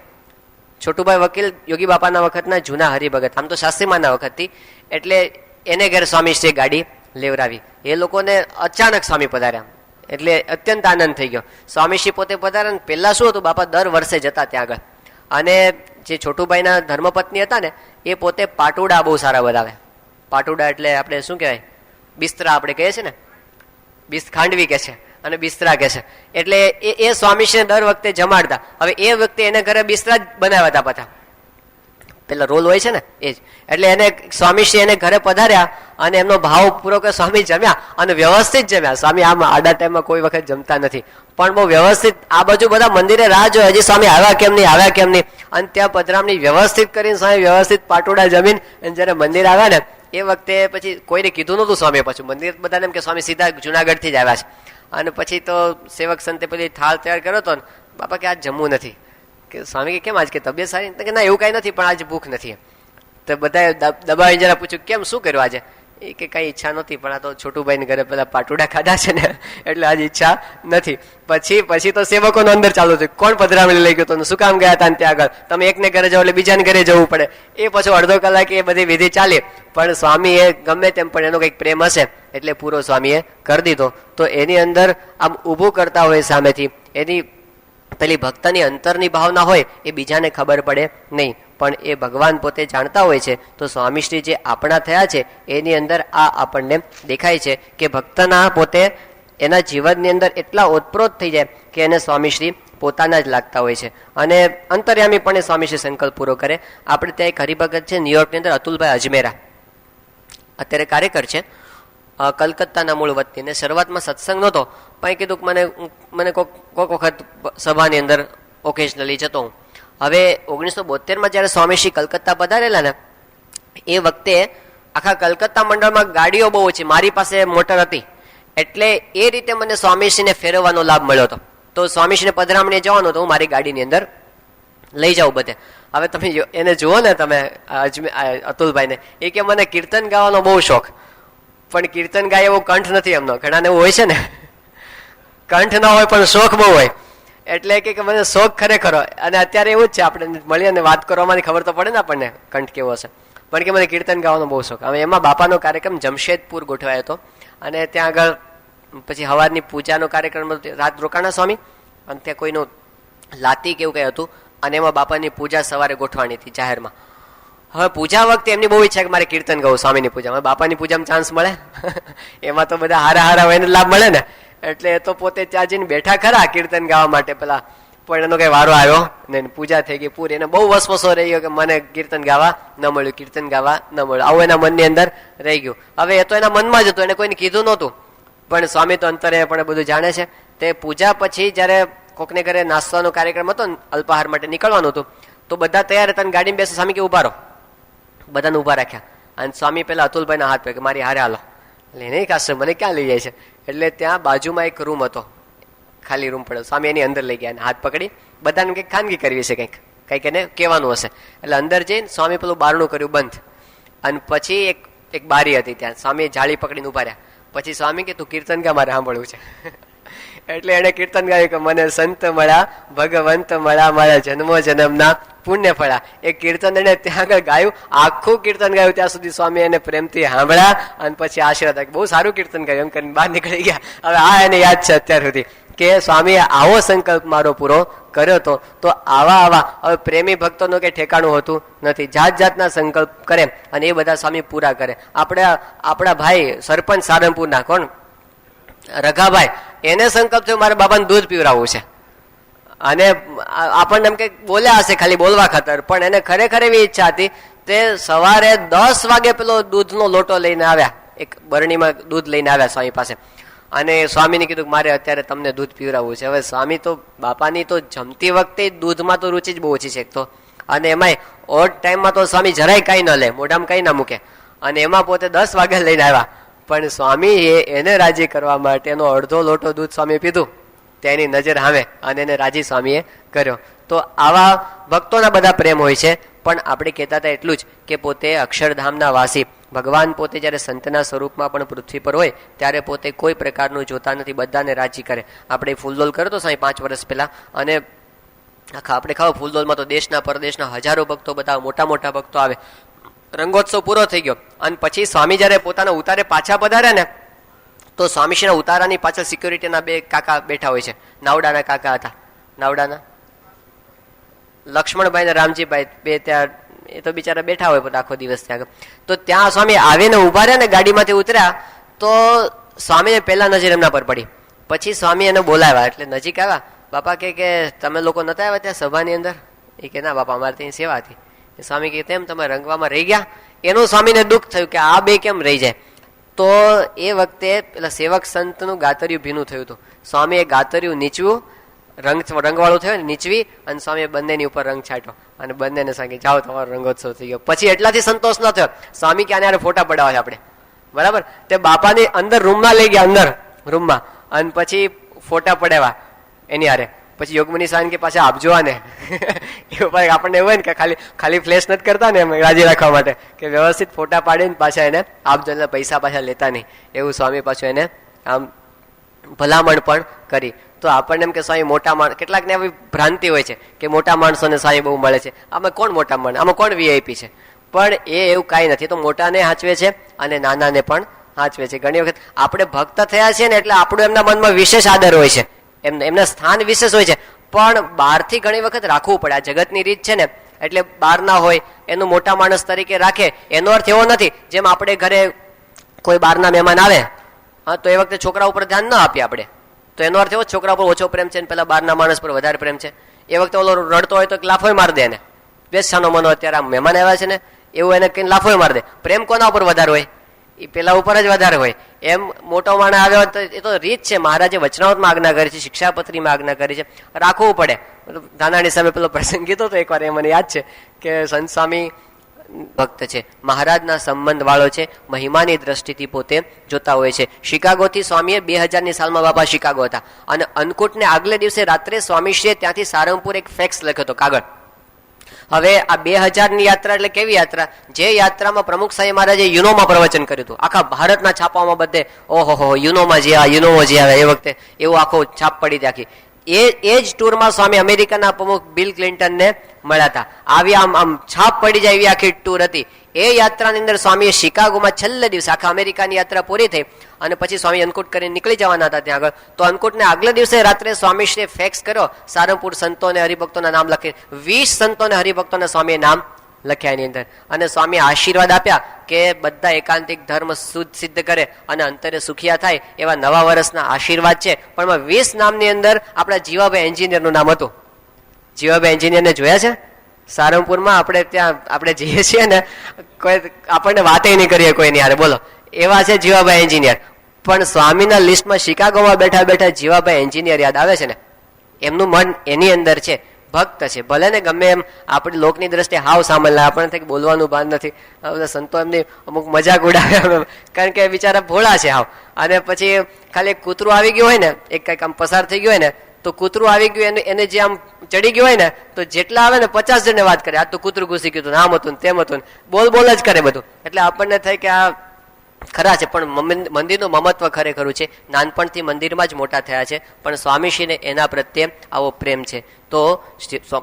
Speaker 1: છોટુભાઈ વકીલ યોગી બાપાના વખતના જૂના હરિભગત, આમ તો શાસ્ત્રીમાના વખતથી, એટલે એને ઘરે સ્વામીશ્રીએ ગાડી લેવડાવી. એ લોકોને અચાનક સ્વામી પધાર્યા એટલે અત્યંત આનંદ થઈ ગયો. સ્વામીશ્રી પોતે પધાર્યા ને પહેલા શું હતું, બાપા દર વર્ષે જતા ત્યાં આગળ, અને જે છોટુભાઈના ધર્મપત્ની હતા ને એ પોતે પાટુડા બહુ સારા બનાવે. પાટુડા એટલે આપણે શું કહેવાય, બિસ્તરા આપણે કહીએ છીએ ને, ખાંડવી કહે છે અને બિસ્તરા કહે છે. એટલે એ સ્વામીશ્રીને દર વખતે જમાડતા. હવે એ વખતે એને ઘરે બિસ્તરા જ બનાવ્યા હતા પાછા, પેલા રોલ હોય છે ને એ જ. એટલે એને સ્વામીશ્રી એને ઘરે પધાર્યા અને એમનો ભાવ પૂરો કે સ્વામી જમ્યા, અને વ્યવસ્થિત જમ્યા. સ્વામી આમ આડા ટાઈમમાં કોઈ વખત જમતા નથી, પણ બહુ વ્યવસ્થિત. આ બાજુ બધા મંદિરે રાહ જોઈ હજી સ્વામી આવ્યા કેમ નહીં, આવ્યા કેમ નહીં, અને ત્યાં પધરામણી વ્યવસ્થિત કરીને સ્વામી વ્યવસ્થિત પાટોડા જમીન અને જયારે મંદિર આવ્યા ને એ વખતે પછી કોઈને કીધું નહોતું સ્વામી. પછી મંદિર બધાને એમ કે સ્વામી સીધા જુનાગઢથી જ આવ્યા છે. અને પછી તો સેવક સંતે પેલી થાળ તૈયાર કર્યો હતો ને, બાપા કે આજ જમવું નથી. કે સ્વામી કે કેમ આજ, કે તબિયત સારી? કે ના એવું કાંઈ નથી, પણ આજ ભૂખ નથી. તો બધાએ દબાવી જરા પૂછ્યું કેમ, શું કર્યું આજે? એ કે કઈ ઈચ્છા નહોતી, પણ આ તો છોટુભાઈ ઘરે પેલા પાટુડા ખાધા છે ને એટલે આજ ઈચ્છા નથી. પછી તો સેવકોનો અંદર ચાલુ થયું, કોણ પધરામણી લઈ ગયો તો, શું કામ ગયા હતા ત્યાં આગળ, તમે એકને ઘરે જાઓ એટલે બીજાને ઘરે જવું પડે. એ પછી અડધો કલાક એ બધી વિધિ ચાલી, પણ સ્વામી એ ગમે તેમ પણ એનો કંઈક પ્રેમ હશે એટલે પૂરો સ્વામીએ કરી દીધો. તો એની અંદર આમ ઊભું કરતા હોય સામેથી, એની પેલી ભક્તની અંતરની ભાવના હોય એ બીજાને ખબર પડે નહીં, પણ એ ભગવાન પોતે જાણતા હોય છે. તો સ્વામીશ્રી જે આપણા થયા છે એની અંદર આ આપણને દેખાય છે કે ભક્તના પોતે એના જીવનની અંદર એટલા ઓતપ્રોત થઈ જાય કે એને સ્વામીશ્રી પોતાના જ લાગતા હોય છે. અને અંતર્યામી પણ એ સ્વામીશ્રી સંકલ્પ પૂરો કરે. આપણે ત્યાં એક હરિભગત છે ન્યુયોર્કની અંદર, અતુલભાઈ અજમેરા, અત્યારે કાર્યકર છે, કલકત્તાના મૂળ વતની. ને શરૂઆતમાં સત્સંગ નહોતો, પણ કીધું કે મને કોઈક વખત સભાની અંદર ઓકેશનલી જતો હું. હવે 1972માં જ્યારે સ્વામીશ્રી કલકત્તા પધારેલા ને એ વખતે આખા કલકત્તા મંડળમાં ગાડીઓ બહુ ઓછી, મારી પાસે મોટર હતી, એટલે એ રીતે મને સ્વામીશ્રીને ફેરવવાનો લાભ મળ્યો હતો. તો સ્વામીશ્રીને પધરામણીએ જવાનું તો હું મારી ગાડીની અંદર લઈ જાઉં બધે. હવે તમે એને જુઓ ને તમે અતુલભાઈને, એ કે મને કીર્તન ગાવાનો બહુ શોખ, પણ કીર્તન ગાય એવો કંઠ નથી એમનો. ઘણાને એવું હોય છે ને કંઠ ના હોય પણ શોખ બહુ હોય, એટલે કે મને શોખ ખરેખર. અને અત્યારે એવું જ છે, આપણે મળીએ અને વાત કરવામાં ખબર તો પડે ને આપણને કંઠ કેવો હશે. પણ કે મને કીર્તન ગાવાનો બહુ શોખ. હવે એમાં બાપાનો કાર્યક્રમ જમશેદપુર ગોઠવાયો હતો અને ત્યાં આગળ પછી સવારની પૂજાનો કાર્યક્રમ રાત રોકાણા સ્વામી અને ત્યાં કોઈનું લાતી કેવું કઈ હતું અને એમાં બાપાની પૂજા સવારે ગોઠવાની હતી જાહેરમાં. હવે પૂજા વખતે એમની બહુ ઈચ્છા કે મારે કીર્તન ગાવું સ્વામીની પૂજામાં. બાપાની પૂજામાં ચાન્સ મળે એમાં તો બધા હારા હારા હોય એને લાભ મળે ને. એટલે એ તો પોતે ત્યાં જઈને બેઠા ખરા કીર્તન ગાવા માટે પેલા, પણ એનો કઈ વારો આવ્યો ને પૂજા થઈ ગઈ પૂરી. એને બહુ વસવસો રહી ગયો કે મને કીર્તન ગાવા ન મળ્યું, કીર્તન ગાવા ન મળ્યું. આવું એના મનની અંદર રહી ગયું. હવે એ તો એના મનમાં જ હતું, એને કોઈને કીધું નહોતું. પણ સ્વામી તો અંતરે પણ બધું જાણે છે. તે પૂજા પછી જયારે કોકને ઘરે નાસ્તાનો કાર્યક્રમ હતો, અલ્પાહાર માટે નીકળવાનું હતું, તો બધા તૈયાર હતા. ગાડીમાં બેસે સ્વામી કે ઉભા રહો, બધાને ઉભા રાખ્યા. અને સ્વામી પેલા અતુલભાઈ ના હાથ પે કે મારી હારે હાલો. એટલે નહીં કાશે મને ક્યાં લઈ જાય છે. એટલે ત્યાં બાજુમાં એક રૂમ હતો, ખાલી રૂમ પડ્યો. સ્વામી એની અંદર લઈ ગયા અને હાથ પકડી બધાને કંઈક ખાનગી કરવી છે, કંઈક એને કહેવાનું હશે. એટલે અંદર જઈને સ્વામી પેલું બારણું કર્યું બંધ. અને પછી એક બારી હતી, ત્યાં સ્વામી જાળી પકડીને ઉભા રહ્યા. પછી સ્વામી કે તું કીર્તન ગા, મારે સાંભળવું છે. એટલે એને કીર્તન ગાયું કે મને સંત મળ્યા, ભગવંત મળ્યા, મારા જન્મો જન્મના પુણ્ય ફળ્યા. એ કીર્તન એને ત્યાં આગળ ગાયું, આખું કીર્તન ગાયું. ત્યાં સુધી સ્વામી એને પ્રેમથી સાંભળ્યા અને પછી આશીર્વાદ બહુ સારું કીર્તન ગાયું એમ કરીને બહાર નીકળી ગયા. હવે આ એને યાદ છે અત્યાર સુધી કે સ્વામીએ આવો સંકલ્પ મારો પૂરો કર્યો હતો. તો આવા હવે પ્રેમી ભક્તોનું કઈ ઠેકાણું હોતું નથી. જાત જાતના સંકલ્પ કરે અને એ બધા સ્વામી પૂરા કરે. આપણા ભાઈ સરપંચ સારંગપુરના કોણ રઘાભાઈ, એને સંકલ્પ થયો મારે બાબાને દૂધ પીવરાવવું છે. અને આપણને એમ કે બોલ્યા હશે ખાલી બોલવા ખાતર, પણ એને ખરેખર એવી ઈચ્છા હતી. તે સવારે 10 વાગે પેલો દૂધનો લોટો લઈને આવ્યા, એક બરણીમાં દૂધ લઈને આવ્યા સ્વામી પાસે. અને સ્વામીને કીધું કે મારે અત્યારે તમને દૂધ પીવરાવવું છે. હવે સ્વામી તો બાપાની તો જમતી વખતે દૂધમાં તો રુચિ જ બહુ ઓછી છે તો. અને એમાંય ઓડ ટાઈમમાં તો સ્વામી જરાય કઈ ન લે, મોઢામાં કઈ ના મૂકે. અને એમાં પોતે 10 વાગે લઈને આવ્યા. પણ સ્વામી એને રાજી કરવા માટે એનો અડધો લોટો દૂધ સ્વામી પીધું. તેની નજર સામે અને એને રાજી સ્વામીએ કર્યો. તો આવા ભક્તોના બધા પ્રેમ હોય છે. પણ આપણે કહેતા હતા એટલું જ કે પોતે અક્ષરધામના વાસી ભગવાન પોતે જ્યારે સંતના સ્વરૂપમાં પણ પૃથ્વી પર હોય ત્યારે પોતે કોઈ પ્રકારનું જોતા નથી, બધાને રાજી કરે. આપણે ફૂલદોલ કર્યો તો સાહેબ 5 વર્ષ પહેલા, અને આખા આપણે ખાવ ફૂલદોલમાં તો દેશના પરદેશના હજારો ભક્તો, બધા મોટા મોટા ભક્તો આવે. રંગોત્સવ પૂરો થઈ ગયો અને પછી સ્વામી જયારે પોતાના ઉતારે પાછા પધાર્યા ને, તો સ્વામીશ્રીના ઉતારાની પાછળ સિક્યુરિટીના 2 કાકા બેઠા હોય છે. નાવડાના કાકા હતા, નાવડાના લક્ષ્મણભાઈ ને રામજીભાઈ, 2 ત્યાં એ તો બિચારા બેઠા હોય આખો દિવસ ત્યાં. તો ત્યાં સ્વામી આવીને ઉભા રહ્યા ને, ગાડીમાંથી ઉતર્યા તો સ્વામીને પહેલા નજર એમના પર પડી. પછી સ્વામી એને બોલાવ્યા. એટલે નજીક આવ્યા. બાપા કે તમે લોકો નતા આવ્યા ત્યાં સભાની અંદર? એ કે ના બાપા, અમારે ત્યાં સેવા હતી. સ્વામી કે તેમ તમે રંગવામાં રહી ગયા? એનું સ્વામીને દુઃખ થયું કે આ 2 કેમ રહી જાય. તો એ વખતે પેલા સેવક સંતનું ગાતરિયું ભીનું થયું હતું. સ્વામીએ ગાતરિયું નીચવું, રંગવાળું થયું ને નીચવી, અને સ્વામીએ બંનેની ઉપર રંગ છાંટ્યો અને બંનેને સાંગી જાઓ તમારો રંગોત્સવ થઈ ગયો. પછી એટલાથી સંતોષ ન થયો. સ્વામી કે આને ફોટા પડાવવા છે આપણે, બરાબર. તે બાપાની અંદર રૂમમાં લઈ ગયા, અંદર રૂમમાં, અને પછી ફોટા પડાવ્યા એની હારે. પછી યોગમુનિ સ્વામી કે પાછા આપજો આને. આપણને એવું હોય ને કે ખાલી ફ્લેશ નથી કરતા ને એમ રાજી રાખવા માટે, કે વ્યવસ્થિત ફોટા પાડીને પાછા એને આપજો, એટલે પૈસા પાછા લેતા નહીં. એવું સ્વામી પાછું એને આમ ભલામણ પણ કરી. તો આપણને એમ કે સ્વામી મોટા માણસ, કેટલાકને એવી ભ્રાંતિ હોય છે કે મોટા માણસોને સ્વામી બહુ મળે છે. આમાં કોણ મોટા માણસ, આમાં કોણ વીઆઈપી છે? પણ એ એવું કાંઈ નથી. તો મોટાને હાચવે છે અને નાનાને પણ હાચવે છે. ઘણી વખત આપણે ભક્ત થયા છીએ ને એટલે આપણું એમના મનમાં વિશેષ આદર હોય છે, એમના સ્થાન વિશેષ હોય છે. પણ બહારથી ઘણી વખત રાખવું પડે. આ જગતની રીત છે ને, એટલે બહાર ના હોય એનું મોટા માણસ તરીકે રાખે. એનો અર્થ એવો નથી જેમ આપણે ઘરે કોઈ બહારના મહેમાન આવે તો એ વખતે છોકરા ઉપર ધ્યાન ન આપીએ આપણે, તો એનો અર્થ એવો છોકરા ઉપર ઓછો પ્રેમ છે ને પેલા બહારના માણસ પર વધારે પ્રેમ છે. એ વખતે ઓલો રડતો હોય તો લાફોય મારી દે એને, બેસાનો મનો અત્યારે આ મહેમાન આવ્યા છે ને એવું એને કઈ લાફોય મારી દે. પ્રેમ કોના ઉપર વધારે હોય? એ પેલા ઉપર જ વધારે હોય. એમ મોટો માણસ આવ્યો તો એ તો રીત છે. મહારાજે વચનાવતમાં આજ્ઞા કરી છે, શિક્ષાપત્રીમાં આજ્ઞા કરી છે, રાખવું પડે. ધાનાણી સામે પેલો પ્રસંગ કીધો તો એકવાર, એ મને યાદ છે કે સંત સ્વામી ભક્ત છે, મહારાજના સંબંધ વાળો છે, મહિમાની દ્રષ્ટિથી પોતે જોતા હોય છે. શિકાગોથી સ્વામીએ 2000ની સાલમાં બાપા શિકાગો હતા, અને અન્નકૂટને આગલે દિવસે રાત્રે સ્વામીશ્રીએ ત્યાંથી સારંગપુર એક ફેક્સ લખ્યો હતો, કાગળ. હવે આ 2000ની યાત્રા એટલે કેવી યાત્રા? જે યાત્રામાં પ્રમુખ સાંઈ મહારાજે યુનોમાં પ્રવચન કર્યું હતું. આખા ભારતના છાપામાં બધે ઓહો યુનોમાં જે આવે એ વખતે એવો આખો છાપ પડી હતી આખી. એ જ ટૂરમાં સ્વામી અમેરિકાના પ્રમુખ બિલ ક્લિન્ટનને મળ્યા હતા. આવી આમ છાપ પડી જાય એવી આખી ટૂર હતી. એ યાત્રાની અંદર સ્વામીએ શિકાગોમાં છેલ્લે દિવસે આખા અમેરિકાની યાત્રા પૂરી થઈ અને પછી સ્વામી અન્નકૂટ કરીને નીકળી જવાના હતા ત્યાં આગળ. તો અન્નકૂટને આગલા દિવસે રાત્રે સ્વામીશ્રીએ ફેક્સ કર્યો, સારંગપુર સંતો અને હરિભક્તોના નામ લખી 20 સંતો અને હરિભક્તોના સ્વામીએ નામ લખ્યા એની અંદર. અને સ્વામી આશીર્વાદ આપ્યા કે બધા એકાંતિક ધર્મ સિદ્ધ કરે અને અંતરે સુખિયા થાય એવા નવા વર્ષના આશીર્વાદ છે. પણ એમાં 20 નામની અંદર આપણા જીવાભાઈ એન્જિનિયરનું નામ હતું. જીવાભાઈ એન્જિનિયરને જોયા છે સારંગપુરમાં? આપણે ત્યાં આપણે જઈએ છીએ ને, કોઈ આપણને વાતે નહીં કરીએ કોઈની યાર, બોલો એવા છે જીવાભાઈ એન્જિનિયર. પણ સ્વામીના લિસ્ટમાં શિકાગોમાં બેઠા બેઠા જીવાભાઈ એન્જિનિયર યાદ આવે છે ને. એમનું મન એની અંદર છે, ભક્ત છે. ભલે ને ગમે એમ આપણી લોકની દ્રષ્ટિએ હાવ સામાન લાવે, આપણને થાય કે બોલવાનું ભાન નથી. સંતો એમની અમુક મજાક ઉડાવે કારણ કે બિચારા ભોળા છે હાવ. અને પછી ખાલી એક કૂતરું આવી ગયું હોય ને, એક કંઈક આમ પસાર થઈ ગયું હોય ને, તો કૂતરું આવી ગયું એને જે આમ ચડી ગયું હોય ને, તો જેટલા આવે ને 50 જણને વાત કરે, આ તો કૂતરું ઘૂસી ગયું, આમ હતું તેમ હતું, બોલ જ કરે બધું. એટલે આપણને થાય કે આ ખરા છે, પણ મંદિરનું મમત્વ ખરેખરું છે. નાનપણથી મંદિરમાં જ મોટા થયા છે, પણ સ્વામીશ્રીને એના પ્રત્યે આવો પ્રેમ છે. તો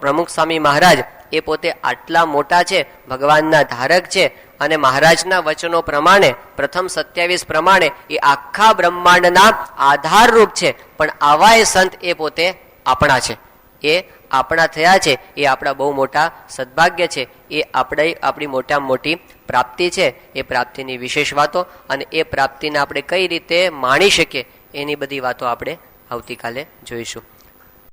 Speaker 1: પ્રમુખ સ્વામી મહારાજ એ પોતે આટલા મોટા છે, ભગવાનના ધારક છે, અને મહારાજના વચનો પ્રમાણે પ્રથમ 27 પ્રમાણે એ આખા બ્રહ્માંડના આધારરૂપ છે. પણ આવા એ સંત એ પોતે આપણા છે, એ આપણા થયા છે. એ આપણા બહુ મોટા સદભાગ્ય છે. એ આપણી મોટામાં મોટી પ્રાપ્તિ છે. એ પ્રાપ્તિની વિશેષ વાતો અને એ પ્રાપ્તિને આપણે કઈ રીતે માણી શકીએ એની બધી વાતો આપણે આવતીકાલે જોઈશું.